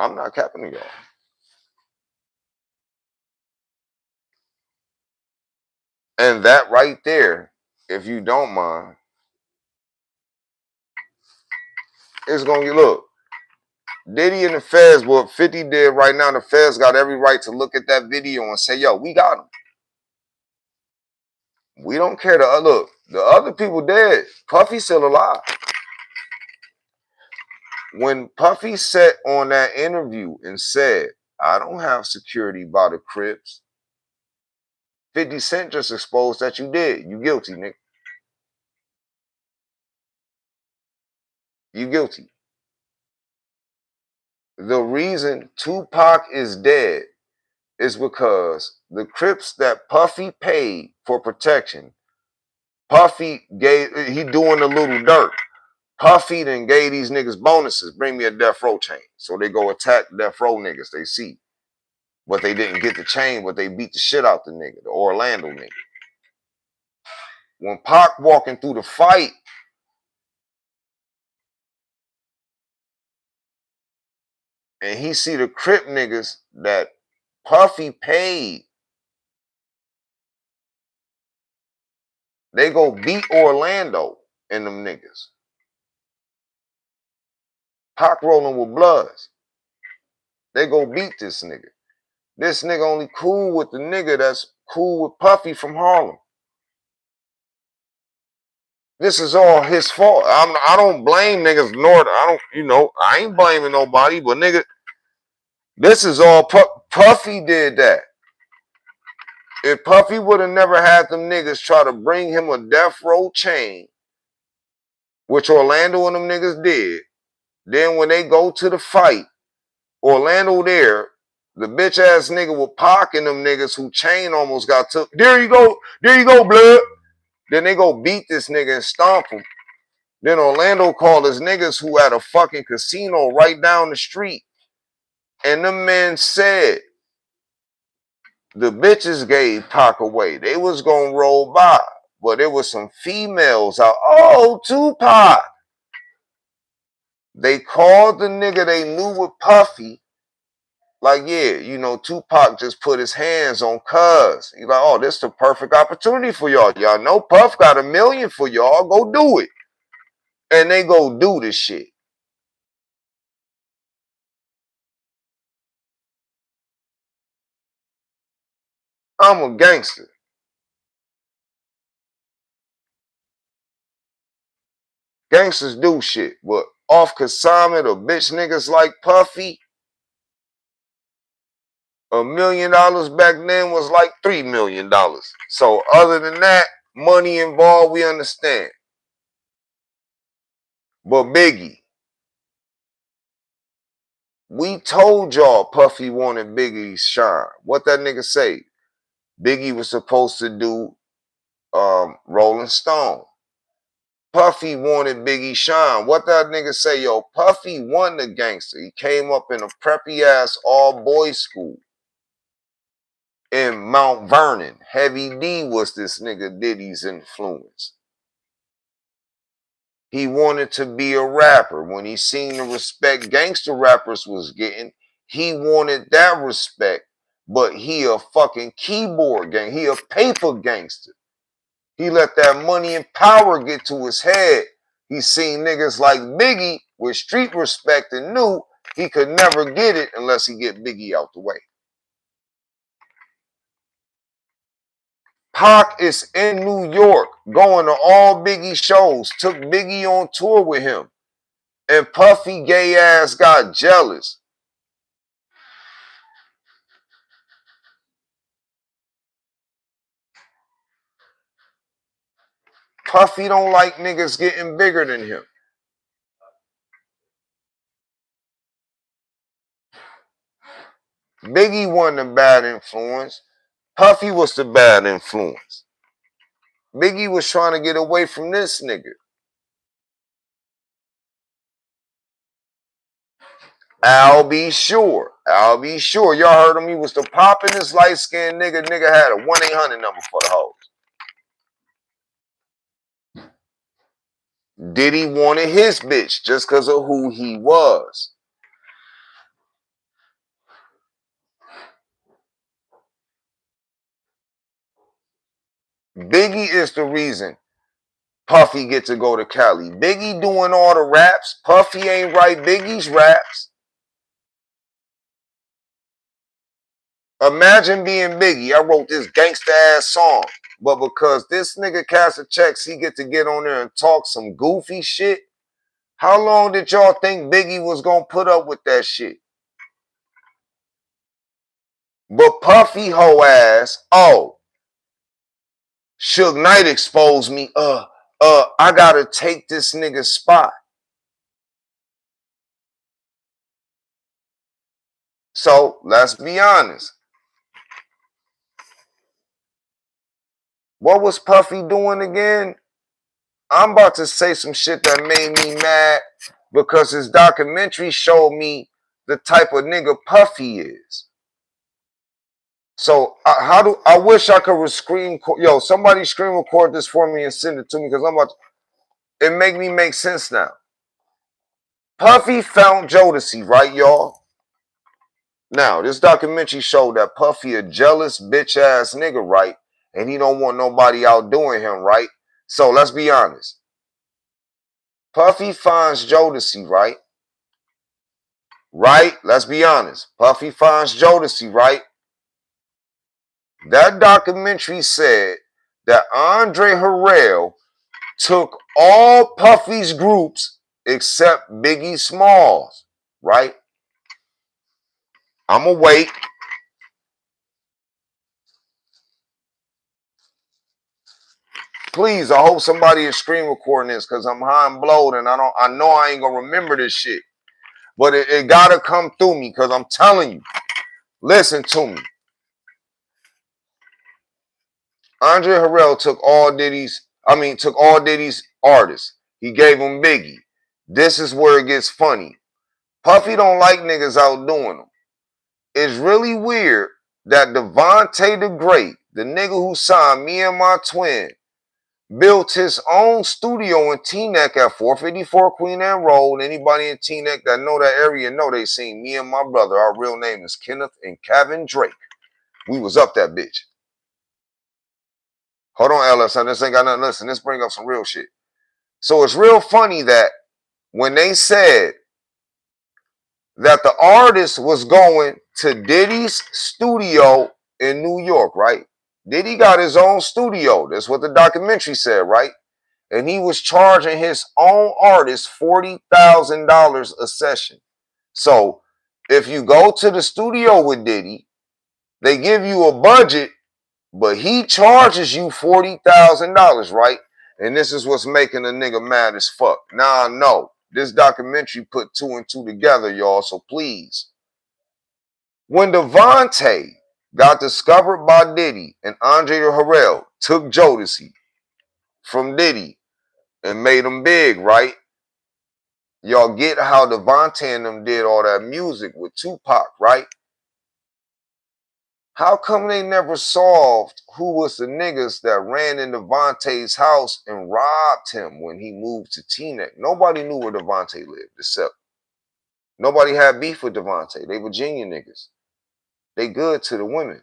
I'm not capping to y'all. And that right there, if you don't mind, is going to look. Diddy and the feds, what 50 did right now, the feds got every right to look at that video and say, yo, we got him. We don't care. Look, the other people dead. Puffy's still alive. When Puffy sat on that interview and said, I don't have security by the Crips, 50 Cent just exposed that you did. You guilty, nigga. You guilty. The reason Tupac is dead is because the Crips that Puffy paid for protection, Puffy he doing a little dirt. Puffy then gave these niggas bonuses. Bring me a death row chain. So they go attack death row niggas they see. But they didn't get the chain, but they beat the shit out the nigga, the Orlando nigga. When Pac walking through the fight, and he see the Crip niggas that Puffy paid. They go beat Orlando and them niggas. PAC rolling with Bloods. They go beat this nigga. This nigga only cool with the nigga that's cool with Puffy from Harlem. This is all his fault. I don't blame niggas, nor I ain't blaming nobody, but nigga, this is all Puffy did that. If Puffy would have never had them niggas try to bring him a death row chain, which Orlando and them niggas did, then when they go to the fight, Orlando there, the bitch ass nigga with Pac and them niggas who chain almost got took. There you go, blood. Then they go beat this nigga and stomp him. Then Orlando called his niggas who had a fucking casino right down the street. And them men said the bitches gave Pac away. They was gonna roll by, but there was some females out. Oh, Tupac. They called the nigga they knew with Puffy. Like, yeah, Tupac just put his hands on Cuz. He's like, oh, this is the perfect opportunity for y'all. Y'all know Puff got $1 million for y'all. Go do it. And they go do this shit. I'm a gangster. Gangsters do shit, but off consignment or bitch niggas like Puffy, $1 million back then was like $3 million. So other than that, money involved, we understand. But Biggie, we told y'all Puffy wanted Biggie's shine. What that nigga say? Biggie was supposed to do Rolling Stone. Puffy wanted Biggie shine. What that nigga say? Yo, Puffy won the gangster. He came up in a preppy ass all boys school in Mount Vernon. Heavy D was this nigga Diddy's influence. He wanted to be a rapper. When he seen the respect gangster rappers was getting, he wanted that respect. But he a fucking keyboard gang. He a paper gangster. He let that money and power get to his head. He seen niggas like Biggie with street respect and knew he could never get it unless he get Biggie out the way. Pac is in New York going to all Biggie shows, took Biggie on tour with him. And Puffy gay ass got jealous. Puffy don't like niggas getting bigger than him. Biggie wasn't a bad influence. Puffy was the bad influence. Biggie was trying to get away from this nigga. I'll be sure. Y'all heard him. He was the poppin'est light-skinned nigga. Nigga had a 1-800 number for the hoes. Diddy wanted his bitch just because of who he was. Biggie is the reason Puffy get to go to Cali. Biggie doing all the raps. Puffy ain't write Biggie's raps. Imagine being Biggie. I wrote this gangsta ass song. But because this nigga cash checks, he get to get on there and talk some goofy shit. How long did y'all think Biggie was gonna put up with that shit? But Puffy hoe ass, oh, Suge Knight exposed me. I gotta take this nigga's spot. So let's be honest. What was Puffy doing again? I'm about to say some shit that made me mad because his documentary showed me the type of nigga Puffy is. So I wish I could somebody screen record this for me and send it to me because it make me make sense now. Puffy found Jodeci, right, y'all? Now, this documentary showed that Puffy a jealous bitch ass nigga, right? And he don't want nobody outdoing him, right? So let's be honest. Puffy finds Jodeci, right? Right? Let's be honest. Puffy finds Jodeci, right? That documentary said that Andre Harrell took all Puffy's groups except Biggie Smalls, right? I'ma wait. Please, I hope somebody is screen recording this because I'm high and blowed and I know I ain't gonna remember this shit. But it gotta come through me because I'm telling you. Listen to me. Andre Harrell took all Diddy's artists. He gave them Biggie. This is where it gets funny. Puffy don't like niggas outdoing him. It's really weird that Devontae the Great, the nigga who signed Me and My Twin, built his own studio in Teaneck at 454 Queen Anne Road. Anybody in Teaneck that know that area know they seen me and my brother. Our real name is Kenneth and Kevin Drake. We was up that bitch. Hold on, Ellis. This ain't got nothing. Listen, this bring up some real shit. So it's real funny that when they said that the artist was going to Diddy's studio in New York, right? Diddy got his own studio. That's what the documentary said, right? And he was charging his own artist $40,000 a session. So if you go to the studio with Diddy, they give you a budget, but he charges you $40,000, right? And this is what's making a nigga mad as fuck. Now I know this documentary put two and two together, y'all. So please, when Devontae got discovered by Diddy and Andre Harrell took Jodeci from Diddy and made him big, right? Y'all get how Devontae and them did all that music with Tupac, right? How come they never solved who was the niggas that ran in Devontae's house and robbed him when he moved to Teaneck? Nobody knew where Devontae lived except nobody had beef with Devontae. They Virginia niggas. They good to the women.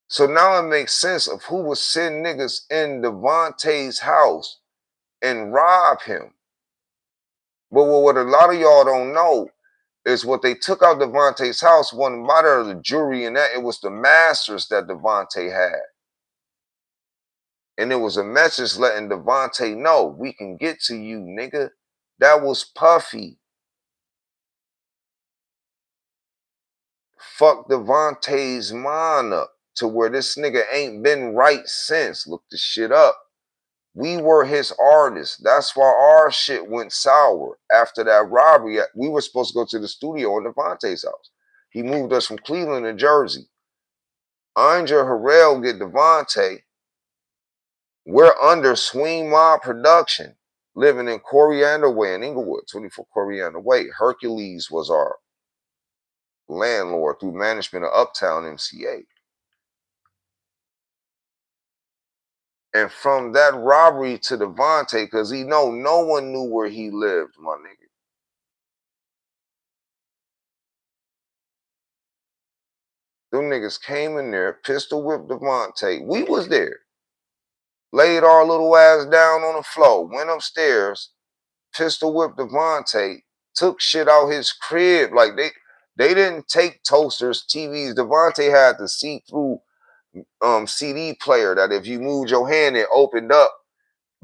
So now it makes sense of who was send niggas in Devontae's house and rob him. But what a lot of y'all don't know is what they took out Devontae's house wasn't matter of the jewelry and that. It was the masters that Devontae had. And it was a message letting Devontae know, we can get to you, nigga. That was Puffy. Fuck Devontae's mind up to where this nigga ain't been right since. Look the shit up. We were his artists. That's why our shit went sour after that robbery. We were supposed to go to the studio in Devontae's house. He moved us from Cleveland to Jersey. Andre Harrell get Devontae. We're under Swing Mob Production, living in Coriander Way in Inglewood, 24 Coriander Way. Hercules was our landlord through management of Uptown MCA. And from that robbery to Devontae, because he know no one knew where he lived, my nigga. Them niggas came in there, pistol whipped Devontae. We was there. Laid our little ass down on the floor, went upstairs, pistol whipped Devontae, took shit out his crib. Like they didn't take toasters, TVs. Devontae had the see-through CD player that if you moved your hand, it opened up.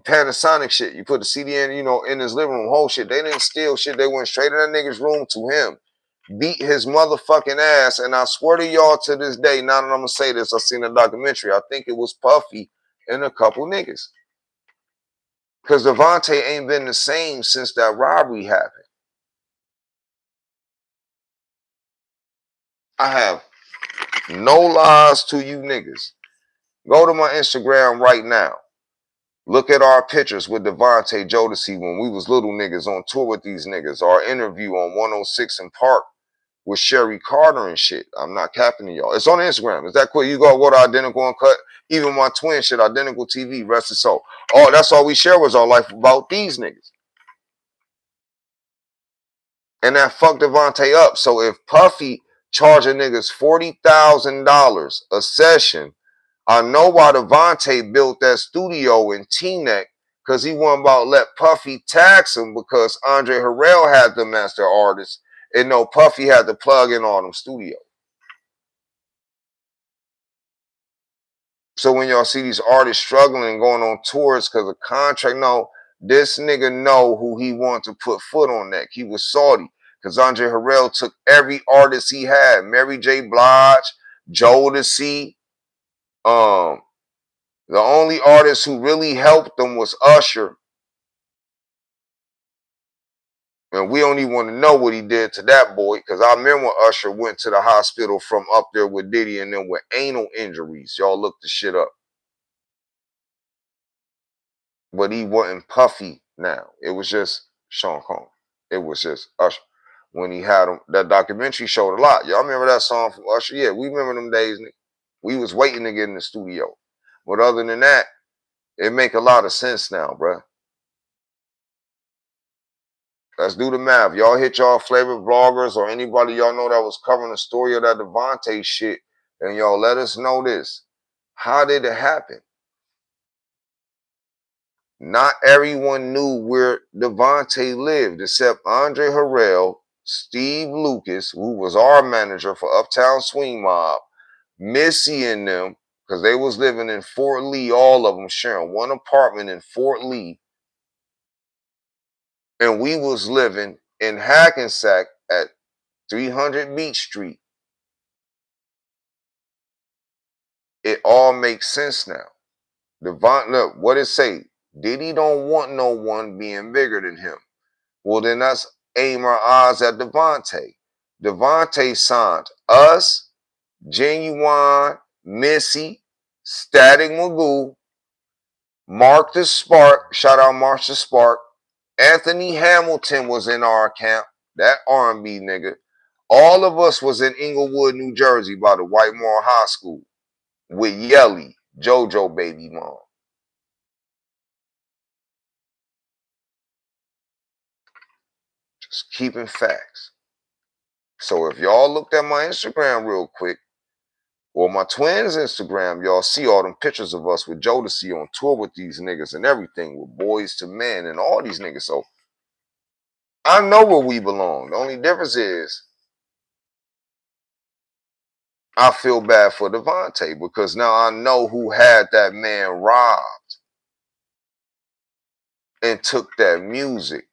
Panasonic shit. You put the CD in, in his living room, whole shit. They didn't steal shit. They went straight in that nigga's room to him. Beat his motherfucking ass. And I swear to y'all to this day, now that I'm going to say this, I seen a documentary. I think it was Puffy and a couple niggas. Because Devontae ain't been the same since that robbery happened. I have no lies to you niggas. Go to my Instagram right now. Look at our pictures with Devontae Jodeci when we was little niggas on tour with these niggas. Our interview on 106 in Park with Sherry Carter and shit. I'm not capping to y'all. It's on Instagram. Is that cool? You go to Identical Uncut. Even my twin shit, Identical TV, rest his soul. Oh, that's all we share was our life about these niggas. And that fucked Devontae up. So if Puffy charging niggas $40,000 a session, I know why Devontae built that studio in Teaneck, because he wasn't about to let Puffy tax him, because Andre Harrell had them as their artists, and no, Puffy had to plug in all them studios. So when y'all see these artists struggling and going on tours because of contract, no, this nigga know who he wanted to put foot on neck. He was salty because Andre Harrell took every artist he had. Mary J. Blige, Jodeci. The only artist who really helped them was Usher. And we don't even want to know what he did to that boy, because I remember when Usher went to the hospital from up there with Diddy and then with anal injuries. Y'all look the shit up. But he wasn't Puffy now. It was just Sean Combs. It was just Usher. When he had him, that documentary showed a lot. Y'all remember that song from Usher? Yeah, we remember them days. We was waiting to get in the studio. But other than that, it make a lot of sense now, bruh. Let's do the math. Y'all hit y'all favorite vloggers or anybody y'all know that was covering the story of that Devontae shit, and y'all let us know this. How did it happen? Not everyone knew where Devontae lived except Andre Harrell, Steve Lucas, who was our manager for Uptown Swing Mob, Missy and them, because they was living in Fort Lee, all of them sharing one apartment in Fort Lee. And we was living in Hackensack at 300 Beach Street. It all makes sense now. Look, what it say? Diddy don't want no one being bigger than him. Well, then let's aim our eyes at Devontae. Devontae signed us, Genuine, Missy, Static Magoo, Mark the Spark, shout out Mark the Spark. Anthony Hamilton was in our camp, that R&B nigga. All of us was in Inglewood, New Jersey by the Whitemore High School with Yelly, JoJo baby mom. Just keeping facts. So if y'all looked at my Instagram real quick, or my twins' Instagram, y'all see all them pictures of us with Jodeci on tour with these niggas and everything, with Boys to Men and all these niggas. So I know where we belong. The only difference is I feel bad for Devontae, because now I know who had that man robbed and took that music.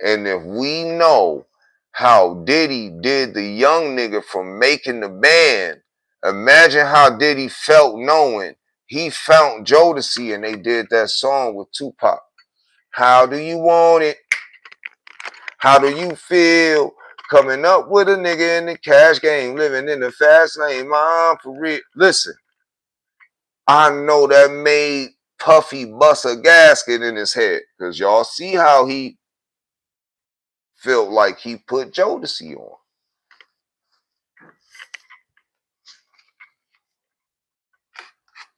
And if we know how Diddy did the young nigga from making the band, imagine how Diddy felt knowing he found Jodeci and they did that song with Tupac. How do you want it? How do you feel? Coming up with a nigga in the cash game, living in the fast lane, mom, for real. Listen, I know that made Puffy bust a gasket in his head, because y'all see how he felt like he put Jodeci on.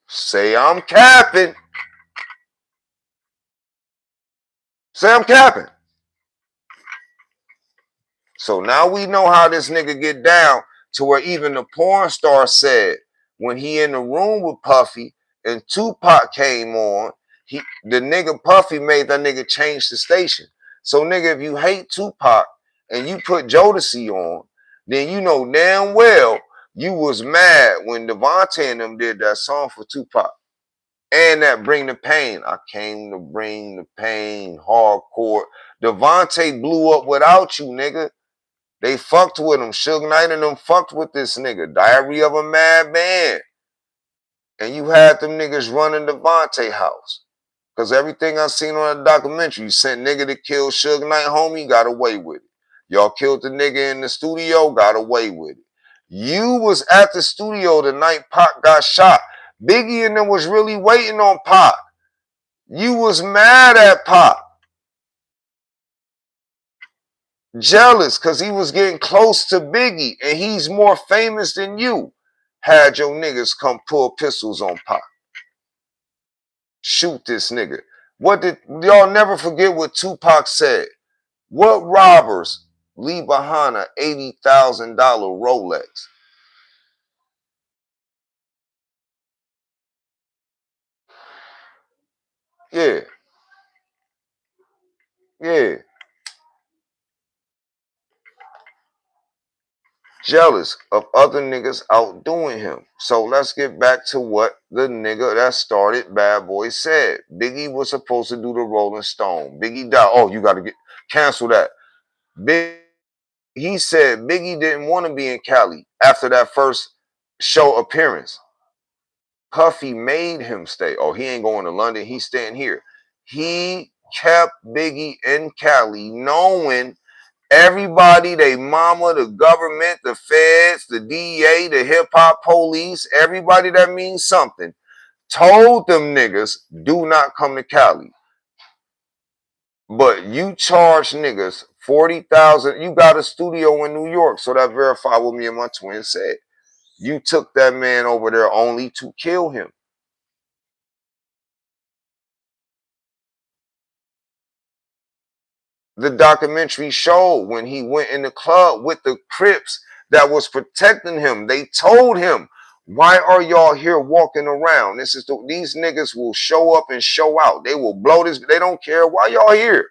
Say I'm capping. Say I'm capping. So now we know how this nigga get down, to where even the porn star said when he in the room with Puffy and Tupac came on, the nigga Puffy made that nigga change the station. So nigga, if you hate Tupac and you put Jodeci on, then you know damn well you was mad when Devontae and them did that song for Tupac. And that Bring the Pain. I came to bring the pain, hardcore. Devontae blew up without you, nigga. They fucked with him. Suge Knight and them fucked with this nigga. Diary of a Mad Man. And you had them niggas running Devontae house. Because everything I seen on the documentary, you sent nigga to kill Suge Knight, homie, got away with it. Y'all killed the nigga in the studio, got away with it. You was at the studio the night Pac got shot. Biggie and them was really waiting on Pac. You was mad at Pac. Jealous because he was getting close to Biggie and he's more famous than you. Had your niggas come pull pistols on Pac. Shoot this nigga. What did y'all never forget what Tupac said? What robbers leave behind a $80,000 Rolex. Yeah. Yeah. Jealous of other niggas outdoing him. So let's get back to what the nigga that started Bad Boy said. Biggie was supposed to do the Rolling Stone. Biggie died. Oh, you got to cancel that. He said Biggie didn't want to be in Cali after that first show appearance. Puffy made him stay. Oh, he ain't going to London. He's staying here. He kept Biggie in Cali knowing everybody, they mama, the government, the feds, the DEA, the hip hop police, everybody that means something, told them niggas, do not come to Cali. But you charge niggas 40,000. You got a studio in New York, so that verified what me and my twin said. You took that man over there only to kill him. The documentary showed when he went in the club with the Crips that was protecting him. They told him, why are y'all here walking around? These niggas will show up and show out. They will blow this. They don't care. Why y'all here?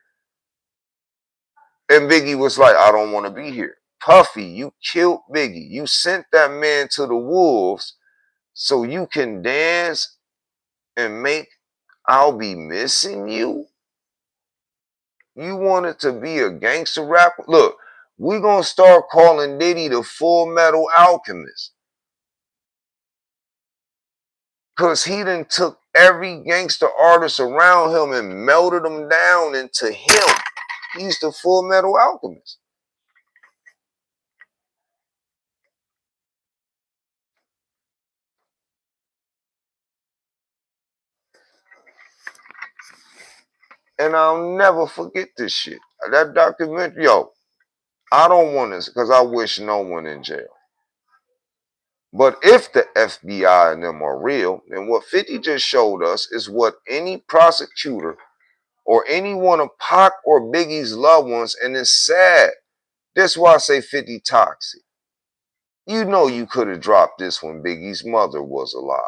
And Biggie was like, I don't want to be here. Puffy, you killed Biggie. You sent that man to the wolves so you can dance and make I'll Be Missing You. You wanted to be a gangster rapper? Look, we gonna start calling Diddy the Full Metal Alchemist. Cause he done took every gangster artist around him and melted them down into him. He's the Full Metal Alchemist. And I'll never forget this shit. That documentary, yo, I don't want this because I wish no one in jail. But if the FBI and them are real, then what 50 just showed us is what any prosecutor or any one of Pac or Biggie's loved ones, and it's sad. That's why I say 50 toxic. You know you could have dropped this when Biggie's mother was alive.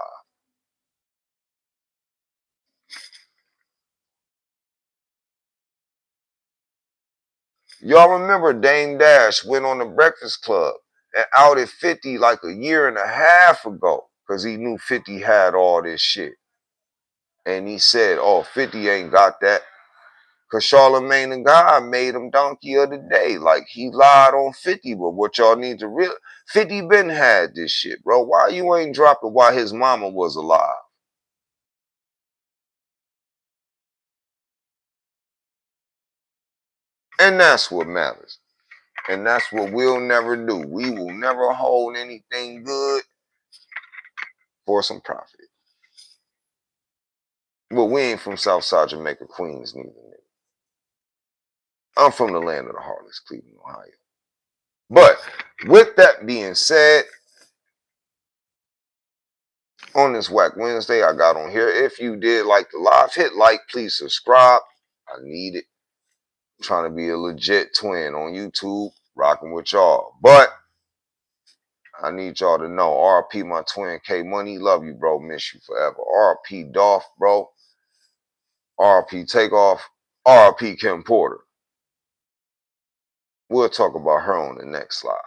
Y'all remember Dame Dash went on the Breakfast Club and outed 50 like a year and a half ago because he knew 50 had all this shit. And he said, oh, 50 ain't got that. Because Charlamagne the God made him donkey of the day. Like, he lied on 50, but what y'all need to realize, 50 been had this shit, bro. Why you ain't dropping while his mama was alive? And that's what matters. And that's what we'll never do. We will never hold anything good for some profit. But we ain't from Southside Jamaica, Queens, neither. I'm from the land of the Heartless, Cleveland, Ohio. But with that being said, on this Whack Wednesday, I got on here. If you did like the live, hit like, please subscribe. I need it. I'm trying to be a legit twin on YouTube, rocking with y'all. But I need y'all to know, RP my twin K Money, love you, bro, miss you forever. RP Dolph, bro. RP Takeoff. RP Kim Porter. We'll talk about her on the next slide.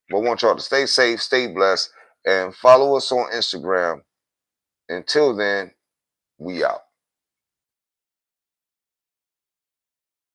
But I want y'all to stay safe, stay blessed, and follow us on Instagram. Until then, we out.